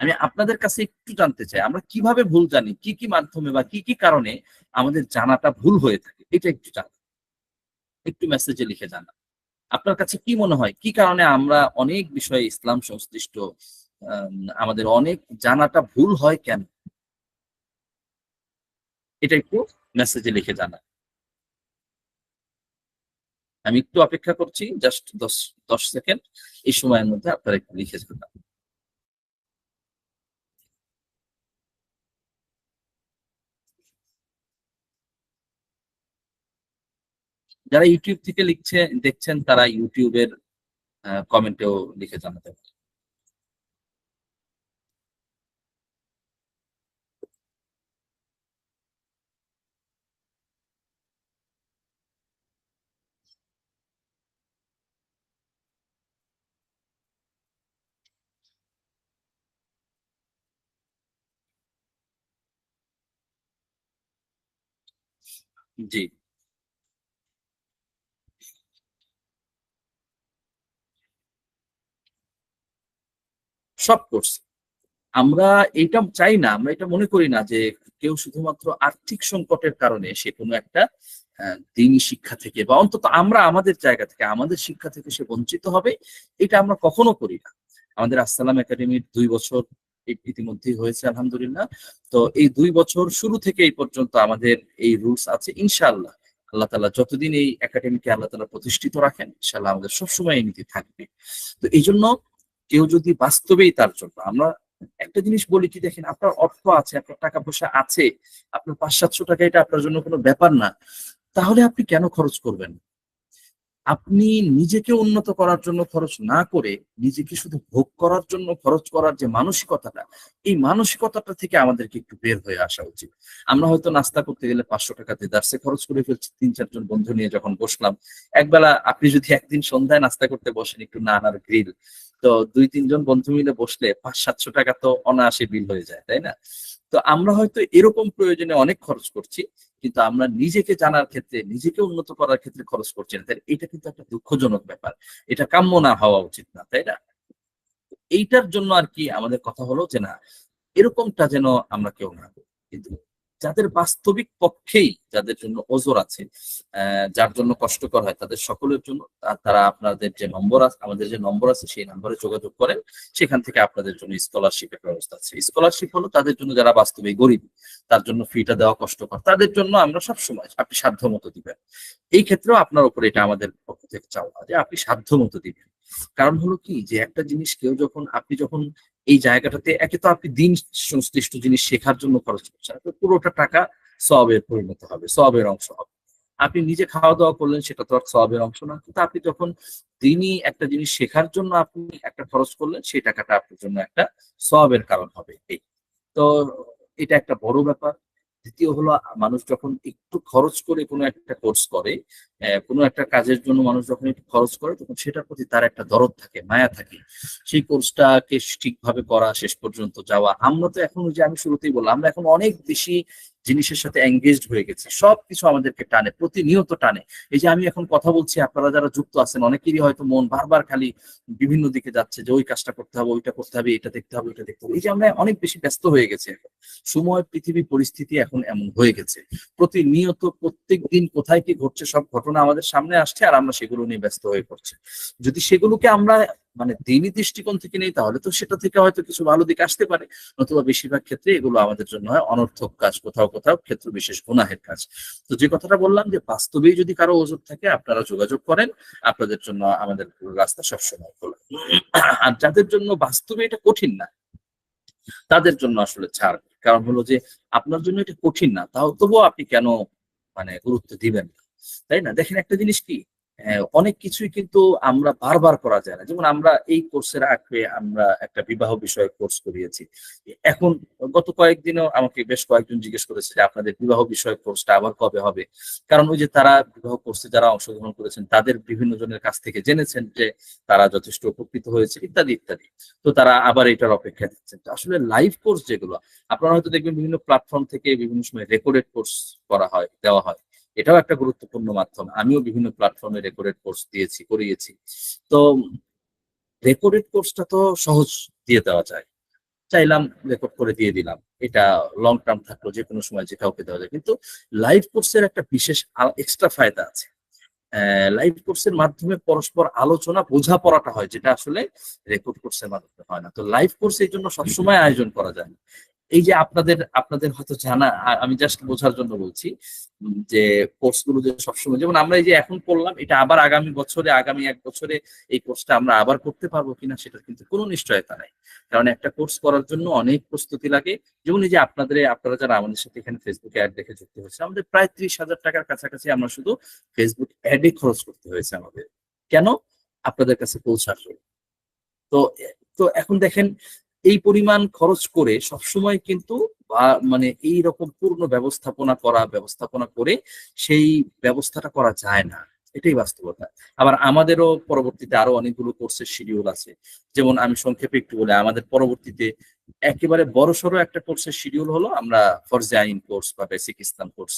আমি আপনাদের কাছে একটু জানতে চাই, আমরা কিভাবে ভুল জানি, কি কি মাধ্যমে বা কি কি কারণে আমাদের জানাটা ভুল হয়ে থাকে, এটা একটু জানা, একটু মেসেজে লিখে জানা। আপনার কাছে কি মনে হয় কি কারণে আমরা অনেক বিষয়ে ইসলাম সংশ্লিষ্ট আমাদের অনেক জানাটা ভুল হয় কেন? এটা একটু মেসেজে লিখে জানা। আমি একটু অপেক্ষা করছি, জাস্ট 10 সেকেন্ড। এই সময়ের মধ্যে আপনারা একটু লিখে জানান। যারা ইউটিউব থেকে লিখছে দেখছেন তারা ইউটিউবের কমেন্টেও লিখে জানাতে পারেন। জি, সব করছে। আমরা এটা চাই না, আমরা এটা মনে করি না যে কেউ শুধুমাত্র আর্থিক সংকটের কারণে সে কোনো একটা দিনই শিক্ষা থেকে বা অন্তত আমরা আমাদের জায়গা থেকে আমাদের শিক্ষা থেকে সে বঞ্চিত হবে, এটা আমরা কখনো করি না। আমাদের আসসালাম একাডেমির ২ বছর ইতিমধ্যেই হয়েছে আলহামদুলিল্লাহ। তো এই ২ বছর শুরু থেকে এই পর্যন্ত আমাদের এই রুলস আছে ইনশাআল্লাহ। আল্লাহ তাআলা যতদিন এই একাডেমিকে আল্লাহ তাআলা প্রতিষ্ঠিত রাখেন, ইনশাআল্লাহ আমাদের সবসময় এই নীতি থাকবে। তো এইজন্য কেউ যদি বাস্তবেই তার জন্য আমরা একটা জিনিস বলি কি, দেখেন আপনার অর্থ আছে, আপনার টাকা পয়সা আছে, আপনার ৫০০-৭০০ টাকা এটা আপনার জন্য কোনো ব্যাপার না। তাহলে আপনি কেন খরচ করবেন? আপনি নিজেকে উন্নত করার জন্য খরচ না করে নিজেকে শুধু ভোগ করার জন্য খরচ করার যে মানসিকতাটা, এই মানসিকতাটা থেকে আমাদেরকে একটু বের হয়ে আসা উচিত। আমরা হয়তো নাস্তা করতে গেলে ৫০০ টাকা দেদারসে খরচ করে ফেলছি ৩-৪ জন বন্ধু নিয়ে যখন বসলাম। একবেলা আপনি যদি একদিন সন্ধ্যায় নাস্তা করতে বসেন একটু নান আর গ্রিল, তো ২-৩ জন বন্ধু মিলে বসলে ৫০০-৭০০ টাকা তো অনায়াসে বিল হয়ে যায়, তাই না? তো আমরা হয়তো এরকম প্রয়োজনে অনেক খরচ করছি। কিন্তু আমরা নিজেকে জানার ক্ষেত্রে, নিজেকে উন্নত করার ক্ষেত্রে খরচ করছি না। তাইলে এটা কিন্তু একটা দুঃখজনক ব্যাপার। এটা কাম্য না হওয়া উচিত না, তাই না? এইটার জন্য আরকি আমাদের কথা হলো যে না, এরকমটা যেন আমরা কেউ না করি। কিন্তু যাদের বাস্তবিক পক্ষেই যাদের জন্য ওজর আছে, যার জন্য কষ্টকর হয় তাদের সকলের জন্য তারা আপনাদের যে নম্বর আছে আমাদের যে নম্বর আছে সেই নম্বরে যোগাযোগ করেন। সেখান থেকে আপনাদের জন্য স্কলারশিপের ব্যবস্থা আছে। স্কলারশিপ হলো তাদের জন্য যারা বাস্তবে গরিব, তার জন্য ফিটা দেওয়া কষ্টকর। তাদের জন্য আমরা সবসময় আপনি সাধ্যমত দিবেন। এই ক্ষেত্রেও আপনার উপরে এটা আমাদের পক্ষ থেকে চাওয়া যে আপনি সাধ্যমত দিবেন। কারণ হলো কি যে একটা জিনিস কেউ যখন আপনি যখন এই জায়গাটাতে একে তো আপনি দিন সংশ্লিষ্ট জিনিস শেখার জন্য খরচ করছেন। তো পুরোটা টাকা সওয়াবে পরিণত হবে, সওয়াবের অংশ হবে। আপনি নিজে খাওয়া-দাওয়া করলেন সেটা তো আর সওয়াবের অংশ না। কিন্তু আপনি যখন দিনই একটা জিনিস শেখার জন্য আপনি একটা খরচ করলেন, সেই টাকাটা আপনার জন্য একটা সওয়াবের কারণ হবে। এই। তো এটা একটা বড় ব্যাপার। দ্বিতীয় হলো মানুষ যখন একটু খরচ করে কোনো একটা কোর্স করে, কোনো একটা কাজের জন্য মানুষ যখন একটু খরচ করে তখন সেটার প্রতি তার একটা দরদ থাকে, মায়া থাকে। সেই কোর্সটাকে ঠিকভাবে করা, শেষ পর্যন্ত যাওয়া। আমরা তো এখন ওই যে আমি শুরুতেই বললাম, আমরা এখন অনেক বেশি জিনিসের সাথে এনগেজড হয়ে গেছি। সবকিছু আমাদেরকে টানে, প্রতিনিয়ত টানে। এই যে আমি এখন কথা বলছি, আপনারা যারা যুক্ত আছেন অনেকেরই হয়তো মন বারবার খালি বিভিন্ন দিকে যাচ্ছে যে ওই কাজটা করতে হবে, ওইটা করতে হবে, এটা দেখতে হবে, ওইটা দেখতে হবে। এই যে আমরা অনেক বেশি ব্যস্ত হয়ে গেছি এখন। সময়, পৃথিবী, পরিস্থিতি এখন এমন হয়ে গেছে। প্রতিনিয়ত প্রত্যেকদিন কোথায় কি ঘটছে সব ঘটনা আমাদের সামনে আসছে আর আমরা সেগুলো নিয়ে ব্যস্ত হয়ে পড়ছি। যদি সেগুলোকে আমরা মানে দিনই দৃষ্টিকোণ থেকে নেই তাহলে তো সেটা থেকে হয়তো কিছু ভালো দিক আসতে পারে। নতুবা বেশিরভাগ ক্ষেত্রে এগুলো আমাদের জন্য হয় অনর্থক কাজ, কোথাও, কোথাও ক্ষেত্র বিশেষ গুনাহের কাজ। তো যে কথাটা বললাম যে বাস্তবেই যদি কারো ওজর থাকে আপনারা যোগাযোগ করেন। আপনাদের জন্য আমাদের রাস্তা সবসময় খোলা। আর যাদের জন্য বাস্তবে এটা কঠিন না, তাদের জন্য আসলে ছাড়। কারণ হলো যে আপনার জন্য এটা কঠিন না। তবুও আপনি কেন মানে গুরুত্ব দিবেন না? তাই না? দেখেন একটা জিনিস কি, অনেক কিছুই কিন্তু আমরা বারবার করা যায় না। যেমন আমরা এই কোর্সের আগে আমরা একটা বিবাহ বিষয়ক কোর্স করিয়েছি। এখন গত কয়েকদিনেও আমাকে বেশ কয়েকজন জিজ্ঞেস করেছে যে আপনাদের বিবাহ বিষয়ক কোর্সটা আবার কবে হবে? কারণ ওই যে তারা বিবাহ কোর্সে যারা অংশগ্রহণ করেছেন তাদের বিভিন্ন জনের কাছ থেকে জেনেছেন যে তারা যথেষ্ট উপকৃত হয়েছে ইত্যাদি, ইত্যাদি। তো তারা আবার এটার অপেক্ষায় থাকছেন। তো আসলে লাইভ কোর্স যেগুলো, আপনারা হয়তো দেখবেন বিভিন্ন প্ল্যাটফর্ম থেকে বিভিন্ন সময় রেকর্ডেড কোর্স করা হয়, দেওয়া হয়। এটাও একটা গুরুত্বপূর্ণ মাধ্যম। আমিও বিভিন্ন প্ল্যাটফর্মে রেকর্ডেড কোর্স দিয়েছি, করিয়েছি। তো রেকর্ডেড কোর্সটা তো সহজ দিয়ে দেওয়া যায়। চাইলাম রেকর্ড করে দিয়ে দিলাম, এটা লং টার্ম থাকলো, যে কোনো সময় যে কাউকে দেওয়া যায়। কিন্তু লাইভ কোর্সের একটা বিশেষ এক্সট্রা ফায়দা আছে। লাইভ কোর্সের মাধ্যমে পরস্পর আলোচনা বোঝাপড়াটা হয়, যেটা আসলে রেকর্ড কোর্সের মাধ্যমে হয় না। তো লাইভ কোর্স এই জন্য সবসময় আয়োজন করা যায় না। এই যে আপনাদের আপনাদের হয়তো জানা, আমি জাস্ট বোঝার জন্য বলছি, যে কোর্স গুলো যে সবসময়, যেমন আমরা এই যে এখন করলাম, এটা আবার আগামী বছরে, আগামী 1 বছরে এই কোর্সটা আমরা আবার করতে পারবো কিনা সেটার কিন্তু কোনো নিশ্চয়তা নাই। কারণ একটা কোর্স করার জন্য অনেক প্রস্তুতি লাগে। যেমন এই যে আপনারা যারা আমাদের সাথে এখানে ফেসবুকে অ্যাড দেখে যুক্ত হয়েছে, আমাদের প্রায় 30,000 টাকার কাছাকাছি আমরা শুধু ফেসবুক অ্যাডে খরচ করতে হয়েছে আমাদের। কেন? আপনাদের কাছে পৌঁছার জন্য। তো তো এখন দেখেন, এই পরিমাণ খরচ করে সবসময় কিন্তু মানে এইরকম পূর্ণ ব্যবস্থাপনা করে সেই ব্যবস্থাটা করা যায় না। এটাই বাস্তবতা। আবার আমাদেরও পরবর্তীতে আরো অনেকগুলো কোর্সের শিডিউল আছে। যেমন আমি সংক্ষেপে একটু বলি, আমাদের পরবর্তীতে একেবারে বড়সড় একটা কোর্সের শিডিউল হলো, আমরা ফরজে আইন কোর্স বা বেসিক ইসলাম কোর্স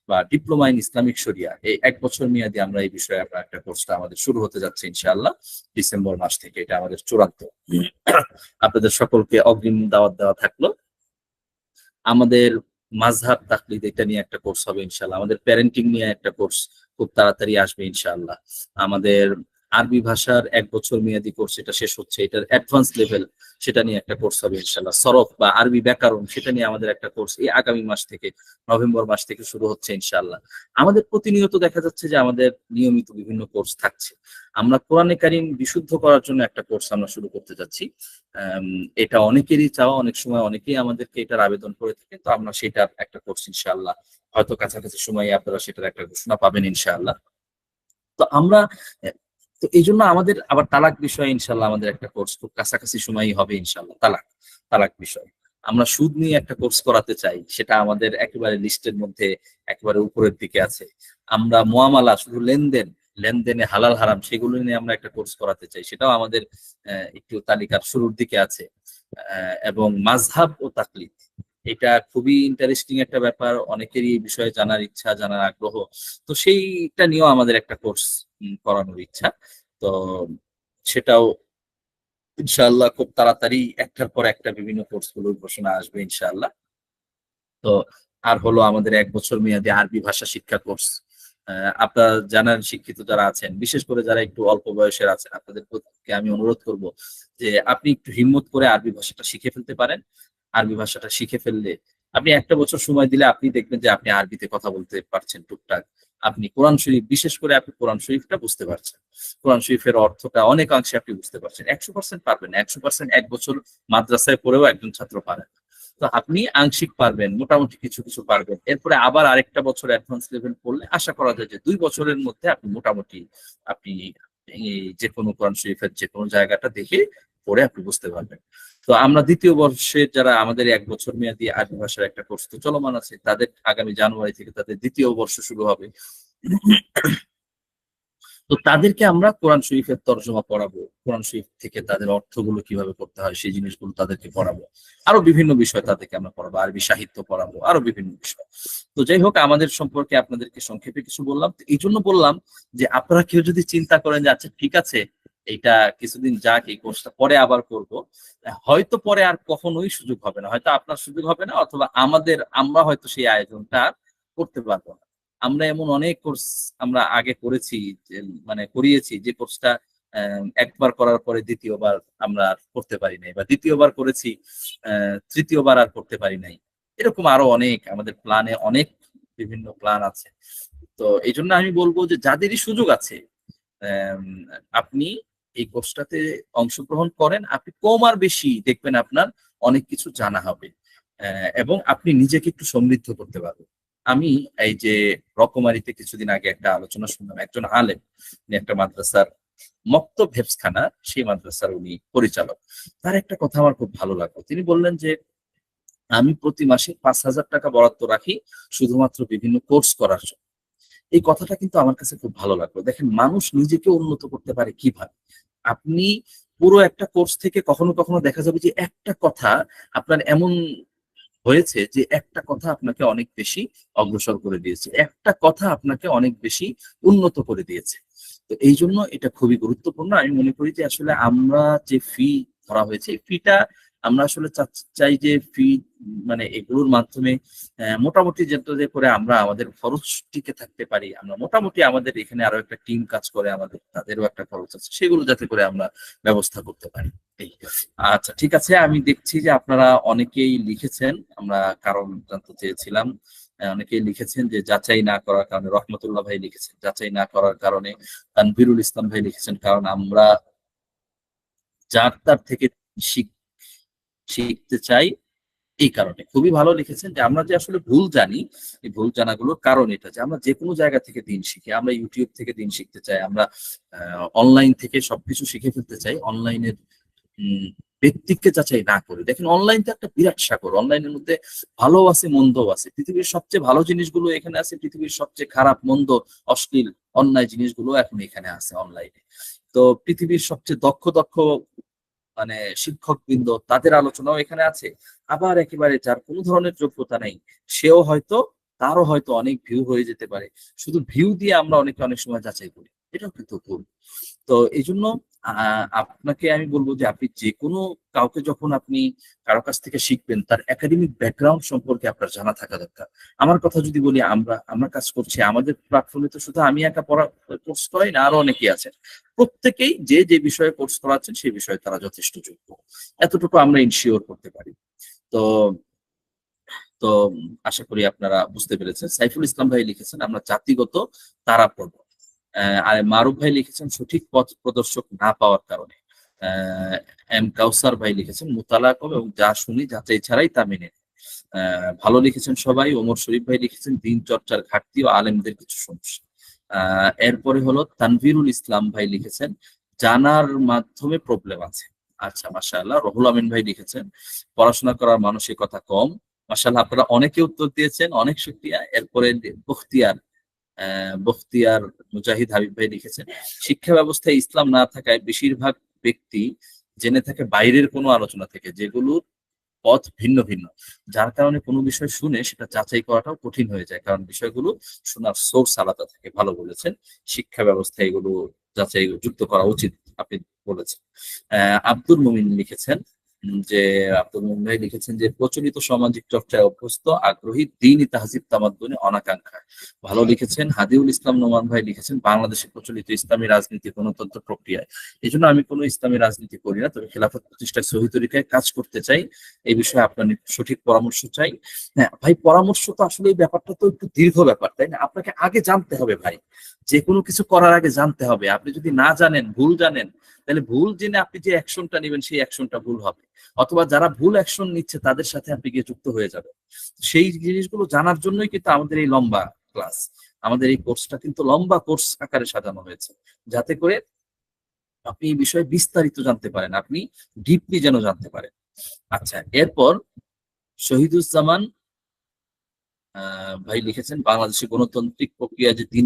বা ডিপ্লোমা ইন ইসলামিক শরিয়া, এই 1 বছর মেয়াদি আমরা এই বিষয়ে আমরা একটা কোর্সটা আমাদের শুরু হতে যাচ্ছে ইনশাআল্লাহ ডিসেম্বর মাস থেকে। এটা আমাদের চূড়ান্ত। আপনাদের সকলকে অগ্রিম দাওয়াত দেওয়া থাকলো। আমাদের মাযহাব তাকলিদ এটা নিয়ে একটা কোর্স হবে ইনশাআল্লাহ। আমাদের প্যারেন্টিং নিয়ে একটা কোর্স খুব তাড়াতাড়ি আসবে ইনশাআল্লাহ। আমাদের আরবি ভাষার 1 বছর মেয়াদী কোর্স, এটা শেষ হচ্ছে, এটার অ্যাডভান্স লেভেল, সেটা নিয়ে একটা কোর্স হবে ইনশাআল্লাহ। সরফ বা আরবি ব্যাকরণ, সেটা নিয়ে আমাদের একটা কোর্স এই আগামী মাস থেকে, নভেম্বর মাস থেকে শুরু হচ্ছে ইনশাআল্লাহ। আমাদের প্রতিনিয়ত দেখা যাচ্ছে যে আমাদের নিয়মিত বিভিন্ন কোর্স থাকছে। আমরা কোরআনে কারীম বিশুদ্ধ করার জন্য একটা কোর্স আমরা শুরু করতে যাচ্ছি। এটা অনেকেরই চাওয়া, অনেক সময় অনেকেই আমাদেরকে এটার আবেদন করে থাকেন। তো আমরা সেটার একটা কোর্স ইনশাআল্লাহ হয়তো কাছাকাছি সময়ে আপনারা সেটার একটা ঘোষণা পাবেন ইনশাআল্লাহ। তো আমরা তো এই জন্য আমাদের আবার তালাক বিষয়ে ইনশাআল্লাহ আমাদের একটা কোর্স খুব কাছাকাছি সময়ই হবে ইনশাআল্লাহ। তালাক বিষয় আমরা সুদ নিয়ে একটা কোর্স করাতে চাই, সেটা আমাদের একেবারে লিস্টের মধ্যে একেবারে উপরের দিকে আছে। আমরা মুআমালা, শুধু লেনদেনে হালাল হারাম, সেগুলো নিয়ে আমরা একটা কোর্স করাতে চাই, সেটাও আমাদের একটু তালিকার শুরুর দিকে আছে। এবং মাযহাব ও তাকলিদ, এটা খুবই ইন্টারেস্টিং একটা ব্যাপার, অনেকেরই এই বিষয়ে জানার ইচ্ছা, জানার আগ্রহ। তো সেইটা নিয়েও আমাদের একটা কোর্স করানোর ইচ্ছা। তো সেটাও ইনশাআল্লাহ খুব তাড়াতাড়ি একটার পর একটা বিভিন্ন কোর্স গুলোর ঘোষণা আসবে ইনশাআল্লাহ। তো আর হলো আমাদের 1 বছর মেয়াদী আরবি ভাষা শিক্ষা কোর্স। আপনারা জানেন, শিক্ষিত যারা আছেন, বিশেষ করে যারা একটু অল্প বয়সের আছেন, আপনাদের প্রত্যেককে আমি অনুরোধ করব যে আপনি একটু হিম্মত করে আরবি ভাষাটা শিখে ফেলতে পারেন। আরবি ভাষাটা শিখে ফেললে আপনি 1টা বছর সময় দিলে আপনি দেখবেন যে আপনি আরবিতে কথা বলতে পারছেন টুকটাক। আপনি কোরআন শরীফ, বিশেষ করে আপনি কোরআন শরীফটা বুঝতে পারছেন। কোরআন শরীফের অর্থটা অনেকাংশে আপনি বুঝতে পারছেন। 100% পারবেন না। 100% 1 বছর মাদ্রাসায় পড়েও একজন ছাত্র পারে না। তো আপনি আংশিক পারবেন, মোটামুটি কিছু কিছু পারবেন। এরপরে আবার আরেকটা বছর অ্যাডভান্স লেভেল পড়লে আশা করা যায় যে 2 বছরের মধ্যে আপনি মোটামুটি আপনি এই যেকোনো কোরআন শরীফের যেকোনো জায়গাটা দেখে পড়ে আপনি বুঝতে পারবেন। তো আমরা 2য় বর্ষের যারা আমাদের 1 বছর মেয়াদী আরবি ভাষার একটা কোর্স তো চলমান আছে, তাদের আগামী জানুয়ারি থেকে তাদের 2য় বর্ষ শুরু হবে। তো তাদেরকে আমরা কোরআন শরীফের তর্জমা পড়াবো, কোরআন শরীফ থেকে তাদের অর্থগুলো কিভাবে করতে হয় সেই জিনিসগুলো তাদেরকে পড়াবো। আরো বিভিন্ন বিষয় তাদেরকে আমরা পড়াবো, আরবি সাহিত্য পড়াবো, আরো বিভিন্ন বিষয়। তো যাই হোক, আমাদের সম্পর্কে আপনাদেরকে সংক্ষেপে কিছু বললাম। তো এই জন্য বললাম যে আপনারা কেউ যদি চিন্তা করেন যে আচ্ছা ঠিক আছে, এইটা কিছুদিন যাক, এই কোর্সটা পরে আবার করব, হয়তো পরে আর কখনোই সুযোগ হবে না, হয়তো আপনার সুযোগ হবে না, অথবা আমরা হয়তো সেই আয়োজনটা আর করতে পারবো না। আমরা এমন অনেক কোর্স আমরা আগে করেছি, মানে করিয়েছি, যে কোর্সটা একবার করার পরে দ্বিতীয়বার আমরা আর করতে পারি নাই, বা দ্বিতীয়বার করেছি, তৃতীয়বার আর করতে পারি নাই। এরকম আরো অনেক আমাদের প্ল্যানে অনেক বিভিন্ন প্ল্যান আছে। তো এই জন্য আমি বলবো যে যাদেরই সুযোগ আছে, আম, আপনি এই কোর্সটাতে অংশগ্রহণ করেন। আপনি কম আর বেশি দেখবেন আপনার অনেক কিছু জানা হবে, এবং আপনি নিজেকে একটু সমৃদ্ধ করতে পারবেন। আমি এই যে রকমারিতে কিছুদিন আগে একটা আলোচনা শুনলাম, একজন আলেম, উনি একটা মাদ্রাসার মক্তব হেফজখানা, সেই মাদ্রাসার উনি পরিচালক। তার একটা কথা আমার খুব ভালো লাগলো। তিনি বললেন যে আমি প্রতি মাসে 5,000 টাকা বরাদ্দ রাখি শুধুমাত্র বিভিন্ন কোর্স করার জন্য। এই কথাটা কিন্তু আমার কাছে খুব ভালো লাগলো। দেখেন, মানুষ নিজেকে উন্নত করতে পারে কিভাবে? আপনি পুরো একটা কোর্স থেকে কখনো কখনো দেখা যাবে যে একটা কথা আপনার এমন হয়েছে যে একটা কথা আপনাকে অনেক বেশি অগ্রসর করে দিয়েছে, একটা কথা আপনাকে অনেক বেশি উন্নত করে দিয়েছে। তো এই জন্য এটা খুবই গুরুত্বপূর্ণ। আমি মনে করি যে আসলে আমরা যে ফি ধরা হয়েছে, এই ফিটা আমরা আসলে চাই যে ফি মানে এগুলোর মাধ্যমে মোটামুটি যাতে করে আমরা আমাদের খরচ টিকে থাকতে পারি, আমরা মোটামুটি আমাদের এখানে আরো একটা টিম কাজ করে, আমাদের তাদেরও একটা খরচ আছে, সেগুলো যাতে করে আমরা ব্যবস্থা করতে পারি। এই আচ্ছা, ঠিক আছে, আমি দেখছি যে আপনারা অনেকেই লিখেছেন, আমরা কারণ জানতে চেয়েছিলাম। অনেকেই লিখেছেন যে যাচাই না করার কারণে, রহমতুল্লাহ ভাই লিখেছেন যাচাই না করার কারণে, তানভীরুল ইসলাম ভাই লিখেছেন কারণ আমরা যার তার থেকে শিখতে চাই, এই কারণে। খুবই ভালো লিখেছেন যে আমরা যে আসলে ভুল জানি, এই ভুল জানাগুলোর কারণ এটা যে আমরা যে কোনো জায়গা থেকে দিন শিখি, আমরা ইউটিউব থেকে দিন শিখতে চাই, আমরা অনলাইন থেকে সবকিছু শিখে ফেলতে চাই, অনলাইনের ব্যক্তিকে যাচাই না করি। দেখেন অনলাইন তো একটা বিরাট সাগর, অনলাইনের মধ্যে ভালো আছে মন্দও আছে, পৃথিবীর সবচেয়ে ভালো জিনিসগুলো এখানে আছে, পৃথিবীর সবচেয়ে খারাপ মন্দ অশ্লীল অন্যায় জিনিসগুলো এখন এখানে আছে অনলাইনে। তো পৃথিবীর সবচেয়ে দক্ষ দক্ষ মানে শিক্ষক বৃন্দ তাদের আলোচনাও এখানে আছে। আবার একেবারে যার কোনো ধরনের যোগ্যতা নেই, সেও হয়তো, তারও হয়তো অনেক ভিউ হয়ে যেতে পারে। শুধু ভিউ দিয়ে আমরা অনেকে অনেক সময় যাচাই করি, এটাও কিন্তু ভুল। তো এই জন্য আপনাকে আমি বলবো যে আপনি যে কোনো কাউকে যখন আপনি কারো কাছ থেকে শিখবেন, তার একাডেমিক ব্যাকগ্রাউন্ড সম্পর্কে আপনার জানা থাকা দরকার। আমার কথা যদি বলি, আমরা কাজ করছি, আমাদের প্ল্যাটফর্মে তো শুধু আমি একা পড়া কোর্স করাই না, আরো অনেকেই আছেন। প্রত্যেকেই যে যে বিষয়ে কোর্স করাচ্ছেন সেই বিষয়ে তারা যথেষ্ট যোগ্য, এতটুকু আমরা ইনশিওর করতে পারি। তো তো আশা করি আপনারা বুঝতে পেরেছেন। সাইফুল ইসলাম ভাই লিখেছেন আমরা জাতিগত তারা পড়ব। আর মারুফ ভাই লিখেছেন সঠিক পথ প্রদর্শক না পাওয়ার কারণে। এম কাউসার ভাই লিখেছেন মুতালা কম এবং যা শুনি যাচাই ছাড়াই তা মেনে নিই। ভালো লিখেছেন সবাই। ওমর শরীফ ভাই লিখেছেন দিন চর্চার ঘাটতি ও আলেমদের কিছু সমস্যা। এরপরে হলো তানভীরুল ইসলাম ভাই লিখেছেন জানার মাধ্যমে প্রবলেম আছে। আচ্ছা, মাশাআল্লাহ। রহুল আমিন ভাই লিখেছেন পড়াশোনা করার মানসিকতা কম। মাশাআল্লাহ, আপনারা অনেকে উত্তর দিয়েছেন, অনেক শুকরিয়া। এরপরে বখতিয়ার মুজাহিদ হাবিব ভাই লিখেছেন শিক্ষা ব্যবস্থায় ইসলাম না থাকায় বেশিরভাগ ব্যক্তি জেনে থাকে বাইরের কোনো আলোচনা থেকে, যেগুলোর পথ ভিন্ন ভিন্ন, যার কারণে কোনো বিষয় শুনে সেটা যাচাই করাটাও কঠিন হয়ে যায়, কারণ বিষয়গুলো শোনার সোর্স আলাদা থাকে। ভালো বলেছেন, শিক্ষা ব্যবস্থায় এগুলো যাচাই যুক্ত করা উচিত, আপনি বলেছেন। আব্দুল মুমিন লিখেছেন যে আব্দুল মুমিন ভাই লিখেছেন যে প্রচলিত সামাজিক চর্চায় অভ্যস্ত, আগ্রহী, দ্বীনি তাহজিব তামাদ্দুনে অনাকাঙ্ক্ষায়। ভালো লিখেছেন। হাদিউল ইসলাম নোমান ভাই লিখেছেন বাংলাদেশে প্রচলিত ইসলামী রাজনীতি গণতন্ত্র প্রক্রিয়ায়। এই জন্য আমি কোনো ইসলামী রাজনীতি করি না, তবে খেলাফত প্রতিষ্ঠায় সহি তরিকায় কাজ করতে চাই। এই বিষয়ে আপনার সঠিক পরামর্শ চাই। হ্যাঁ ভাই, পরামর্শ তো আসলে এই ব্যাপারটা তো একটু দীর্ঘ ব্যাপার, তাই না? আপনাকে আগে জানতে হবে ভাই, যে কোনো কিছু করার আগে জানতে হবে। আপনি যদি না জানেন, ভুল জানেন, তাহলে ভুল জেনে আপনি যে অ্যাকশনটা নেবেন সেই অ্যাকশনটা ভুল হবে, অথবা যারা ভুল অ্যাকশন নিচ্ছে তাদের সাথে আপনি গিয়ে যুক্ত হয়ে যাবেন। সেই জিনিসগুলো জানার জন্যই কিন্তু আমাদের এই লম্বা ক্লাস, আমাদের এই কোর্সটা কিন্তু লম্বা কোর্স আকারে সাজানো হয়েছে, যাতে করে আপনি এই বিষয়ে বিস্তারিত জানতে পারেন, আপনি ডিপলি যেন জানতে পারেন। আচ্ছা, এরপর শহীদুজ্জামান ভাই লিখেছেন বাংলাদেশে গণতান্ত্রিক প্রক্রিয়া যে দিন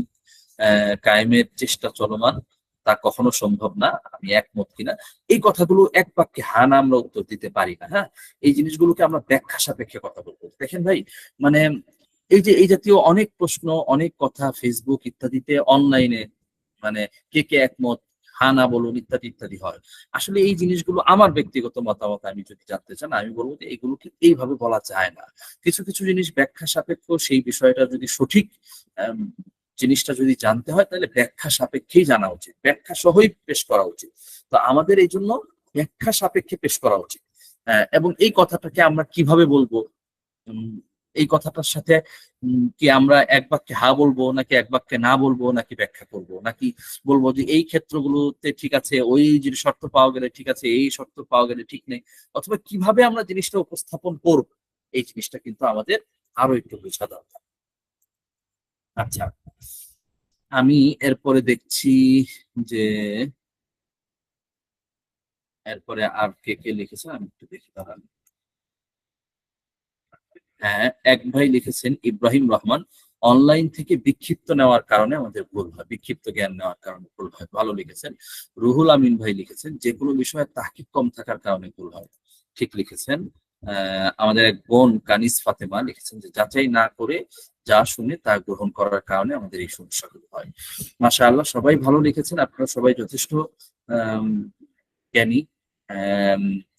কায়েমের চেষ্টা চলমান, তা কখনো সম্ভব না, আমি একমত কিনা। এই কথাগুলো এক বাক্যে হা না আমরা উত্তর দিতে পারি না। হ্যাঁ, এই জিনিসগুলোকে আমরা ব্যাখ্যা সাপেক্ষে কথা বলবো। দেখেন ভাই, মানে এই যে এই জাতীয় অনেক প্রশ্ন, অনেক কথা ফেসবুক ইত্যাদিতে অনলাইনে, মানে কে কে একমত, হা না বলুন ইত্যাদি ইত্যাদি হয়। আসলে এই জিনিসগুলো আমার ব্যক্তিগত মতামত, আমি যদি জানতে চান আমি বলবো যে এগুলোকে এইভাবে বলা যায় না। কিছু কিছু জিনিস ব্যাখ্যা সাপেক্ষ, সেই বিষয়টা যদি সঠিক আম, জিনিসটা যদি জানতে হয় তাহলে ব্যাখ্যা সাপেক্ষেই জানা উচিত, ব্যাখ্যা সহই পেশ করা উচিত। তো আমাদের এই জন্য ব্যাখ্যা সাপেক্ষে পেশ করা উচিত। এবং এই কথাটাকে আমরা কিভাবে বলবো, উম, এই কথাটার সাথে কি আমরা এক বাক্যে হা বলবো, নাকি এক বাক্যে না বলবো, নাকি ব্যাখ্যা করব, নাকি বলবো যে এই ক্ষেত্রগুলোতে ঠিক আছে, ওই যে শর্ত পাওয়া গেলে ঠিক আছে, এই শর্ত পাওয়া গেলে ঠিক নেই, অথবা কিভাবে আমরা জিনিসটা উপস্থাপন করব, এই জিনিসটা কিন্তু আমাদের আরো একটু বোঝা দরকার। আচ্ছা, আমি এরপরে দেখছি যে এরপরে আর কে কে লিখেছে, আমি একটু দেখি দাঁড়ান। হ্যাঁ, এক ভাই লিখেছেন ইব্রাহিম রহমান অনলাইন থেকে বিক্ষিপ্ত নেওয়ার কারণে আমাদের ভুল হয়, বিক্ষিপ্ত জ্ঞান নেওয়ার কারণে ভুল হয়। ভালো লিখেছেন। রুহুল আমিন ভাই লিখেছেন যে কোনো বিষয়ে তাহকিক কম থাকার কারণে ভুল হয়। ঠিক লিখেছেন। আমাদের এক বোন কানিস ফাতেমা লিখেছেন যে যাচাই না করে যা শুনে তা গ্রহণ করার কারণে আমাদের এই সমস্যাগুলো হয়। মাশাআল্লাহ, সবাই ভালো লিখেছেন, আপনারা সবাই যথেষ্ট আহ জ্ঞানী।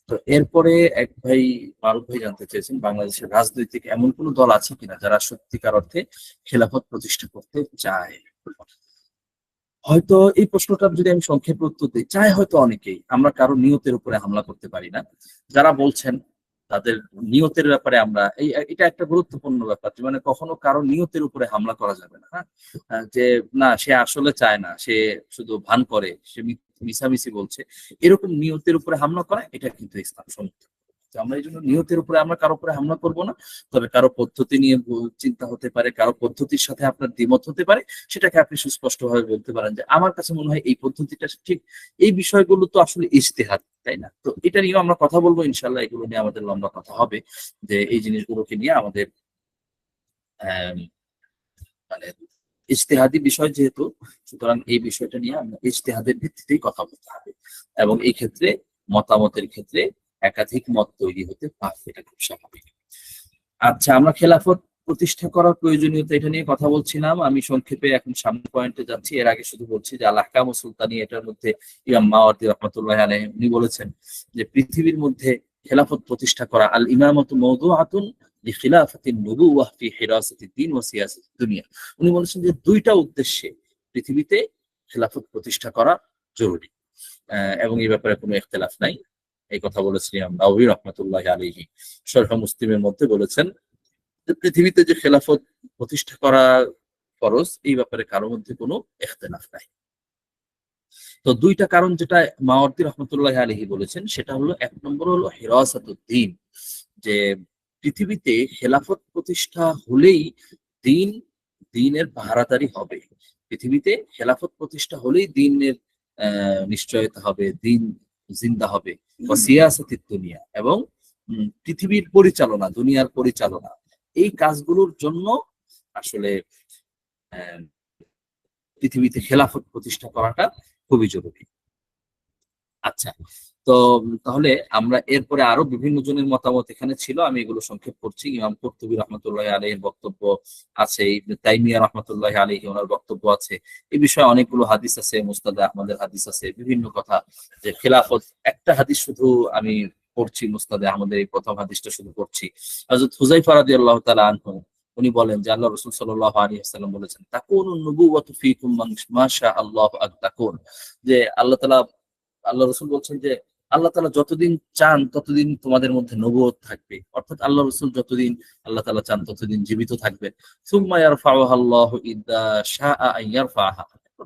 তো এরপরে এক ভাই মারুফ ভাই জানতে চেয়েছেন, বাংলাদেশের রাজনৈতিক এমন কোন দল আছে কিনা যারা সত্যিকার অর্থে খেলাফত প্রতিষ্ঠা করতে চায়। হয়তো এই প্রশ্নটার যদি আমি সংক্ষেপে উত্তর দিই, চায় হয়তো অনেকেই, আমরা কারো নিয়তের উপরে হামলা করতে পারি না। যারা বলছেন তাদের নিয়তের ব্যাপারে আমরা এটা একটা গুরুত্বপূর্ণ ব্যাপার, যে মানে কখনো কারো নিয়তের উপরে হামলা করা যাবে না। হ্যাঁ, যে না সে আসলে চায় না, সে শুধু ভান করে, সে মিছামিছি বলছে, এরকম নিয়তের উপরে হামলা করা এটা কিন্তু ইসলাম সম্মত। তো আমরা এই জন্য নিয়তের উপরে আমরা কারো উপরে হামলা করব না। তবে কারো পদ্ধতি নিয়ে চিন্তা হতে পারে, কারো পদ্ধতির সাথে আপনার দ্বিমত হতে পারে, সেটাকে আপনি সুস্পষ্টভাবে বলতে পারেন যে আমার কাছে মনে হয় এই পদ্ধতিটা ঠিক। এই বিষয়গুলো তো আসলে ইজতিহাদ, তাই না? তো এটা নিয়েও আমরা কথা বলবো ইনশাল্লাহ, এগুলো নিয়ে আমাদের লম্বা কথা হবে, যে এই জিনিসগুলোকে নিয়ে আমাদের আহ মানে ইজতেহাদি বিষয় যেহেতু, সুতরাং এই বিষয়টা নিয়ে আমরা ইজতেহাদের ভিত্তিতেই কথা বলতে হবে, এবং এই ক্ষেত্রে মতামতের ক্ষেত্রে একাধিক মত তৈরি হতে পারে, এটা খুব স্বাভাবিক। আচ্ছা, আমরা খেলাফত প্রতিষ্ঠা করার প্রয়োজনীয়তা এটা নিয়ে কথা বলছিলাম। আমি সংক্ষেপে এখন সামনের পয়েন্টে যাচ্ছি। এর আগে শুধু বলছি যে আল আহকাম ও সুলতানি, এটার মধ্যে ইমাম মাওয়ারদি রাহমাতুল্লাহি আলাইহি উনি বলেছেন যে পৃথিবীর মধ্যে খেলাফত প্রতিষ্ঠা করা, আল ইমামাতু মাওদুআতুন লিখিলাফাতিন নুবুওয়াহ ফি হিরাসাতিদ দ্বীন ওয়া সিয়াসাতিদ দুনিয়া। উনি বলেছেন যে দুইটা উদ্দেশ্যে পৃথিবীতে খেলাফত প্রতিষ্ঠা করা জরুরি, এবং এই ব্যাপারে কোনো ইখতিলাফ নাই। এই কথা বলেছেন ইমাম নাওয়ী রাহমাতুল্লাহি আলাইহি শরহ মুসলিমের মধ্যে বলেছেন যে পৃথিবীতে যে খেলাফত প্রতিষ্ঠা করা ফরজ, এই ব্যাপারে কারোর মধ্যে কোনো ইখতিলাফ নাই। তো দুইটা কারণ যেটা মাওয়ারদি রহমতুল্লাহ আলাইহি বলেছেন, সেটা হলো, এক নম্বর হলো হিরাসাতুদ্দিন, যে পৃথিবীতে খেলাফত প্রতিষ্ঠা হলেই দিন দিনের পাহারাদারি হবে। পৃথিবীতে খেলাফত প্রতিষ্ঠা হলেই দিনের নিশ্চয়তা হবে, দিন জিন্দা হবে। সিয়াসাতিদ দুনিয়া, এবং পৃথিবীর পরিচালনা, দুনিয়ার পরিচালনা, এই কাজগুলোর জন্য আসলে আহ, পৃথিবীতে খেলাফত প্রতিষ্ঠা করাটা খুবই জরুরি। আচ্ছা, তো তাহলে আমরা এরপরে আরো বিভিন্ন জনের মতামত এখানে ছিল, আমি এগুলো সংক্ষেপ করছি। ইমাম কুরতুবী রাহমাতুল্লাহি আলাইহির বক্তব্য আছে, ইবনে তাইমিয়া রাহমাতুল্লাহি আলাইহি ওনার বক্তব্য আছে। এই বিষয়ে অনেকগুলো হাদিস আছে, মুসনাদে আহমদের হাদিস আছে, বিভিন্ন কথা, যে খেলাফত, একটা হাদিস শুধু আমি পড়ছি, মুসনাদে আহমদের এই প্রথম হাদিসটা শুধু পড়ছি। হযরত হুযায়ফা রাদিয়াল্লাহু তাআলা আনহু উনি বলেন যে আল্লাহ রাসূল সাল্লাল্লাহু আলাইহি ওয়াসাল্লাম বলেছেন, তাকুনুন নুবুওয়াতু ফীকুম মা শা আল্লাহু আন তাকুন, যে আল্লাহ রসুল বলছেন যে আল্লাহ তাআলা যতদিন চান ততদিন তোমাদের মধ্যে নবুয়ত থাকবে, অর্থাৎ আল্লাহ রসুল যতদিন আল্লাহ তাআলা চান ততদিন জীবিত থাকবে। সুম্মা ইয়ারফাউহা আল্লাহু ইযা শাআ আন ইয়ারফাহা,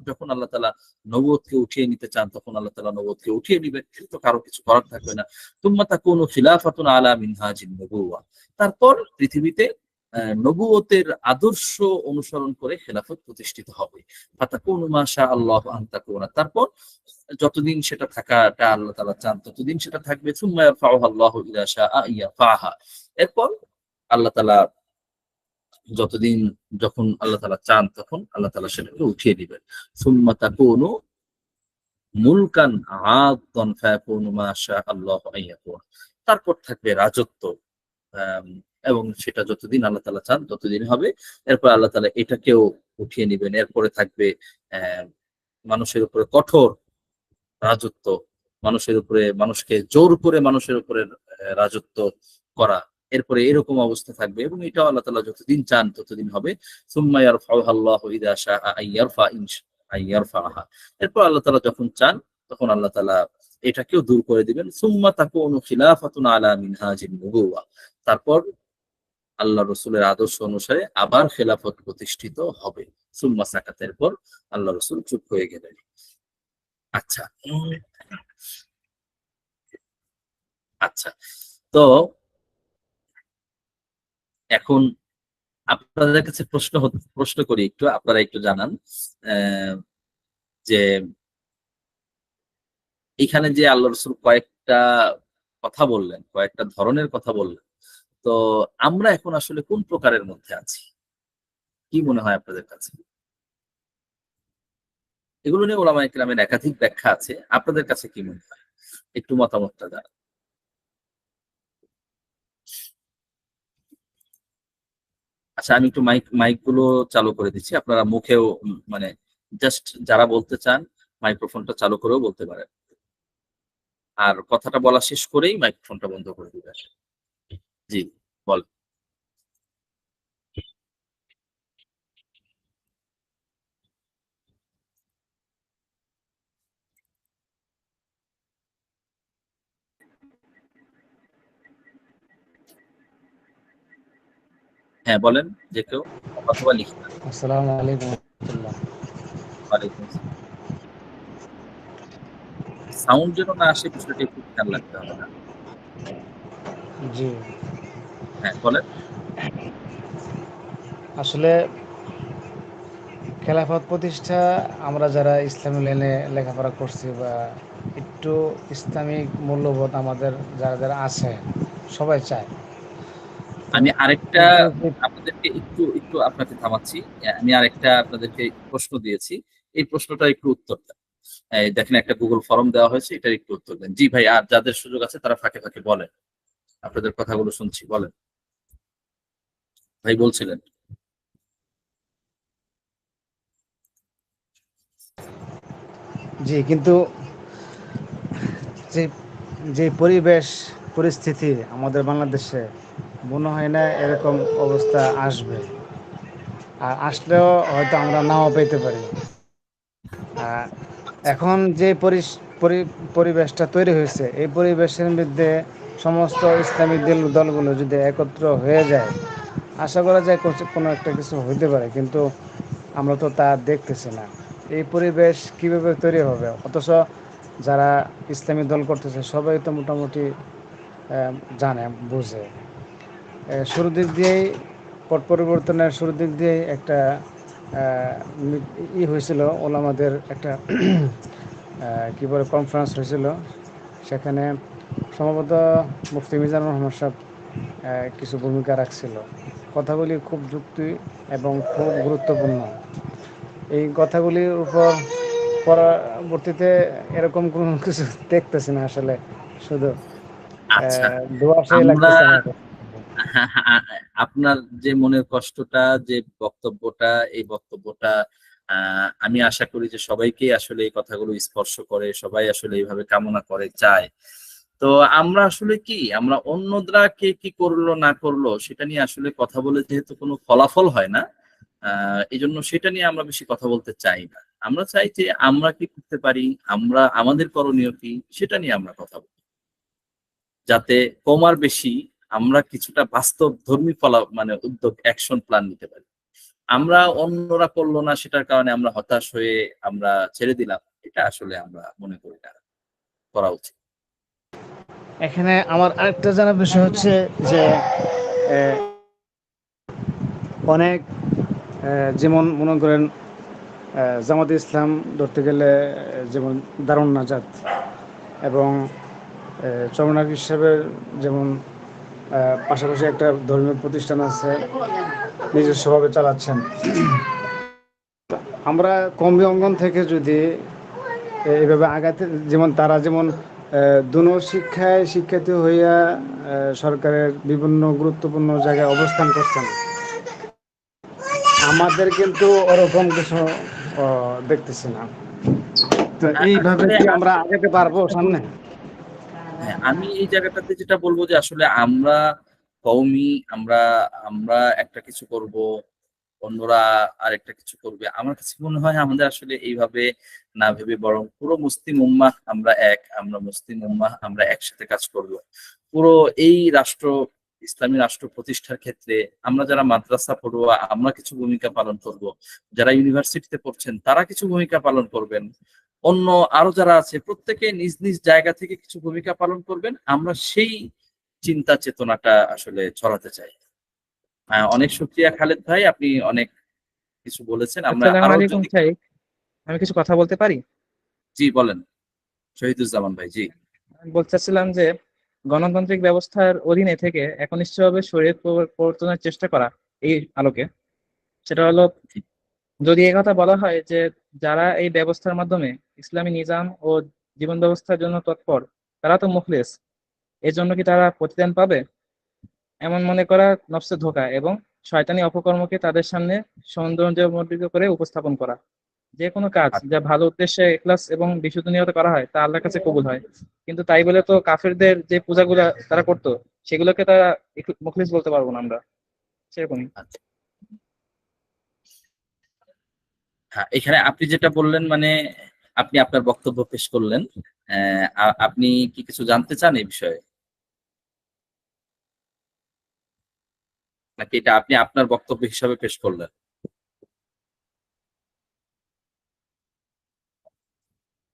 যখন আল্লাহ তাআলা নবুয়তকে উঠিয়ে নিতে চান তখন আল্লাহ তাআলা নবুয়তকে উঠিয়ে নিবেন, তো কারো কিছু করার থাকবে না। সুম্মা তাকুনু খিলাফাতুন আলা মিনহাজিন নবুওয়া, তারপর পৃথিবীতে নবুয়তের আদর্শ অনুসরণ করে খেলাফত প্রতিষ্ঠিত হবে। ফাতাকুনু মা শা আল্লাহু আন তাকুনা, তারপর যতদিন সেটা থাকাটা আল্লাহ তাআলা চান ততদিন সেটা থাকবে। সুম্মা ইয়ারফাউহা আল্লাহু ইযা শাআ ইয়ারফাহা, এরপর আল্লাহ তাআলা যতদিন, যখন আল্লাহ তাআলা চান তখন আল্লাহ তাআলা সেটাকে উঠিয়ে দিবেন। সুম্মা তাকুনু মুলকান আদান ফায়াকুনু মা শা আল্লাহু আন ইয়াকুন, তারপর থাকবে রাজত্ব, আম, এবং সেটা যতদিন আল্লাহ তাআলা চান ততদিন হবে। এরপর আল্লাহ তাআলা এটাকেও উঠিয়ে নিবেন। এরপরে থাকবে আহ মানুষের উপরে কঠোর রাজত্ব, মানুষের উপরে, মানুষকে জোর করে মানুষের উপরে রাজত্ব করা। এরপরে এরকম অবস্থা থাকবে, এবং এটা আল্লাহ তাআলা যতদিন চান ততদিন হবে। সুম্মা ইয়ারফাউহা আল্লাহু ইযা শাআ আন ইয়ারফাহা, এরপর আল্লাহ তাআলা যখন চান তখন আল্লাহ তাআলা এটাকেও দূর করে দিবেন। সুম্মা তাকুনু খিলাফাতুন আলা মিনহাজিন নুবুওয়া, তারপর আল্লাহ রসুলের আদর্শ অনুসারে আবার খেলাফত প্রতিষ্ঠিত হবে। সুম্মা সাকাত, এরপর আল্লাহ রসুল চুপ হয়ে গেলেন। আচ্ছা, আচ্ছা, তো এখন আপনাদের কাছে প্রশ্ন করি, একটু আপনারা একটু জানান, আহ, যে এখানে যে আল্লাহ রসুল কয়েকটা কথা বললেন, কয়েকটা ধরনের কথা বললেন, তো আমরা এখন আসলে কোন প্রকারের মধ্যে আছি, কি মনে হয় আপনাদের কাছে? এগুলো নিয়ে ওলামায়ে কেরামের একাধিক ব্যাখ্যা আছে, আপনাদের কাছে কি মনে হয়, একটু মতামতটা জানান। আচ্ছা, আমি একটু মাইক গুলো চালু করে দিচ্ছি, আপনারা মুখেও মানে জাস্ট যারা বলতে চান মাইক্রোফোনটা চালু করেও বলতে পারেন। আর কথাটা বলা শেষ করেই মাইক্রোফোনটা বন্ধ করে দিবেন। জি, বল। হ্যাঁ, বলেন যে কেউ, অথবা লিখে দেন। আসসালামু আলাইকুম রহমতুল্লাহ। ওয়ালাইকুম আসসালাম। সাউন্ড যেন না আসে, বিষয়টা একটু খেয়াল রাখতে হবে না? জি, হ্যাঁ, বলেন। আসলে খেলাফত প্রতিষ্ঠা আমরা যারা ইসলামী লাইনে লেখাপড়া করছি বা একটু ইসলামিক মূল্যবোধ আমাদের যারা যারা আছে সবাই চায়। তো আমি আরেকটা কিন্তু যে আপনাদেরকে একটু একটু আপনাকে থামাচ্ছি। আমি আরেকটা আপনাদেরকে প্রশ্ন দিয়েছি। এই প্রশ্নটার একটু উত্তর দেন। এই দেখেন, একটা গুগল ফর্ম দেওয়া হয়েছে, এটার একটু উত্তর দেন। জি ভাই, আর যাদের সুযোগ আছে তারা ফাঁকে ফাঁকে বলেন। আপনাদের কথাগুলো শুনছি, বলেন। ভাই বলছিলেন। জি কিন্তু যে যে পরিবেশ পরিস্থিতি আমাদের বাংলাদেশে মনে হয় না এরকম অবস্থা আসবে, আর আসলেও হয়তো আমরা নাও পেতে পারি। আহ, আচ্ছা, এখন যে পরিবেশটা তৈরি হয়েছে এই পরিবেশের মধ্যে সমস্ত ইসলামিক দলগুলো যদি একত্র হয়ে যায়, আশা করা যায় কোনো একটা কিছু হইতে পারে, কিন্তু আমরা তো তা দেখতেছি না। এই পরিবেশ কিভাবে তৈরি হবে, অথচ যারা ইসলামী দল করতেছে সবাই তো মোটামুটি জানে, বুঝে। শুরুর দিক দিয়েই পট পরিবর্তনের শুরুর দিক দিয়েই একটা হয়েছিল, ওলামাদের একটা কী বলে কনফারেন্স হয়েছিল। সেখানে সম্ভবত মুফতি মিজানুর রহমান সাহেব কিছু ভূমিকা রাখছিল। কথাগুলি খুব যুক্তি এবং খুব গুরুত্বপূর্ণ। এই কথাগুলির উপর পরবর্তীতে এরকম কোনো কিছু দেখতেছি না আসলে, শুধু আচ্ছা। ধোঁয়াশাই আমরা লাগতেছে আমার কাছে। আপনার যে মনের কষ্টটা, যে বক্তব্যটা, এই বক্তব্যটা আমি আশা করি যে সবাইকেই আসলে এই কথাগুলো স্পর্শ করে, সবাই আসলে এইভাবে কামনা করে, চায়। তো আমরা আসলে কি, আমরা অন্যরা কে কি করলো না করলো সেটা নিয়ে আসলে কথা বলে যেহেতু কোনো ফলাফল হয় না, এই জন্য সেটা নিয়ে আমরা বেশি কথা বলতে চাই না। আমরা চাই যে আমরা কি করতে পারি, আমরা আমাদের করণীয় কি, সেটা নিয়ে আমরা কথা বলি, যাতে কম আর বেশি আমরা কিছুটা বাস্তব ধর্মী মানে উদ্যোগ, অ্যাকশন প্ল্যান নিতে পারি। আমরা অন্যরা করলো না সেটার কারণে আমরা হতাশ হয়ে আমরা ছেড়ে দিলাম, এটা আসলে আমরা মনে করি না করা উচিত। এখানে আমার আরেকটা জানার বিষয় হচ্ছে যে আহ, অনেক যেমন মনে করেন জামাতে ইসলাম ধরতে গেলে যেমন দারুন নাজাত এবং চরমনাক হিসাবের যেমন পাশাপাশি একটা ধর্মীয় প্রতিষ্ঠান আছে, নিজস্বভাবে চালাচ্ছেন। আমরা কমবি অঙ্গন থেকে যদি এইভাবে আগাতে, যেমন তারা যেমন দুনো শিক্ষায় শিক্ষিত হইয়া সরকারের বিভিন্ন গুরুত্বপূর্ণ জায়গায় অবস্থান করছেন, আমাদের কিন্তু ওরকম কিছু দেখতেছি না। তো এইভাবে আসলে কি আমরা আমি আগাতে আমি পারবো যেটা সামনে? বলবো, হ্যাঁ, আমি এই জায়গাটাতে যেটা বলবো যে আসলে আমরা কওমি, আমরা আমরা একটা কিছু করব, অন্যরা আরেকটা কিছু করবে। আমার কাছে মনে হয় আমাদের আসলে এইভাবে না ভেবে বরং পুরো মুসলিম উম্মাহ আমরা এক, আমরা মুসলিম উম্মাহ আমরা একসাথে কাজ করব। পুরো এই রাষ্ট্র, ইসলামী রাষ্ট্র প্রতিষ্ঠার ক্ষেত্রে আমরা যারা মাদ্রাসা পড়ুয়া আমরা কিছু ভূমিকা পালন করব। যারা ইউনিভার্সিটিতে পড়ছেন তারা কিছু ভূমিকা পালন করবেন। অন্য আরো যারা আছে প্রত্যেকে নিজ নিজ জায়গা থেকে কিছু ভূমিকা পালন করবেন। আমরা সেই চিন্তা চেতনাটা আসলে ছড়াতে চাই। অনেক শুকরিয়া খালেদ ভাই, আপনি অনেক কিছু বলেছেন। আমরা আসসালামু আরো আলাইকুম যদি, শাইখ। আমি কিছু কথা বলতে পারি? জি বলেন শহীদুজ্জামান ভাই, জি। আমি বলতে চাচ্ছিলাম যে গণতান্ত্রিক ব্যবস্থার অধীনে থেকে একনিষ্ঠভাবে শরীয়ত প্রবর্তনের চেষ্টা করা, এই আলোকে সেটা হলো, জি। যদি এই কথা বলা হয় যে যারা এই ব্যবস্থার মাধ্যমে ইসলামী নিজাম ও জীবন ব্যবস্থার জন্য তৎপর, তারা তো মুখলেস, এর জন্য কি তারা প্রতিদান পাবে? এমন মনে করা নফসে ধোঁকা এবং শয়তানি অপকর্মকে তাদের সামনে সৌন্দর্যমণ্ডিত করে উপস্থাপন করা। যে কোনো কাজ যা ভালো উদ্দেশ্যে ইখলাস এবং বিশুদ্ধ নিয়তে করা হয় তা আল্লাহর কাছে কবুল হয়। কিন্তু তাই বলে তো কাফিরদের যে পূজাগুলা তারা করতো সেগুলোকে তারা মুখলিস বলতে পারবো না আমরা, সেরকমই। আচ্ছা, হ্যাঁ, এখানে আপনি যেটা বললেন মানে আপনি আপনার বক্তব্য পেশ করলেন। আপনি কি কিছু জানতে চান এই বিষয়ে, নাকি এটা আপনি আপনার বক্তব্য হিসাবে পেশ করলেন?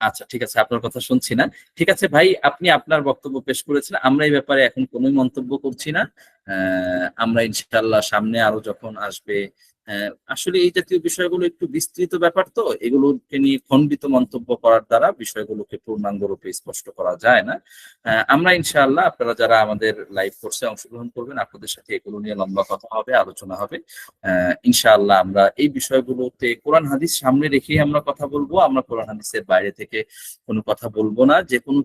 আচ্ছা, ঠিক আছে, আপনার কথা শুনছি না। ঠিক আছে ভাই, আপনি আপনার বক্তব্য পেশ করেছেন, আমরা এই ব্যাপারে এখন কোনো মন্তব্য করছি না। আমরা ইনশাআল্লাহ সামনে আরো যখন আসবে, আসলে এই জাতীয় বিষয়গুলো একটু বিস্তৃত ব্যাপার, তো এগুলোকে নিয়ে খণ্ডিত মন্তব্য করার দ্বারা বিষয়গুলোকে পূর্ণাঙ্গরূপে স্পষ্ট করা যায় না। আমরা ইনশাআল্লাহ, আপনারা যারা আমাদের লাইভ কোর্সে অংশগ্রহণ করবেন, আপনাদের সাথে এগুলো নিয়ে লম্বা কথা হবে, আলোচনা হবে। ইনশাআল্লাহ আমরা এই বিষয়গুলোতে কোরআন হাদিস সামনে রেখেই আমরা কথা বলবো। আমরা কোরআন হাদিসের বাইরে থেকে কোনো কথা বলবো না। যে কোনো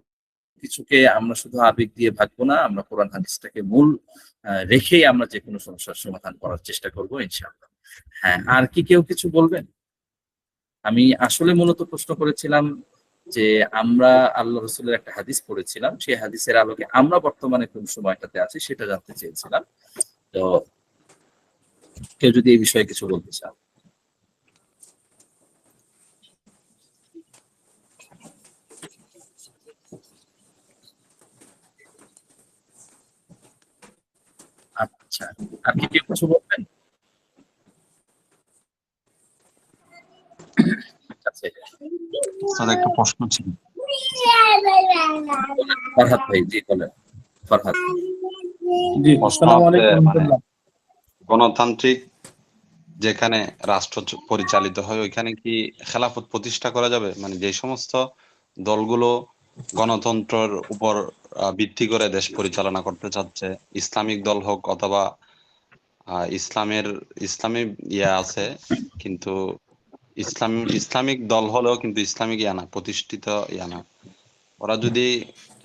কিছুকে আমরা শুধু আবেগ দিয়ে ভাববো না, আমরা কোরআন হাদিসটাকে মূল রেখেই আমরা যে কোনো সমস্যার সমাধান করার চেষ্টা করবো ইনশাআল্লাহ। হ্যাঁ, আর কি কেউ কিছু বলবেন? আমি আসলে মূলত প্রশ্ন করেছিলাম যে আমরা আল্লাহ রসুলের একটা হাদিস পড়েছিলাম, সেই হাদিসের আলোকে আমরা বর্তমানে কোন সময়টাতে আছি সেটা জানতে চেয়েছিলাম। তো কেউ যদি এই বিষয়ে কিছু বলতে চান। আচ্ছা, আর কি কেউ কিছু বলবেন? আচ্ছা, স্যার একটা প্রশ্ন ছিল। ফরহাদ ভাই, জি বলেন। ফরহাদ। জি, প্রশ্ন আসসালামু হচ্ছে আলাইকুম মানে রহমতুল্লাহ। গণতান্ত্রিক যেখানে রাষ্ট্র পরিচালিত হয় ওইখানে কি খেলাফত প্রতিষ্ঠা করা যাবে? মানে যে সমস্ত দলগুলো গণতন্ত্রের উপর ভিত্তি করে দেশ পরিচালনা করতে চাচ্ছে, ইসলামিক দল হোক অথবা ইসলামী ইয়া আছে, কিন্তু ইসলামিক দল হলেও কিন্তু ইসলামিক ইয়া না, প্রতিষ্ঠিত ইয়া না। ওরা যদি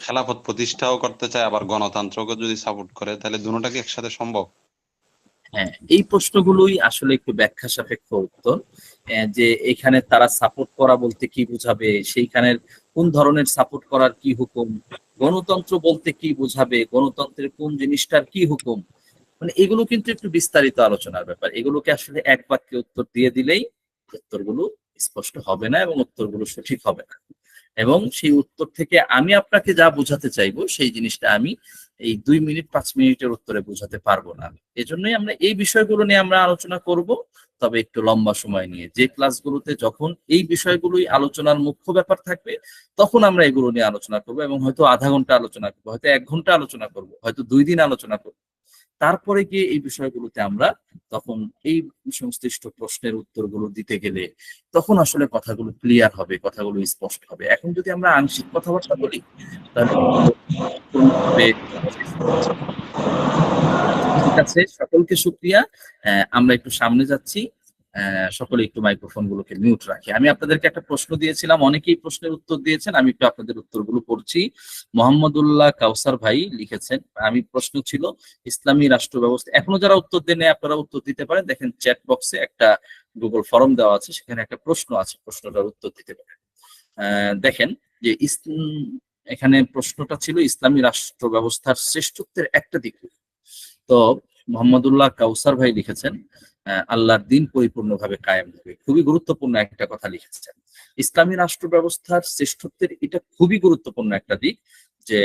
খেলাফত প্রতিষ্ঠাও করতে চায় আবার গণতন্ত্রকে যদি সাপোর্ট করে, তাহলে দুটোটা কি একসাথে সম্ভব? হ্যাঁ, এই প্রশ্নগুলোই আসলে একটু ব্যাখ্যা সাপেক্ষ উত্তর। যে এখানে তারা সাপোর্ট করা বলতে কি বোঝাবে, সেইখানের কোন ধরনের সাপোর্ট করার কি হুকুম, গণতন্ত্র বলতে কি বোঝাবে, গণতন্ত্রের কোন জিনিসটার কি হুকুম, মানে এগুলো কিন্তু একটু বিস্তারিত আলোচনার ব্যাপার। এগুলোকে আসলে এক বাক্যে উত্তর দিয়ে দিলেই উত্তরগুলো স্পষ্ট হবে না এবং উত্তরগুলো সঠিক হবে না। এবং সেই উত্তর থেকে আমি আপনাকে যা বোঝাতে চাইবো সেই জিনিসটা আমি এই 2 মিনিট 5 মিনিটের উত্তরে বোঝাতে পারবো না। এজন্যই আমরা এই বিষয়গুলো নিয়ে আমরা আলোচনা করব, তবে একটু লম্বা সময় নিয়ে। যে ক্লাসগুলোতে যখন এই বিষয়গুলোই আলোচনার মুখ্য ব্যাপার থাকবে, তখন আমরা এগুলো নিয়ে আলোচনা করবো, এবং হয়তো আধা ঘন্টা আলোচনা করবো, হয়তো 1 ঘন্টা আলোচনা করবো, হয়তো 2 দিন আলোচনা করবো। তারপরে গিয়ে এই বিষয়গুলোতে আমরা তখন এই সংশ্লিষ্ট প্রশ্নের উত্তরগুলো দিতে গেলে তখন আসলে কথাগুলো ক্লিয়ার হবে, কথাগুলো স্পষ্ট হবে। এখন যদি আমরা আংশিক কথাবার্তা বলি তাহলে পূর্ণভাবে ঠিক আছে, সকলকে শুকরিয়া। আমরা একটু সামনে যাচ্ছি। সকলে একটু মাইক্রোফোন গুলোকে মিউট রাখি। আমি আপনাদেরকে একটা প্রশ্ন দিয়েছিলাম, অনেকেই প্রশ্নের উত্তর দিয়েছেন, আমি একটু আপনাদের উত্তরগুলো পড়ছি। মোহাম্মদুল্লাহ কাউসার ভাই লিখেছেন, আমি প্রশ্ন ছিল ইসলামী রাষ্ট্র ব্যবস্থা, এখনো যারা উত্তর দেন নাই আপনারা উত্তর দিতে পারেন। দেখেন চ্যাট বক্সে একটা গুগল ফর্ম দেওয়া আছে, সেখানে একটা প্রশ্ন আছে, প্রশ্নটার উত্তর দিতে পারেন। দেখেন যে এখানে প্রশ্নটা ছিল ইসলামী রাষ্ট্র ব্যবস্থার শ্রেষ্ঠত্বের একটা দিক। তো মোহাম্মদুল্লাহ কাউসার ভাই লিখেছেন, আল্লাহর দিন পরিপূর্ণভাবে কায়েম হবে। খুবই গুরুত্বপূর্ণ একটা কথা লিখেছেন। ইসলামী রাষ্ট্র ব্যবস্থার শ্রেষ্ঠত্বের এটা খুবই গুরুত্বপূর্ণ একটা দিক, যে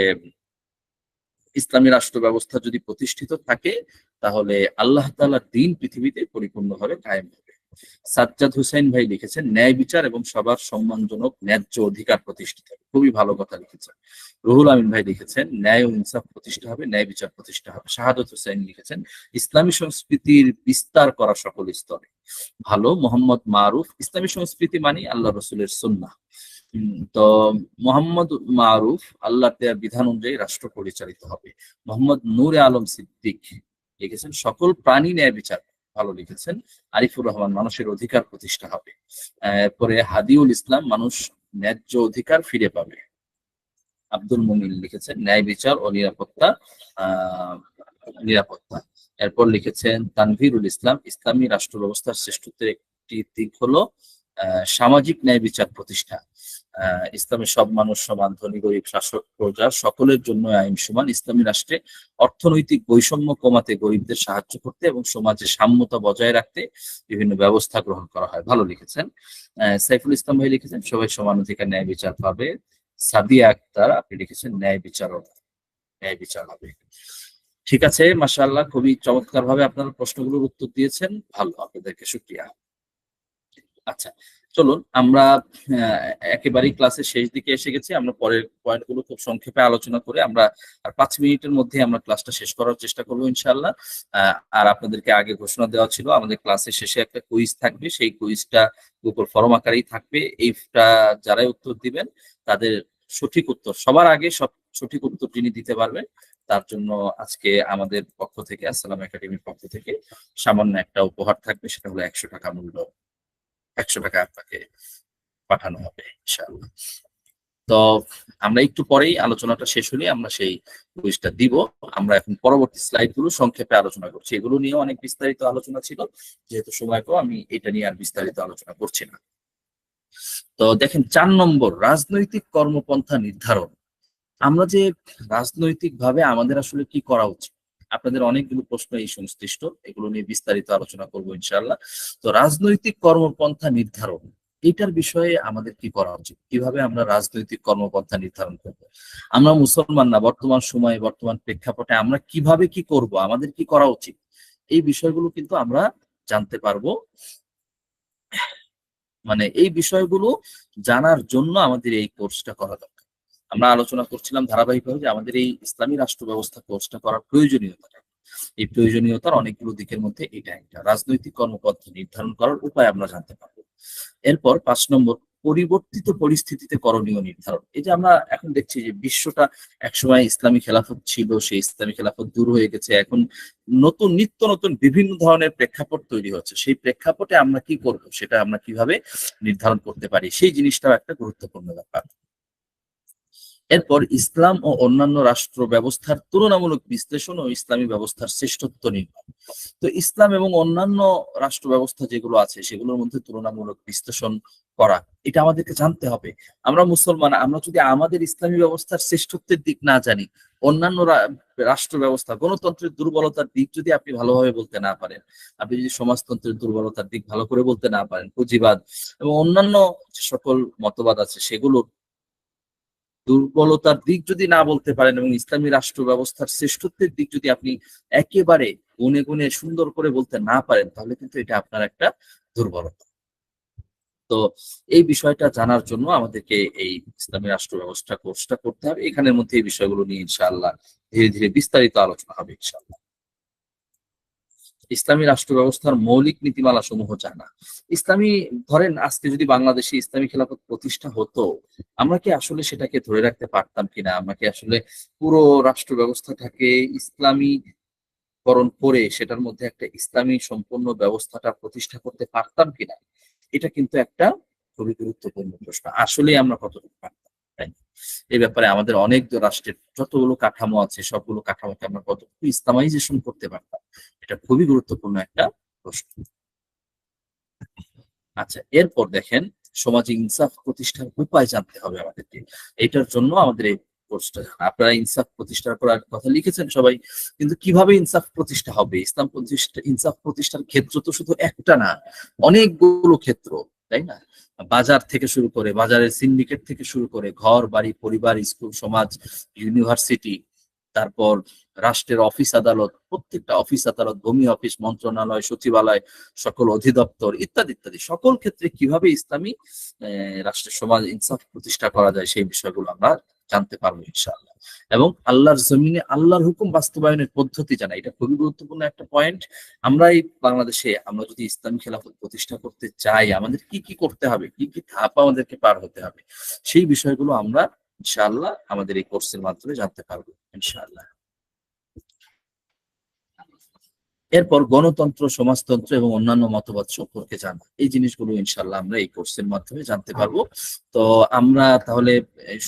ইসলামী রাষ্ট্র ব্যবস্থা যদি প্রতিষ্ঠিত থাকে তাহলে আল্লাহ তাআলার দিন পৃথিবীতে পরিপূর্ণভাবে কায়েম হবে। সাজ্জাদ হুসাইন ভাই লিখেছেন, ন্যায় বিচার এবং সবার সম্মানজনক ন্যায্য অধিকার প্রতিষ্ঠিত হবে। খুবই ভালো কথা লিখেছেন। রুহুল আমিন ভাই লিখেছেন, ন্যায় ও ইনসাফ প্রতিষ্ঠা হবে, ন্যায় বিচার প্রতিষ্ঠা হবে। শাহাদত হুসাইন লিখেছেন, ইসলামী সংস্কৃতির বিস্তার করা সকল স্তরে। ভালো। মোহাম্মদ মারুফ, ইসলামী সংস্কৃতি মানে আল্লাহ রসুলের সুন্নাহ। তো মোহাম্মদ মারুফ, আল্লাহর দেয়া বিধান অনুযায়ী রাষ্ট্র পরিচালিত হবে। মোহাম্মদ নূরে আলম সিদ্দিক লিখেছেন, সকল প্রাণী ন্যায় বিচার। ভালো লিখেছেন। আরিফুর রহমান, মানুষের অধিকার প্রতিষ্ঠা হবে। এরপরে হাদিউল ইসলাম, মানুষ ন্যায্য অধিকার ফিরে পাবে। আব্দুল মুমিন লিখেছেন, ন্যায় বিচার ও নিরাপত্তা। নিরাপত্তা। এরপর লিখেছেন তানভীরুল ইসলাম, ইসলামী রাষ্ট্র ব্যবস্থার শ্রেষ্ঠত্বের একটি দিক হলো সামাজিক ন্যায় বিচার প্রতিষ্ঠা। ইসলামের সব মানুষ সমান, ধনী গরিব শাসক প্রজা সকলের জন্য আইন সমান। ইসলামী রাষ্ট্রে অর্থনৈতিক বৈষম্য কমাতে, গরিবদের সাহায্য করতে এবং সমাজে সাম্যতা বজায় রাখতে বিভিন্ন ব্যবস্থা গ্রহণ করা হয়। ভালো লিখেছেন। সাইফুল ইসলাম ভাই লিখেছেন সবাই সমান অধিকার ন্যায় বিচার পাবে। সাদিয়া আক্তার আপনি লিখেছেন ন্যায় বিচার হবে। ঠিক আছে, মাশাআল্লাহ, খুবই চমৎকার ভাবে আপনারা প্রশ্নগুলোর উত্তর দিয়েছেন। ভালো, আপনাদেরকে শুকরিয়া। আচ্ছা, চলুন আমরা একেবারেই ক্লাসের শেষ দিকে এসে গেছি। আমরা পরের পয়েন্টগুলো খুব সংক্ষেপে আলোচনা করে আমরা আর 5 মিনিটের মধ্যে আমরা ক্লাসটা শেষ করার চেষ্টা করবো ইনশাআল্লাহ। আর আপনাদেরকে আগে ঘোষণা দেওয়া ছিল আমাদের ক্লাসের শেষে একটা কুইজ থাকবে, সেই কুইজটা গুগল ফর্ম আকারেই থাকবে। এইটা যারাই উত্তর দিবেন তাদের সঠিক উত্তর সবার আগে সঠিক উত্তর যিনি দিতে পারবেন তার জন্য আজকে আমাদের পক্ষ থেকে, আসসালাম একাডেমির পক্ষ থেকে সামান্য একটা উপহার থাকবে, সেটা হলো 100 টাকা মূল্য। 100 টাকা আপনাকে পাঠানো হবে ইনশাআল্লাহ। তো আমরা একটু পরেই আলোচনাটা শেষ হলে আমরা সেই কুইজটা দিব। আমরা এখন পরবর্তী স্লাইড গুলো সংক্ষেপে আলোচনা করছি। এগুলো নিয়ে অনেক বিস্তারিত আলোচনা ছিল, যেহেতু সময় কম আমি এটা নিয়ে আর বিস্তারিত আলোচনা করছি না। তো দেখেন 4 নম্বর, রাজনৈতিক কর্মপন্থা নির্ধারণ। আমরা যে রাজনৈতিক ভাবে আমাদের আসলে কি করা উচিত, আপনাদের অনেকগুলো প্রশ্ন এই সংশ্লিষ্ট, এগুলো নিয়ে বিস্তারিত আলোচনা করবো ইনশাআল্লাহ। তো রাজনৈতিক কর্মপন্থা নির্ধারণ, এটার বিষয়ে আমাদের কি করা উচিত, কিভাবে আমরা রাজনৈতিক কর্মপন্থা নির্ধারণ করব। আমরা মুসলমান না, বর্তমান সময়ে বর্তমান প্রেক্ষাপটে আমরা কিভাবে কি করব, আমাদের কি করা উচিত, এই বিষয়গুলো কিন্তু আমরা জানতে পারবো। মানে এই বিষয়গুলো জানার জন্য আমাদের এই কোর্সটা করা দরকার। আমরা আলোচনা করছিলাম ধারাবাহিকভাবে যে আমাদের এই ইসলামী রাষ্ট্র ব্যবস্থা কোর্সটা করার প্রয়োজনীয়তা। এই প্রয়োজনীয়তার অনেকগুলো দিকের মধ্যে এটা একটা। রাজনৈতিক কর্মপন্থা নির্ধারণ করার উপায় আমরা জানতে পারবো। এরপর 5 নম্বর, পরিবর্তিত পরিস্থিতিতে করণীয় নির্ধারণ। এই যে আমরা এখন দেখছি যে বিশ্বটা একসময় ইসলামী খেলাফত ছিল, সেই ইসলামী খেলাফত দূর হয়ে গেছে, এখন নিত্য নতুন বিভিন্ন ধরনের প্রেক্ষাপট তৈরি হচ্ছে। সেই প্রেক্ষাপটে আমরা কি করব, সেটা আমরা কিভাবে নির্ধারণ করতে পারি, সেই জিনিসটাও একটা গুরুত্বপূর্ণ ব্যাপার। এরপর ইসলাম ও অন্যান্য রাষ্ট্র ব্যবস্থার তুলনামূলক বিশ্লেষণ ও ইসলামী ব্যবস্থার শ্রেষ্ঠত্ব নির্ণয়। তো ইসলাম এবং অন্যান্য রাষ্ট্র ব্যবস্থা যেগুলো আছে সেগুলোর মধ্যে তুলনামূলক বিশ্লেষণ করা, এটা আমাদেরকে জানতে হবে। আমরা মুসলমান, আমরা যদি আমাদের ইসলামী ব্যবস্থার শ্রেষ্ঠত্বের দিক না জানি, অন্যান্য রাষ্ট্র ব্যবস্থা, গণতন্ত্রের দুর্বলতার দিক যদি আপনি ভালোভাবে বলতে না পারেন, আপনি যদি সমাজতন্ত্রের দুর্বলতার দিক ভালো করে বলতে না পারেন, পুঁজিবাদ এবং অন্যান্য যে সকল মতবাদ আছে সেগুলোর দুর্বলতার দিক যদি না বলতে পারেন এবং ইসলামী রাষ্ট্র ব্যবস্থার শ্রেষ্ঠত্বের দিক যদি আপনি একেবারে গুনে গুনে সুন্দর করে বলতে না পারেন, তাহলে কিন্তু এটা আপনার একটা দুর্বলতা। তো এই বিষয়টা জানার জন্য আমাদেরকে এই ইসলামী রাষ্ট্র ব্যবস্থা কোর্সটা করতে হবে। এখানের মধ্যে এই বিষয়গুলো নিয়ে ইনশাআল্লাহ ধীরে ধীরে বিস্তারিত আলোচনা হবে ইনশাআল্লাহ। ইসলামী রাষ্ট্র ব্যবস্থার মৌলিক নীতিমালা সমূহ জানা। ইসলামী, ধরেন আজকে যদি বাংলাদেশে ইসলামী খেলাফত প্রতিষ্ঠা হতো, আমরা কি আসলে সেটাকে ধরে রাখতে পারতাম কিনা, আমরা কি আসলে পুরো রাষ্ট্র ব্যবস্থাটাকে ইসলামীকরণ করে সেটার মধ্যে একটা ইসলামী সম্পূর্ণ ব্যবস্থাটা প্রতিষ্ঠা করতে পারতাম কিনা, এটা কিন্তু একটা খুবই গুরুত্বপূর্ণ প্রশ্ন। আসলে আমরা কতটুকু পারতাম, তাই না? এই ব্যাপারে আমাদের অনেক রাষ্ট্রের যতগুলো কাঠামো আছে সবগুলো কাঠামোকে আমরা কতটুকু ইসলামাইজেশন করতে পারতাম, এটা খুবই গুরুত্বপূর্ণ একটা প্রশ্ন। আচ্ছা, এরপর দেখেন সমাজে ইনসাফ প্রতিষ্ঠার উপায় জানতে হবে আমাদেরকে। এটার জন্য আমাদের এই কোর্সটা, আপনারা ইনসাফ প্রতিষ্ঠা করার কথা লিখেছেন সবাই, কিন্তু কিভাবে ইনসাফ প্রতিষ্ঠা হবে, ইনসাফ প্রতিষ্ঠার ক্ষেত্র তো শুধু একটা না, অনেকগুলো ক্ষেত্র, তাই না? বাজার থেকে শুরু করে, বাজারের সিন্ডিকেট থেকে শুরু করে ঘর বাড়ি পরিবার স্কুল সমাজ ইউনিভার্সিটি, তারপর রাষ্ট্রের অফিস আদালত, প্রত্যেকটা অফিস আদালত, ভূমি অফিস, মন্ত্রণালয়, সচিবালয়, সকল অধিদপ্তর ইত্যাদি ইত্যাদি সকল ক্ষেত্রে কিভাবে ইসলামী রাষ্ট্রের সমাজ ইনসাফ প্রতিষ্ঠা করা যায় সেই বিষয়গুলো আমরা জানতে পারবো ইনশাআল্লাহ। এবং আল্লাহর জমিনে আল্লাহর হুকুম বাস্তবায়নের পদ্ধতি জানা, এটা খুবই গুরুত্বপূর্ণ একটা পয়েন্ট। আমরা এই বাংলাদেশে আমরা যদি ইসলামী খেলাফত প্রতিষ্ঠা করতে চাই, আমাদের কি কি করতে হবে, কি কি ধাপ আমাদেরকে পার হতে হবে, সেই বিষয়গুলো আমরা ইনশাআল্লাহ আমাদের এই কোর্সের মাধ্যমে জানতে পারবো ইনশাআল্লাহ। এরপর গণতন্ত্র, সমাজতন্ত্র এবং অন্যান্য মতবাদ সম্পর্কে জানা, এই জিনিসগুলো ইনশাআল্লাহ আমরা এই কোর্সের মাধ্যমে জানতে পারবো। তো আমরা তাহলে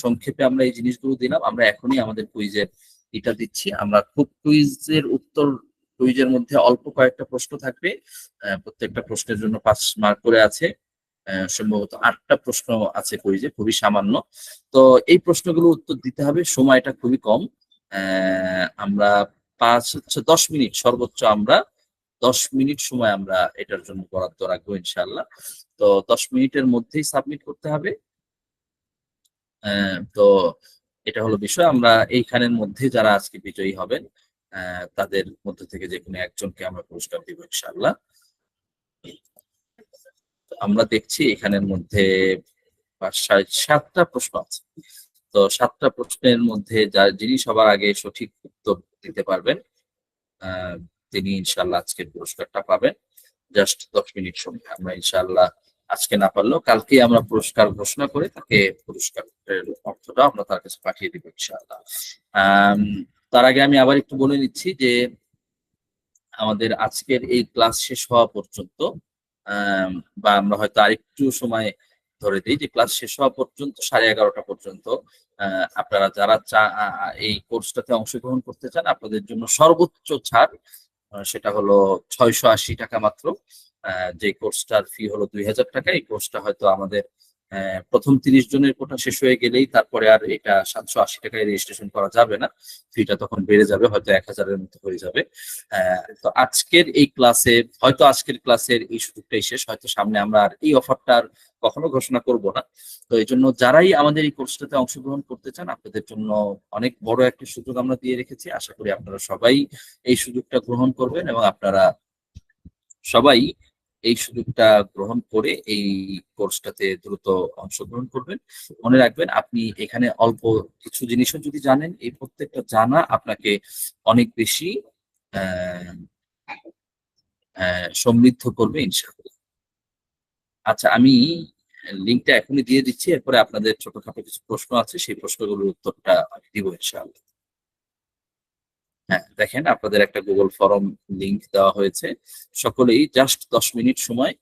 সংক্ষেপে আমরা এই জিনিসগুলো দিলাম। আমরা এখনই আমাদের কুইজের এটা দিচ্ছি। আমরা খুব কুইজের মধ্যে অল্প কয়েকটা প্রশ্ন থাকবে, প্রত্যেকটা প্রশ্নের জন্য 5 মার্ক করে আছে। সম্ভবত 8টা প্রশ্ন আছে কুইজে, খুবই সামান্য। তো এই প্রশ্নগুলো উত্তর দিতে হবে, সময়টা খুবই কম। আমরা 10 মিনিট সর্বোচ্চ, আমরা 10 মিনিট সময় আমরা এটার জন্য বরাদ্দ রাখবো ইনশাআল্লাহ। তো 10 মিনিটের মধ্যেই সাবমিট করতে হবে। তো এটা হলো বিষয়। আমরা এইখানের মধ্যে যারা আজকে বিজয়ী হবেন তাদের মধ্যে থেকে যে কোনো একজনকে আমরা পুরস্কার দিব ইনশাআল্লাহ। আমরা দেখছি এখানের মধ্যে 7টা প্রশ্ন আছে। তো 7টা প্রশ্নের মধ্যে যিনি সবার আগে সঠিক উত্তর দিতে পারবেন তিনি ইনশাআল্লাহ আজকের পুরস্কারটা পাবেন। জাস্ট 10 মিনিট সময়। আমরা ইনশাআল্লাহ আজকে না পারলেও কালকে আমরা পুরস্কার ঘোষণা করে তাকে পুরস্কারের অর্থটা আমরা তার কাছে পাঠিয়ে দিব ইনশাআল্লাহ। তার আগে আমি আবার একটু বলে নিচ্ছি যে আমাদের আজকের এই ক্লাস শেষ হওয়া পর্যন্ত বা আমরা হয়তো আরেকটু সময় ধরে দিই, যে ক্লাস শেষ হওয়া পর্যন্ত 11:30টা পর্যন্ত আপনারা যারা এই কোর্সটাতে অংশগ্রহণ করতে চান, আপনাদের জন্য সর্বোচ্চ ছাড় সেটা হলো 680 টাকা মাত্র। যে কোর্সটার ফি হলো 2000 টাকা। এই কোর্সটা হয়তো আমাদের প্রথম 30 জনের কোটা শেষ হয়ে গেলেই তারপরে আর এটা 780 টাকায় রেজিস্ট্রেশন করা যাবে না, ফিটা তখন বেড়ে যাবে, হয়তো 1000-এর মতো হয়ে যাবে। তো আজকের ক্লাসের এই সুযোগটাই শেষ, হয়তো সামনে আমরা আর এই অফারটার কখনো ঘোষণা করব না। তো এই জন্য যারাই আমাদের এই কোর্সটাতে অংশগ্রহণ করতে চান, আপনাদের জন্য অনেক বড় একটা সুযোগ আমরা দিয়ে রেখেছি। আশা করি আপনারা সবাই এই সুযোগটা গ্রহণ করবেন এবং আপনারা সবাই এই সুযোগটা গ্রহণ করে এই কোর্সটাতে দ্রুত অংশগ্রহণ করবেন। মনে রাখবেন, আপনি এখানে অল্প কিছু জিনিসও যদি জানেন, এই প্রত্যেকটা জানা আপনাকে অনেক বেশি সমৃদ্ধ করবে ইনশাআল্লাহ। আচ্ছা, আমি লিঙ্কটা এখনই দিয়ে দিচ্ছি, এরপরে আপনাদের ছোটখাটো কিছু প্রশ্ন আছে, সেই প্রশ্নগুলোর উত্তরটা আমি দিব ইনশাআল্লাহ। হ্যাঁ, দেখেন আপনাদের একটা গুগল ফর্ম লিংক দেওয়া হয়েছে। সকলেই জাস্ট 10 মিনিট সময়,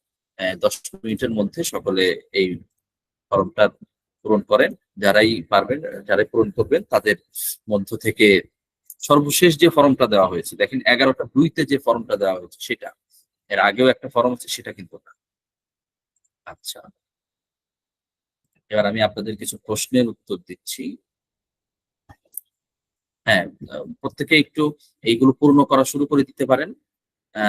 10 মিনিটের মধ্যে সকলে এই ফর্মটা পূরণ করেন। যারাই পারবেন, যারাই পূরণ করবেন তাদের মধ্য থেকে সর্বশেষ যে ফর্মটা দেওয়া হয়েছে, দেখেন 11:02-তে যে ফর্মটা দেওয়া হয়েছে সেটা, এর আগেও একটা ফর্ম আছে, সেটা কিন্তু না। আচ্ছা, এবার আমি আপনাদের কিছু প্রশ্নের উত্তর দিচ্ছি। হ্যাঁ, প্রত্যেকে একটু এইগুলো পূর্ণ করা শুরু করে দিতে পারেন।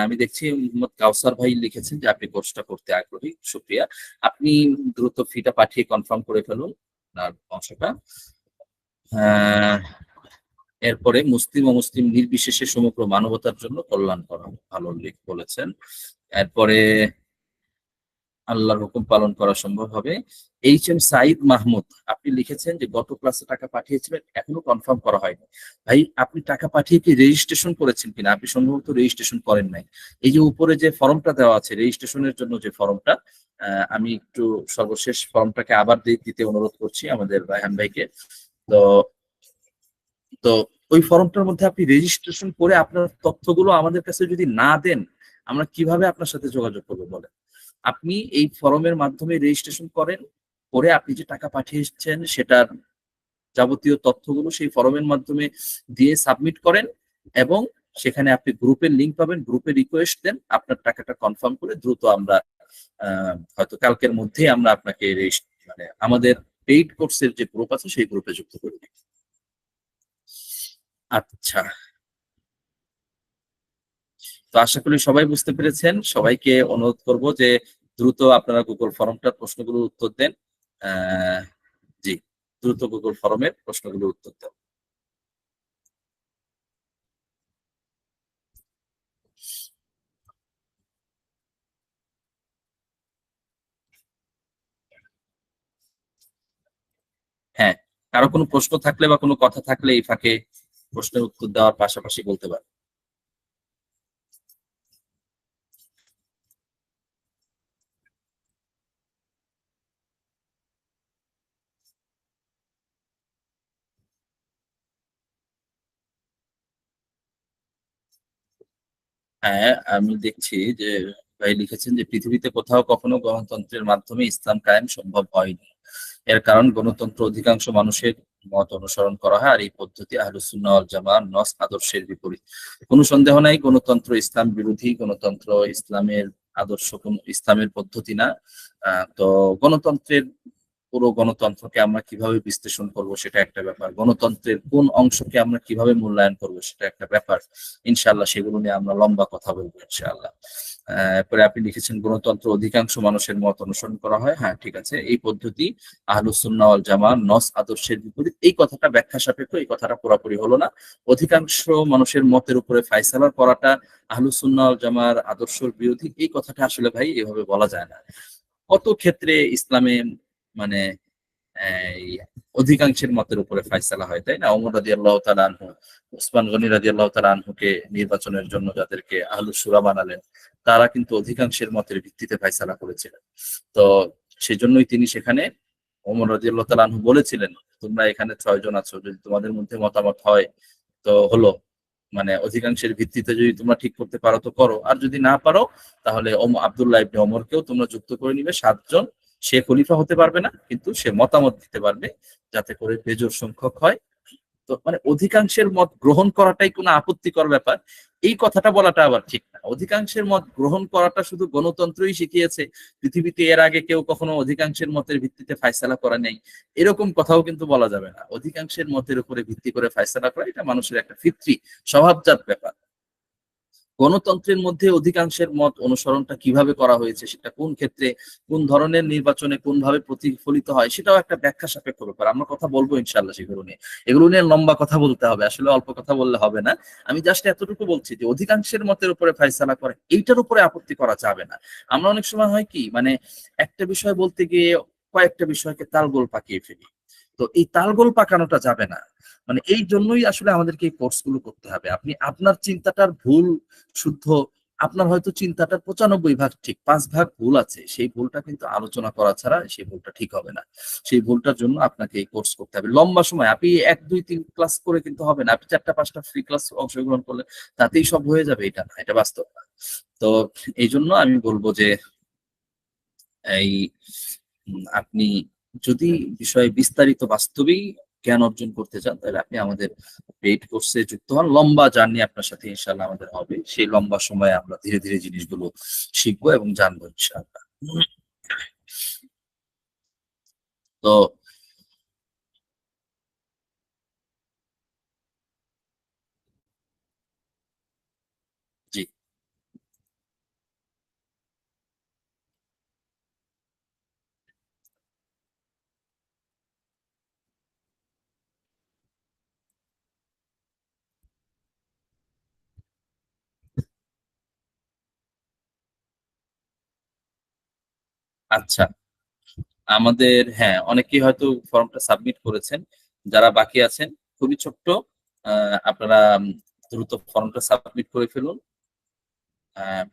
আমি দেখছি মোহাম্মদ কাউসার ভাই লিখেছেন যে আপনি কোর্সটা করতে আগ্রহী, শুকরিয়া। আপনি দ্রুত ফিটা পাঠিয়ে কনফার্ম করে ফেলুন আপনার অংশটা। এরপরে মুসলিম ও মুসলিম নির্বিশেষে সমগ্র মানবতার জন্য কল্যাণ করা, ভালো বলেছেন। এরপরে আল্লাহর হুকুম পালন করা সম্ভব হবে। HM সাইদ মাহমুদ, আপনি লিখেছেন যে গত ক্লাসে টাকা পাঠিয়েছিলেন, এখনো কনফার্ম করা হয়নি। ভাই, আপনি টাকা পাঠিয়ে কি রেজিস্ট্রেশন করেছেন কিনা? আপনি সম্ভবত রেজিস্ট্রেশন করেন নাই। এই যে উপরে যে ফর্মটা দেওয়া আছে রেজিস্ট্রেশনের জন্য, যে ফর্মটা, আমি একটু সর্বশেষ ফর্মটাকে আবার দিতে অনুরোধ করছি আমাদের রায়হান ভাইকে। তো তো ওই ফর্মটার মধ্যে আপনি রেজিস্ট্রেশন করে আপনার তথ্যগুলো আমাদের কাছে যদি না দেন, আমরা কিভাবে আপনার সাথে যোগাযোগ করবো বলেন? আপনি এই ফর্মের মাধ্যমে রেজিস্ট্রেশন করেন, করে আপনি যে টাকা পাঠিয়েছেন সেটার যাবতীয় তথ্যগুলো সেই ফর্মের মাধ্যমে দিয়ে সাবমিট করেন, এবং সেখানে আপনি গ্রুপের লিংক পাবেন, গ্রুপে রিকোয়েস্ট দেন, আপনার টাকাটা কনফার্ম করে দ্রুত আমরা হয়তো কালকের মধ্যেই আমরা আপনাকে মানে আমাদের পেইড কোর্সের যে গ্রুপ আছে সেই গ্রুপে যুক্ত করে দিই। আচ্ছা, তো আশা করি সবাই বুঝতে পেরেছেন। সবাইকে অনুরোধ করব যে দ্রুত আপনারা গুগল ফর্মটার প্রশ্নগুলোর উত্তর দেন। জি, দ্রুত গুগল ফর্মের প্রশ্নগুলোর উত্তর দেন। হ্যাঁ, কারো কোনো প্রশ্ন থাকলে বা কোনো কথা থাকলে এই ফাঁকে প্রশ্নের উত্তর দেওয়ার পাশাপাশি বলতে পারেন। হ্যাঁ, আমি দেখছি যে ভাই লিখেছেন যে পৃথিবীতে কোথাও কখনো গণতন্ত্রের মাধ্যমে ইসলাম কায়েম সম্ভব হয়নি। এর কারণ গণতন্ত্র অধিকাংশ মানুষের মত অনুসরণ করা হয়, আর এই পদ্ধতি আহলুস সুন্নাহ ওয়াল জামাআহ নস আদর্শের বিপরীত। কোনো সন্দেহ নাই, গণতন্ত্র ইসলাম বিরোধী, গণতন্ত্র ইসলামের আদর্শ কোন ইসলামের পদ্ধতি না। তো গণতন্ত্রের পুরো গণতন্ত্রকে আমরা কিভাবে বিশ্লেষণ করব সেটা একটা ব্যাপার, গণতন্ত্রের কোন অংশকে আমরা কিভাবে মূল্যায়ন করব সেটা একটা ব্যাপার। ইনশাআল্লাহ সেগুলো নিয়ে আমরা লম্বা কথা বলবো ইনশাআল্লাহ। এরপরে আপনি লিখেছেন গণতন্ত্র অধিকাংশ মানুষের মত অনুসরণ করা হয়। হ্যাঁ, ঠিক আছে, এই পদ্ধতি আহলুস সুন্নাহ ওয়াল জামাআহ নস আদর্শের বিপরীত। এই কথাটা ব্যাখ্যা সাপেক্ষ, এই কথাটা পুরোপুরি হলো না। অধিকাংশ মানুষের মতের উপরে ফায়সালা করাটা আহলুস সুন্নাহ ওয়াল জামাআহর আদর্শের বিরোধী, এই কথাটা আসলে ভাই এভাবে বলা যায় না। কত ক্ষেত্রে ইসলামে মানে এই অধিকাংশের মতের উপরে ফায়সালা হয়, তাই না? ওমর রাদিয়াল্লাহু তাআলা আনহু, উসমান গনি রাদিয়াল্লাহু তাআলা আনহুকে নির্বাচনের জন্য যাদেরকে আহলুস শুরা বানালেন, তারা কিন্তু অধিকাংশের মতের ভিত্তিতে ফায়সালা করেছিলেন। তো সেজন্যই তিনি সেখানে, ওমর রাদিয়াল্লাহু তাআলা আনহু বলেছিলেন, তোমরা এখানে 6 জন আছো, যদি তোমাদের মধ্যে মতামত হয় তো হলো, মানে অধিকাংশের ভিত্তিতে যদি তোমরা ঠিক করতে পারো তো করো, আর যদি না পারো তাহলে আব্দুল্লাহ ইবনে ওমরকেও তোমরা যুক্ত করে নিবে। 7 জন, সে খলিফা হতে পারবে না কিন্তু সে মতামত দিতে পারবে, যাতে করে বেজোড় সংখ্যক হয়। তো মানে অধিকাংশের মত গ্রহণ করাটাই কোনো আপত্তিকর ব্যাপার, এই কথাটা বলাটা আবার ঠিক না। অধিকাংশের মত গ্রহণ করাটা শুধু গণতন্ত্রই শিখিয়েছে, পৃথিবীতে এর আগে কেউ কখনো অধিকাংশের মতের ভিত্তিতে ফায়সালা করা নেই, এরকম কথাও কিন্তু বলা যাবে না। অধিকাংশের মতের উপরে ভিত্তি করে ফায়সালা করা এটা মানুষের একটা ফিতরি স্বভাবজাত ব্যাপার। গণতন্ত্রের মধ্যে অধিকাংশের মত অনুসরণটা কিভাবে করা হয়েছে, সেটা কোন ক্ষেত্রে, কোন ধরনের নির্বাচনে কোনভাবে প্রতিফলিত হয়, সেটাও একটা ব্যাখ্যা সাপেক্ষ ব্যাপার। আমরা কথা বলবো ইনশাআল্লাহ সেগুলো নিয়ে, এগুলো নিয়ে লম্বা কথা বলতে হবে, আসলে অল্প কথা বললে হবে না। আমি জাস্ট এতটুকু বলছি যে অধিকাংশের মতের উপরে ফায়সালা করে এইটার উপরে আপত্তি করা যাবে না। আমরা অনেক সময় হয় কি, মানে একটা বিষয় বলতে গিয়ে কয়েকটা বিষয়কে তালগোল পাকিয়ে ফেলি, তো এই তালগোল পাকানোটা যাবে না। মানে এই জন্যই আসলে আমাদেরকে এই কোর্সগুলো করতে হবে। আপনি আপনার চিন্তাটার ভুল শুদ্ধ, আপনার হয়তো চিন্তাটার 95 ভাগ ঠিক, 5 ভাগ ভুল আছে, সেই ভুলটা কিন্তু আলোচনা করা ছাড়া সেই ভুলটা ঠিক হবে না। সেই ভুলটার জন্য আপনাকে এই কোর্স করতে হবে লম্বা সময়। আপনি 1 2 3 ক্লাস করে কিন্তু হবে না, আপনি 4টা 5টা ফ্রি ক্লাস অংশগ্রহণ করলে তাতেই সব হয়ে যাবে, এটা না, এটা বাস্তব না। তো এই জন্য আমি বলবো যে এই আপনি যদি বিষয়ে বিস্তারিত বাস্তবেই জ্ঞান অর্জন করতে চান, তাহলে আপনি আমাদের পেইড কোর্সে যুক্ত হন। লম্বা জার্নি আপনার সাথে ইনশাআল্লাহ আমাদের হবে, সেই লম্বা সময়ে আমরা ধীরে ধীরে জিনিসগুলো শিখবো এবং জানবো ইনশাআল্লাহ। তো জি, আচ্ছা, আমাদের হ্যাঁ অনেকেই হয়তো ফর্মটা সাবমিট করেছেন, যারা বাকি আছেন খুবই ছোট্ট, আপনারা দ্রুত ফর্মটা সাবমিট করে ফেলুন।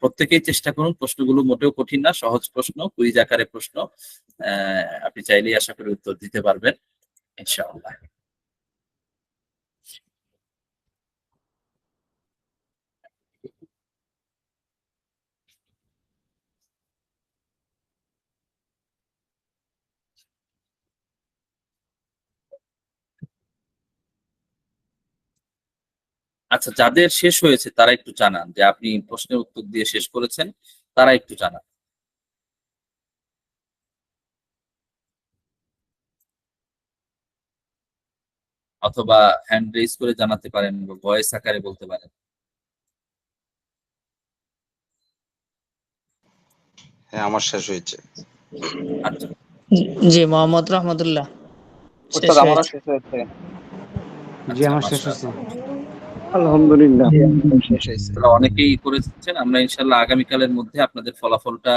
প্রত্যেকেই চেষ্টা করুন, প্রশ্নগুলো মোটেও কঠিন না, সহজ প্রশ্ন, কুইজ আকারে প্রশ্ন। আপনি চাইলেই আশা করি উত্তর দিতে পারবেন ইনশাআল্লাহ। আচ্ছা, যাদের শেষ হয়েছে তারা একটু জানান যে আপনি প্রশ্নের উত্তর দিয়ে শেষ করেছেন, তারা একটু জানান। অথবা হ্যান্ড রেজ করে জানাতে পারেন বা ভয়েস আকারে বলতে পারেন। হ্যাঁ, আমার শেষ হয়েছে। আচ্ছা, জি মোহাম্মদ রহমতুল্লাহ শেষ উস্তাদ আমারও হয়েছে। শেষ হয়েছে। জি, আচ্ছা, আমার শেষ হয়েছে। মাশাআল্লাহ। আলহামদুলিল্লাহ শেষ হয়েছে। তাহলে অনেকেই করেছেন, আমরা ইনশাআল্লাহ আগামীকালের মধ্যে আপনাদের ফলাফলটা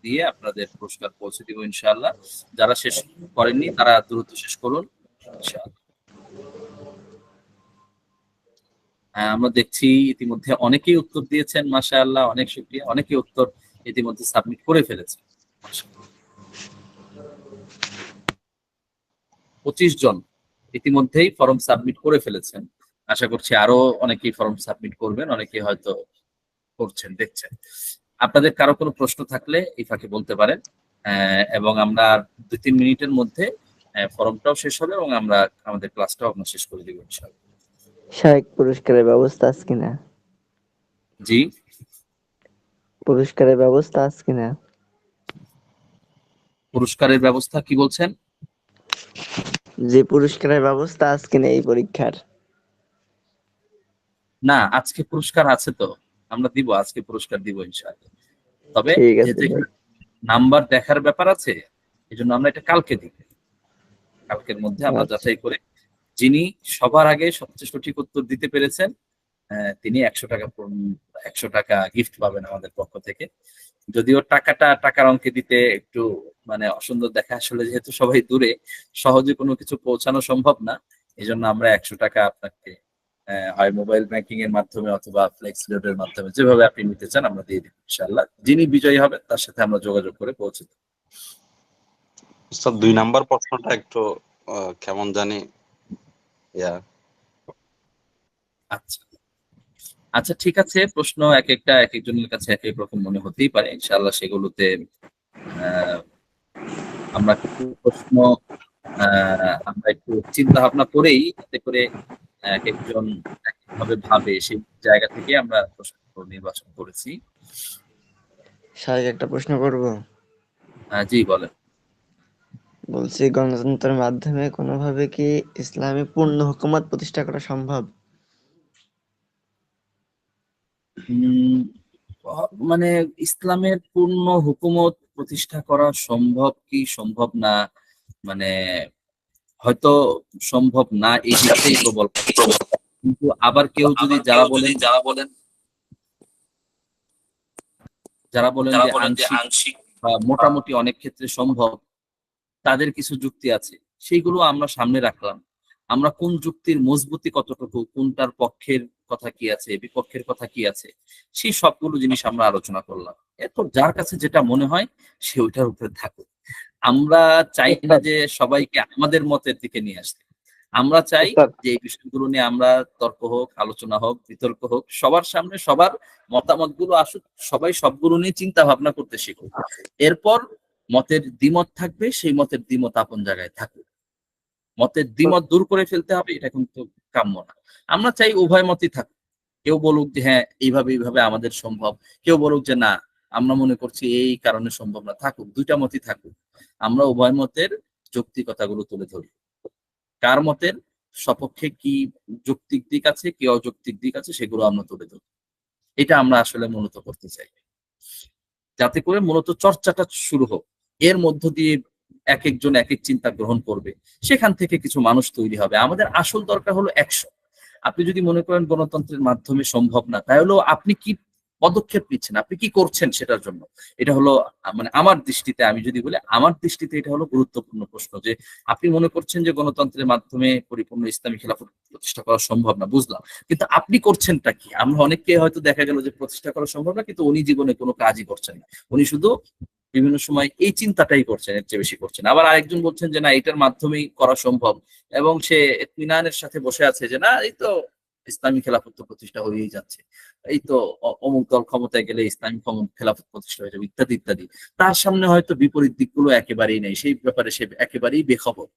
দিয়ে আপনাদের পুরস্কার পৌঁছে দিব ইনশাআল্লাহ। যারা শেষ করেননি তারা দ্রুত শেষ করুন ইনশাআল্লাহ। আমরা দেখছি ইতিমধ্যে অনেকেই উত্তর দিয়েছেন, মাশাআল্লাহ, অনেক শুকরিয়া। অনেকেই উত্তর ইতিমধ্যে সাবমিট করে ফেলেছে। 25 জন ইতিমধ্যেই ফর্ম সাবমিট করে ফেলেছেন। আশা করছি আরো অনেকেই ফর্ম সাবমিট করবেন, অনেকেই হয়তো করছেন, দেখছেন। আপনাদের কারো কোনো প্রশ্ন থাকলে এই ফাঁকে বলতে পারেন, এবং আমরা 2-3 মিনিটের মধ্যে ফর্মটাও শেষ হবে এবং আমরা আমাদের ক্লাসটাও আমরা শেষ করে দিব ইনশাআল্লাহ। শায়েক পুরস্কারের ব্যবস্থা আছে কিনা? জি, পুরস্কারের ব্যবস্থা আছে কিনা? পুরস্কারের ব্যবস্থা কি বলছেন? যে পুরস্কারের ব্যবস্থা আছে কিনা এই পরীক্ষার? না, আজকে পুরস্কার আছে তো, আমরা দিব, আজকে পুরস্কার দিব ইনশাআল্লাহ। তবে ঠিক আছে যেহেতু ভাই। নাম্বার দেখার ব্যাপার আছে, এই জন্য আমরা এটা কালকে দিব। কালকের মধ্যে আমরা আচ্ছা, যাচাই করে যিনি সবার আগে সবচেয়ে সঠিক উত্তর দিতে পেরেছেন, তিনি 100 টাকা গিফট পাবেন আমাদের পক্ষ থেকে। যদিও টাকার অঙ্কে দিতে একটু মানে অসুন্দর দেখা, আসলে যেহেতু সবাই দূরে, সহজে কোনো কিছু পৌঁছানো সম্ভব না। এই জন্য আমরা 100 টাকা আপনাকে হয় মোবাইল ব্যাংকিং এর মাধ্যমে অথবা ফ্লেক্স লোডের মাধ্যমে, যেভাবে আপনি নিতে চান আমরা দিয়ে দিব ইনশাআল্লাহ। যিনি বিজয়ী হবে তার সাথে আমরা যোগাযোগ করে পৌঁছে দেব। উস্তাদ 2 নাম্বার প্রশ্নটা একটু কেমন জানি ইয়া আচ্ছা আচ্ছা, ঠিক আছে, প্রশ্ন এক একটা এক একজনের কাছে এক এক রকম মনে হতেই পারে, ইনশাআল্লাহ সেগুলোতে আহ আমরা কিছু প্রশ্ন আমরা একটু চিন্তা ভাবনা করেই, যাতে করে এক একজন এক একভাবে ভাবে, সেই জায়গা থেকে আমরা প্রশ্ন নির্বাচন করেছি। স্যার একটা প্রশ্ন করব। জি বলেন। বলছি, গণতন্ত্রের মাধ্যমে কোনোভাবে কি ইসলামে পূর্ণ হুকুমত প্রতিষ্ঠা করা সম্ভব? উম, মানে ইসলামের পূর্ণ হুকুমত প্রতিষ্ঠা করা সম্ভব কি সম্ভব না, মানে হয়তো সম্ভব না এই দিকটাই প্রবল, কিন্তু আবার কেউ যদি যারা বলেন যে আংশিক বা মোটামুটি অনেক ক্ষেত্রে সম্ভব, তাদের কিছু যুক্তি আছে, সেইগুলো আমরা সামনে রাখলাম। আমরা কোন যুক্তির মজবুতি কতটুকু, কোনটার পক্ষের কথা কি আছে, বিপক্ষের কথা কি আছে, সেই সবগুলো জিনিস আমরা আলোচনা করলাম। এরপর যার কাছে যেটা মনে হয় সে ওইটার উপরে থাকুক। আমরা চাই না উস্তাদ যে সবাইকে আমাদের মতের দিকে নিয়ে আসতে। আমরা চাই উস্তাদ যে এই বিষয়গুলো নিয়ে আমরা তর্ক হোক, আলোচনা হোক, বিতর্ক হোক, সবার সামনে সবার মতামত গুলো আসুক, সবাই সবগুলো নিয়ে চিন্তা ভাবনা করতে শিখুক। এরপর মতের দ্বিমত থাকবে, সেই মতের দ্বিমত আপন জায়গায় থাকুক। মতের দ্বিমত দূর করে ফেলতে হবে, এটা কিন্তু কাম্য না। আমরা চাই উভয় মতই থাকুক। কেউ বলুক যে হ্যাঁ এইভাবে এইভাবে আমাদের সম্ভব, কেউ বলুক যে না আমরা মনে করছি এই কারণে সম্ভব না, থাকুক, দুইটা মতই থাকুক। আমরা উভয় মতের যৌক্তিকতাগুলো তুলে ধরি, কার মতের সপক্ষে কি যৌক্তিক দিক আছে, কি অযৌক্তিক দিক আছে, সেগুলো আমরা তুলে ধরি। এটা আমরা আসলে মূলত করতে চাই, যাতে করে মূলত চর্চাটা শুরু হোক। এর মধ্য দিয়ে এক একজন এক এক চিন্তা গ্রহণ করবে, সেখান থেকে কিছু মানুষ তৈরি হবে। আমাদের আসল দরকার হলো 100। আপনি যদি মনে করেন গণতন্ত্রের মাধ্যমে সম্ভব না, তাহলেও আপনি কি পদক্ষেপ নিচ্ছেন, আপনি কি করছেন সেটার জন্য? এটা হলো মানে আমার দৃষ্টিতে, আমি যদি বলি আমার দৃষ্টিতে এটা হলো গুরুত্বপূর্ণ প্রশ্ন, যে আপনি মনে করছেন যে গণতন্ত্রের মাধ্যমে পরিপূর্ণ ইসলামী খেলাফত প্রতিষ্ঠা করা সম্ভব না, বুঝলাম, কিন্তু আপনি করছেনটা কি? আমরা অনেককে হয়তো দেখা গেল যে প্রতিষ্ঠা করা সম্ভব না, কিন্তু উনি জীবনে কোনো কাজই করছেন না, উনি শুধু বিভিন্ন সময় এই চিন্তাটাই করছেন, এর চেয়ে বেশি করছেন। আবার আরেকজন বলছেন যে না এটার মাধ্যমেই করা সম্ভব, এবং সে ইতমিনানের সাথে বসে আছে যে না এই তো ইসলামী খেলাফত প্রতিষ্ঠা হয়েই যাচ্ছে, এই তো অমুক দল ক্ষমতায় গেলে ইসলামী খেলাফত প্রতিষ্ঠা হয়ে যাবে, ইত্যাদি ইত্যাদি। তার সামনে হয়তো বিপরীত দিকগুলো একেবারেই নেই, সেই ব্যাপারে সে একেবারেই বেখবর।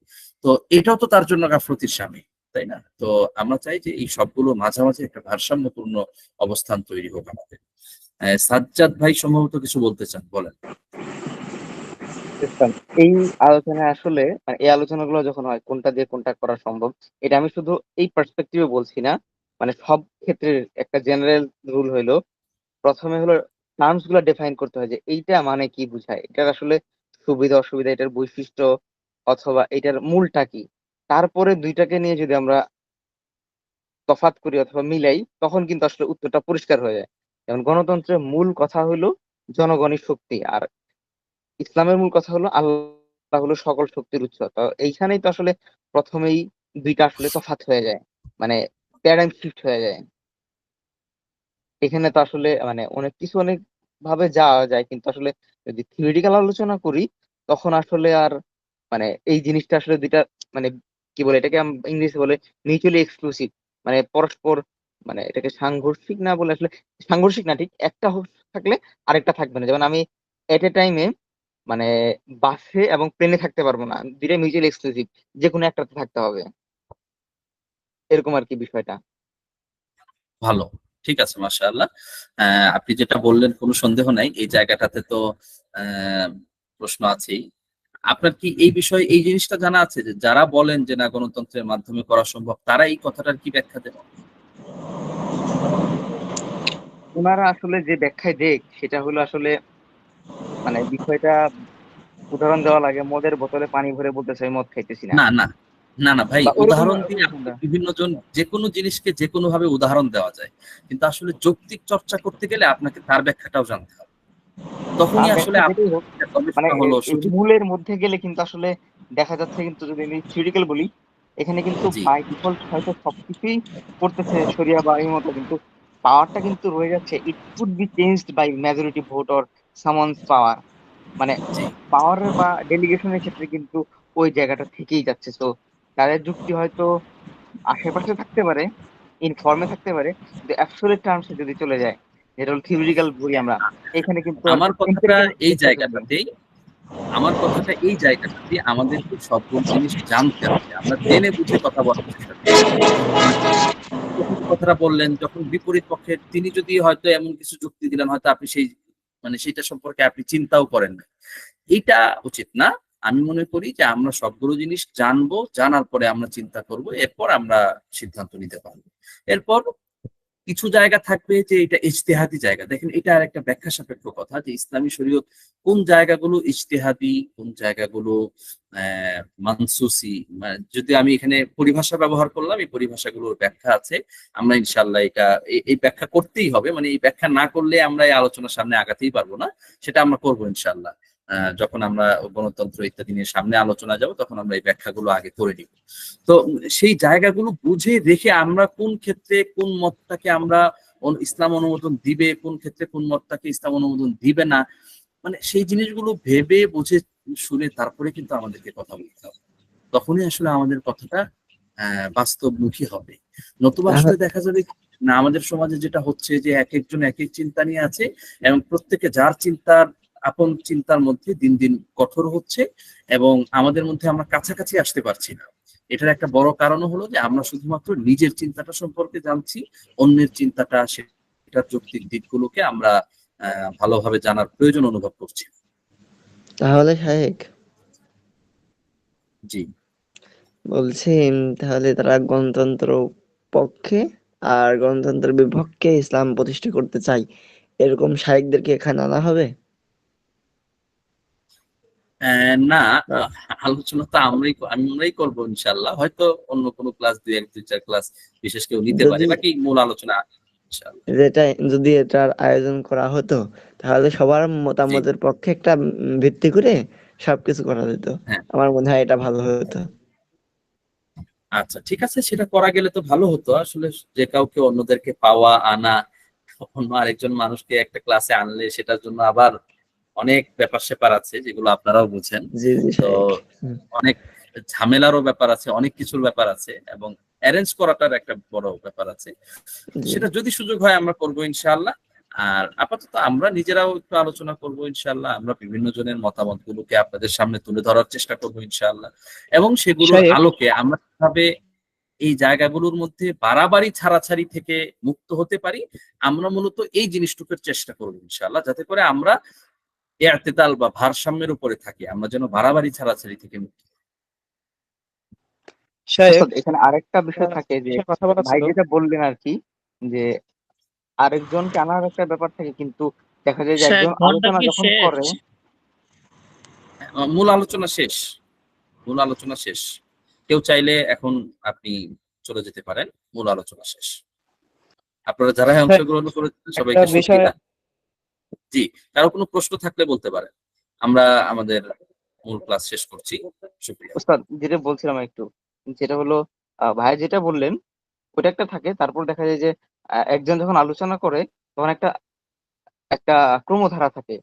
তো এটাও তো তার জন্য গাফলতির স্বামী, তাই না? তো আমরা চাই যে এই সবগুলো মাঝামাঝি একটা ভারসাম্যপূর্ণ অবস্থান তৈরি হোক আমাদের। সাজ্জাদ ভাই সম্ভবত কিছু বলতে চান, বলেন। বুঝতাম। এই আলোচনায় আসলে মানে এই আলোচনাগুলো যখন হয় কোনটা দিয়ে কোনটা করা সম্ভব, এটা আমি শুধু এই পার্সপেক্টিভে বলছি না, মানে সব ক্ষেত্রে একটা জেনারেল রুল হইলো প্রথমে হলো টার্মস গুলো ডিফাইন করতে হয় যে এইটা মানে কি বুঝায়, এটার আসলে সুবিধা অসুবিধা, এটার বৈশিষ্ট্য অথবা এটার মূলটা কি। তারপরে দুইটাকে নিয়ে যদি আমরা তফাৎ করি অথবা মিলাই, তখন কিন্তু আসলে উত্তরটা পরিষ্কার হয়ে যায়। যেমন গণতন্ত্রের মূল কথা হলো জনগণের শক্তি, আর ইসলামের মূল কথা হলো আল্লাহ হলো সকল শক্তির উৎস। তো এইখানেই তো আসলে প্রথমেই দুইটা আসলে তফাৎ হয়ে যায়, মানে প্যারাডাইম শিফট হয়ে যায়। এখানে তো আসলে মানে অনেক কিছু অনেক ভাবে যাওয়া যায়, কিন্তু আসলে যদি থিওরিটিক্যাল আলোচনা করি তখন আসলে আর মানে এই জিনিসটা আসলে দুইটা মানে কি বলে এটাকে, ইংরেজি বলে মিউচুয়ালি এক্সক্লুসিভ, মানে পরস্পর মানে এটাকে সাংঘর্ষিক না বলে, আসলে সাংঘর্ষিক না, ঠিক একটা থাকলে আরেকটা থাকবে না। যেমন আমি এট এ টাইমে মানে বাসে এবং প্লেনে থাকতে পারবো না, দুইটা মিউচুয়ালি এক্সক্লুসিভ, যে কোনো একটাতে থাকতে হবে, এরকম আর কি বিষয়টা। ভালো, ঠিক আছে, মাশাআল্লাহ। আপনি যেটা বললেন কোনো সন্দেহ নাই, এই জায়গাটাতে তো আহ, প্রশ্ন আছেই। আপনার কি এই বিষয়ে এই জিনিসটা জানা আছে যে যারা বলেন যে না গণতন্ত্রের মাধ্যমে করা সম্ভব, তারা এই কথাটার কি ব্যাখ্যা দেন? ওনারা আসলে যে ব্যাখ্যায় দেখ সেটা হলো আসলে মানে বিষয়টা উদাহরণ দেওয়া লাগে, মদের বোতলে পানি ভরে বলতেছে আমি মদ খাইতেছি না, না না না না ভাই, বা ওরকম উদাহরণ দিয়ে ওরকম আপনি না। বিভিন্ন জন যে কোনো জিনিসকে যে কোনো ভাবে উদাহরণ দেওয়া যায়, কিন্তু আসলে যৌক্তিক চর্চা করতে গেলে আপনাকে তার ব্যাখ্যাটাও জানতে হবে, তখনই তার আসলে ব্যাখ্যা যেটাই আপনার হোক, যে মানে গবেষণা হলো এই সঠিক। মূলের মধ্যে গেলে কিন্তু আসলে দেখা যাচ্ছে, কিন্তু যদি আমি থিওরিক্যাল বলি, এখানে কিন্তু জি বাই ডিফল্ট হয়তো সবকিছুই করতেছে শরিয়া বা এই মতো, কিন্তু পাওয়ারটা কিন্তু রয়ে যাচ্ছে, it could be changed by majority vote or summons power, মানে জি পাওয়ার বা ডেলিগেশনের ক্ষেত্রে কিন্তু ওই জায়গাটা থেকেই যাচ্ছে। তো তাদের যুক্তি হয়তো আশেপাশে থাকতে পারে, ইনফর্মে থাকতে পারে, কিন্তু অ্যাবসলিউট টার্মসে যদি চলে যায়, যেটা হলো থিওরিটিক্যাল বলি আমরা, এখানে কিন্তু আর আমার কথাটা এম্পিরিক্যাল এই এক্সপেরিয়েন্স নেই। জায়গাটাতেই আমার কথাটা এই জায়গাটাতে আমাদেরকে সবগুলো জিনিস জানতে হবে, আমরা জেনে বুঝে কথা বলার চেষ্টা করব। মানে যখন যে কথাটা বললেন, যখন বিপরীত পক্ষের তিনি যদি হয়তো এমন কিছু যুক্তি দিলেন, হয়তো আপনি সেই মানে সেটা সম্পর্কে আপনি চিন্তাও করেন না, এটা উচিত না। আমি মনে করি যে আমরা সবগুলো জিনিস জানবো, জানার পরে আমরা চিন্তা করব, এরপর আমরা সিদ্ধান্ত নিতে পারবো। এরপর কিছু জায়গা থাকবে যে এটা ইজতেহাদি জায়গা। দেখেন, এটা আর একটা ব্যাখ্যা সাপেক্ষ কথা যে ইসলামী শরীয়ত কোন জায়গাগুলো ইজতেহাদি, কোন জায়গাগুলো মানসুসি। যদি আমি এখানে পরিভাষা ব্যবহার করলাম, এই পরিভাষাগুলোর ব্যাখ্যা আছে। আমরা ইনশাল্লাহ এটা এই ব্যাখ্যা করতেই হবে, মানে এই ব্যাখ্যা না করলে আমরা এই আলোচনার সামনে আগাতেই পারবো না। সেটা আমরা করবো ইনশাল্লাহ। যখন আমরা গণতন্ত্র ইত্যাদি নিয়ে সামনে আলোচনা যাব, তখন আমরা এই ব্যাখ্যাগুলো আগে করে নিব। তো সেই জায়গাগুলো বুঝে রেখে আমরা কোন ক্ষেত্রে কোন মতটাকে আমরা ইসলাম অনুমোদন দিবে, কোন ক্ষেত্রে কোন মতটাকে ইসলাম অনুমোদন দিবে না, মানে সেই জিনিসগুলো ভেবে বুঝে শুনে তারপরে কিন্তু আমাদেরকে কথা বলতে হবে। তখনই আসলে আমাদের কথাটা বাস্তবমুখী হবে। নতুবা আসলে তাহ- দেখা যাবে না, আমাদের সমাজে যেটা হচ্ছে যে এক একজন এক এক চিন্তা নিয়ে আছে, এবং প্রত্যেকে যার চিন্তার আপন চিন্তার মধ্যে দিন দিন কঠোর হচ্ছে, এবং আমাদের মধ্যে আমরা কাছাকাছি আসতে পারছি না। এটার একটা বড় কারণ হলো যে আমরা শুধুমাত্র নিজের চিন্তাটা সম্পর্কে জানছি, অন্যের চিন্তাটা, সেটার যৌক্তিক দিকগুলোকে আমরা ভালোভাবে জানার প্রয়োজন অনুভব করছি না। তাহলে শাহেক জি। বলছি, তাহলে তারা গণতন্ত্র পক্ষে আর গণতন্ত্রের বিপক্ষে ইসলাম প্রতিষ্ঠা করতে চাই, এরকম শাহেকদেরকে এখানে আনা হবে? না, আলোচনা তো আমরাই করবো ইনশাল্লাহ। হয়তো অন্য কোনো ক্লাস দুই চার ক্লাস বিশেষ কেউ নিতে পারে, যদি বাকি মূল আলোচনা ইনশাল্লাহ। যেটা যদি এটার আয়োজন করা হতো, তাহলে সবার জি। মতামতের পক্ষে একটা ভিত্তি করে সবকিছু করা যেত। হ্যাঁ। আমার মনে হয় এটা ভালো হতো। আচ্ছা, ঠিক আছে, সেটা করা গেলে তো ভালো হতো আসলে। যে কাউকে অন্যদেরকে পাওয়া আনা, অন্য আরেকজন মানুষকে একটা ক্লাসে আনলে সেটার জন্য আবার অনেক ব্যাপার স্যাপার আছে, যেগুলো আপনারাও বুঝেন। জি জি তো শাহেক। হুম, অনেক ঝামেলারও ব্যাপার আছে, অনেক কিছুর ব্যাপার আছে, এবং অ্যারেঞ্জ করাটার একটা বড় ব্যাপার আছে। জি সেটা যদি সুযোগ হয় আমরা করবো ইনশাআল্লাহ। আর আপাতত আমরা নিজেরাও একটু আলোচনা করবো ইনশাআল্লাহ, আমরা বিভিন্ন জনের মতামত গুলোকে আপনাদের সামনে তুলে ধরার চেষ্টা করবো ইনশাআল্লাহ, এবং সেগুলোর শাহেক, আলোকে আমরা কিভাবে এই জায়গাগুলোর মধ্যে বাড়াবাড়ি ছাড়াছাড়ি থেকে মুক্ত হতে পারি, আমরা মূলত এই জিনিসটুকুর চেষ্টা করবো ইনশাআল্লাহ, যাতে করে আমরা ইআতেদাল বা ভারসাম্যের উপরে থাকি, আমরা যেন বাড়াবাড়ি ছাড়াছাড়ি থেকে মুক্ত হই। শাহেক, ওস্তাদ, এখানে আরেকটা বিষয় থাকে যে বিষয়ে কথা বলা ভাই ছিল। যেটা বললেন আর কি, যে আরেকজনকে আনার একটা ব্যাপার থাকে, কিন্তু দেখা যায় যে শেখ একজন ঘন্টা আলোচনা কি যখন শেষ? করে, মূল আলোচনা শেষ। মূল আলোচনা শেষ। কেউ চাইলে এখন আপনি চলে যেতে পারেন, মূল আলোচনা শেষ। আপনারা যারা শাহেক, অংশগ্রহণ করেছেন একটা সবাইকে বিষয়, শুকরিয়া। জি, কারো কোনো প্রশ্ন থাকলে বলতে পারেন, আমরা আমাদের মূল ক্লাস শেষ করছি। শুকরিয়া। ওস্তাদ যেটা বলছিলাম একটু, যেটা হলো ভাই যেটা বললেন ওটা একটা থাকে, তারপর দেখা যায় যে একজন যখন আলোচনা করে তখন একটা একটা ক্রমধারা থাকে,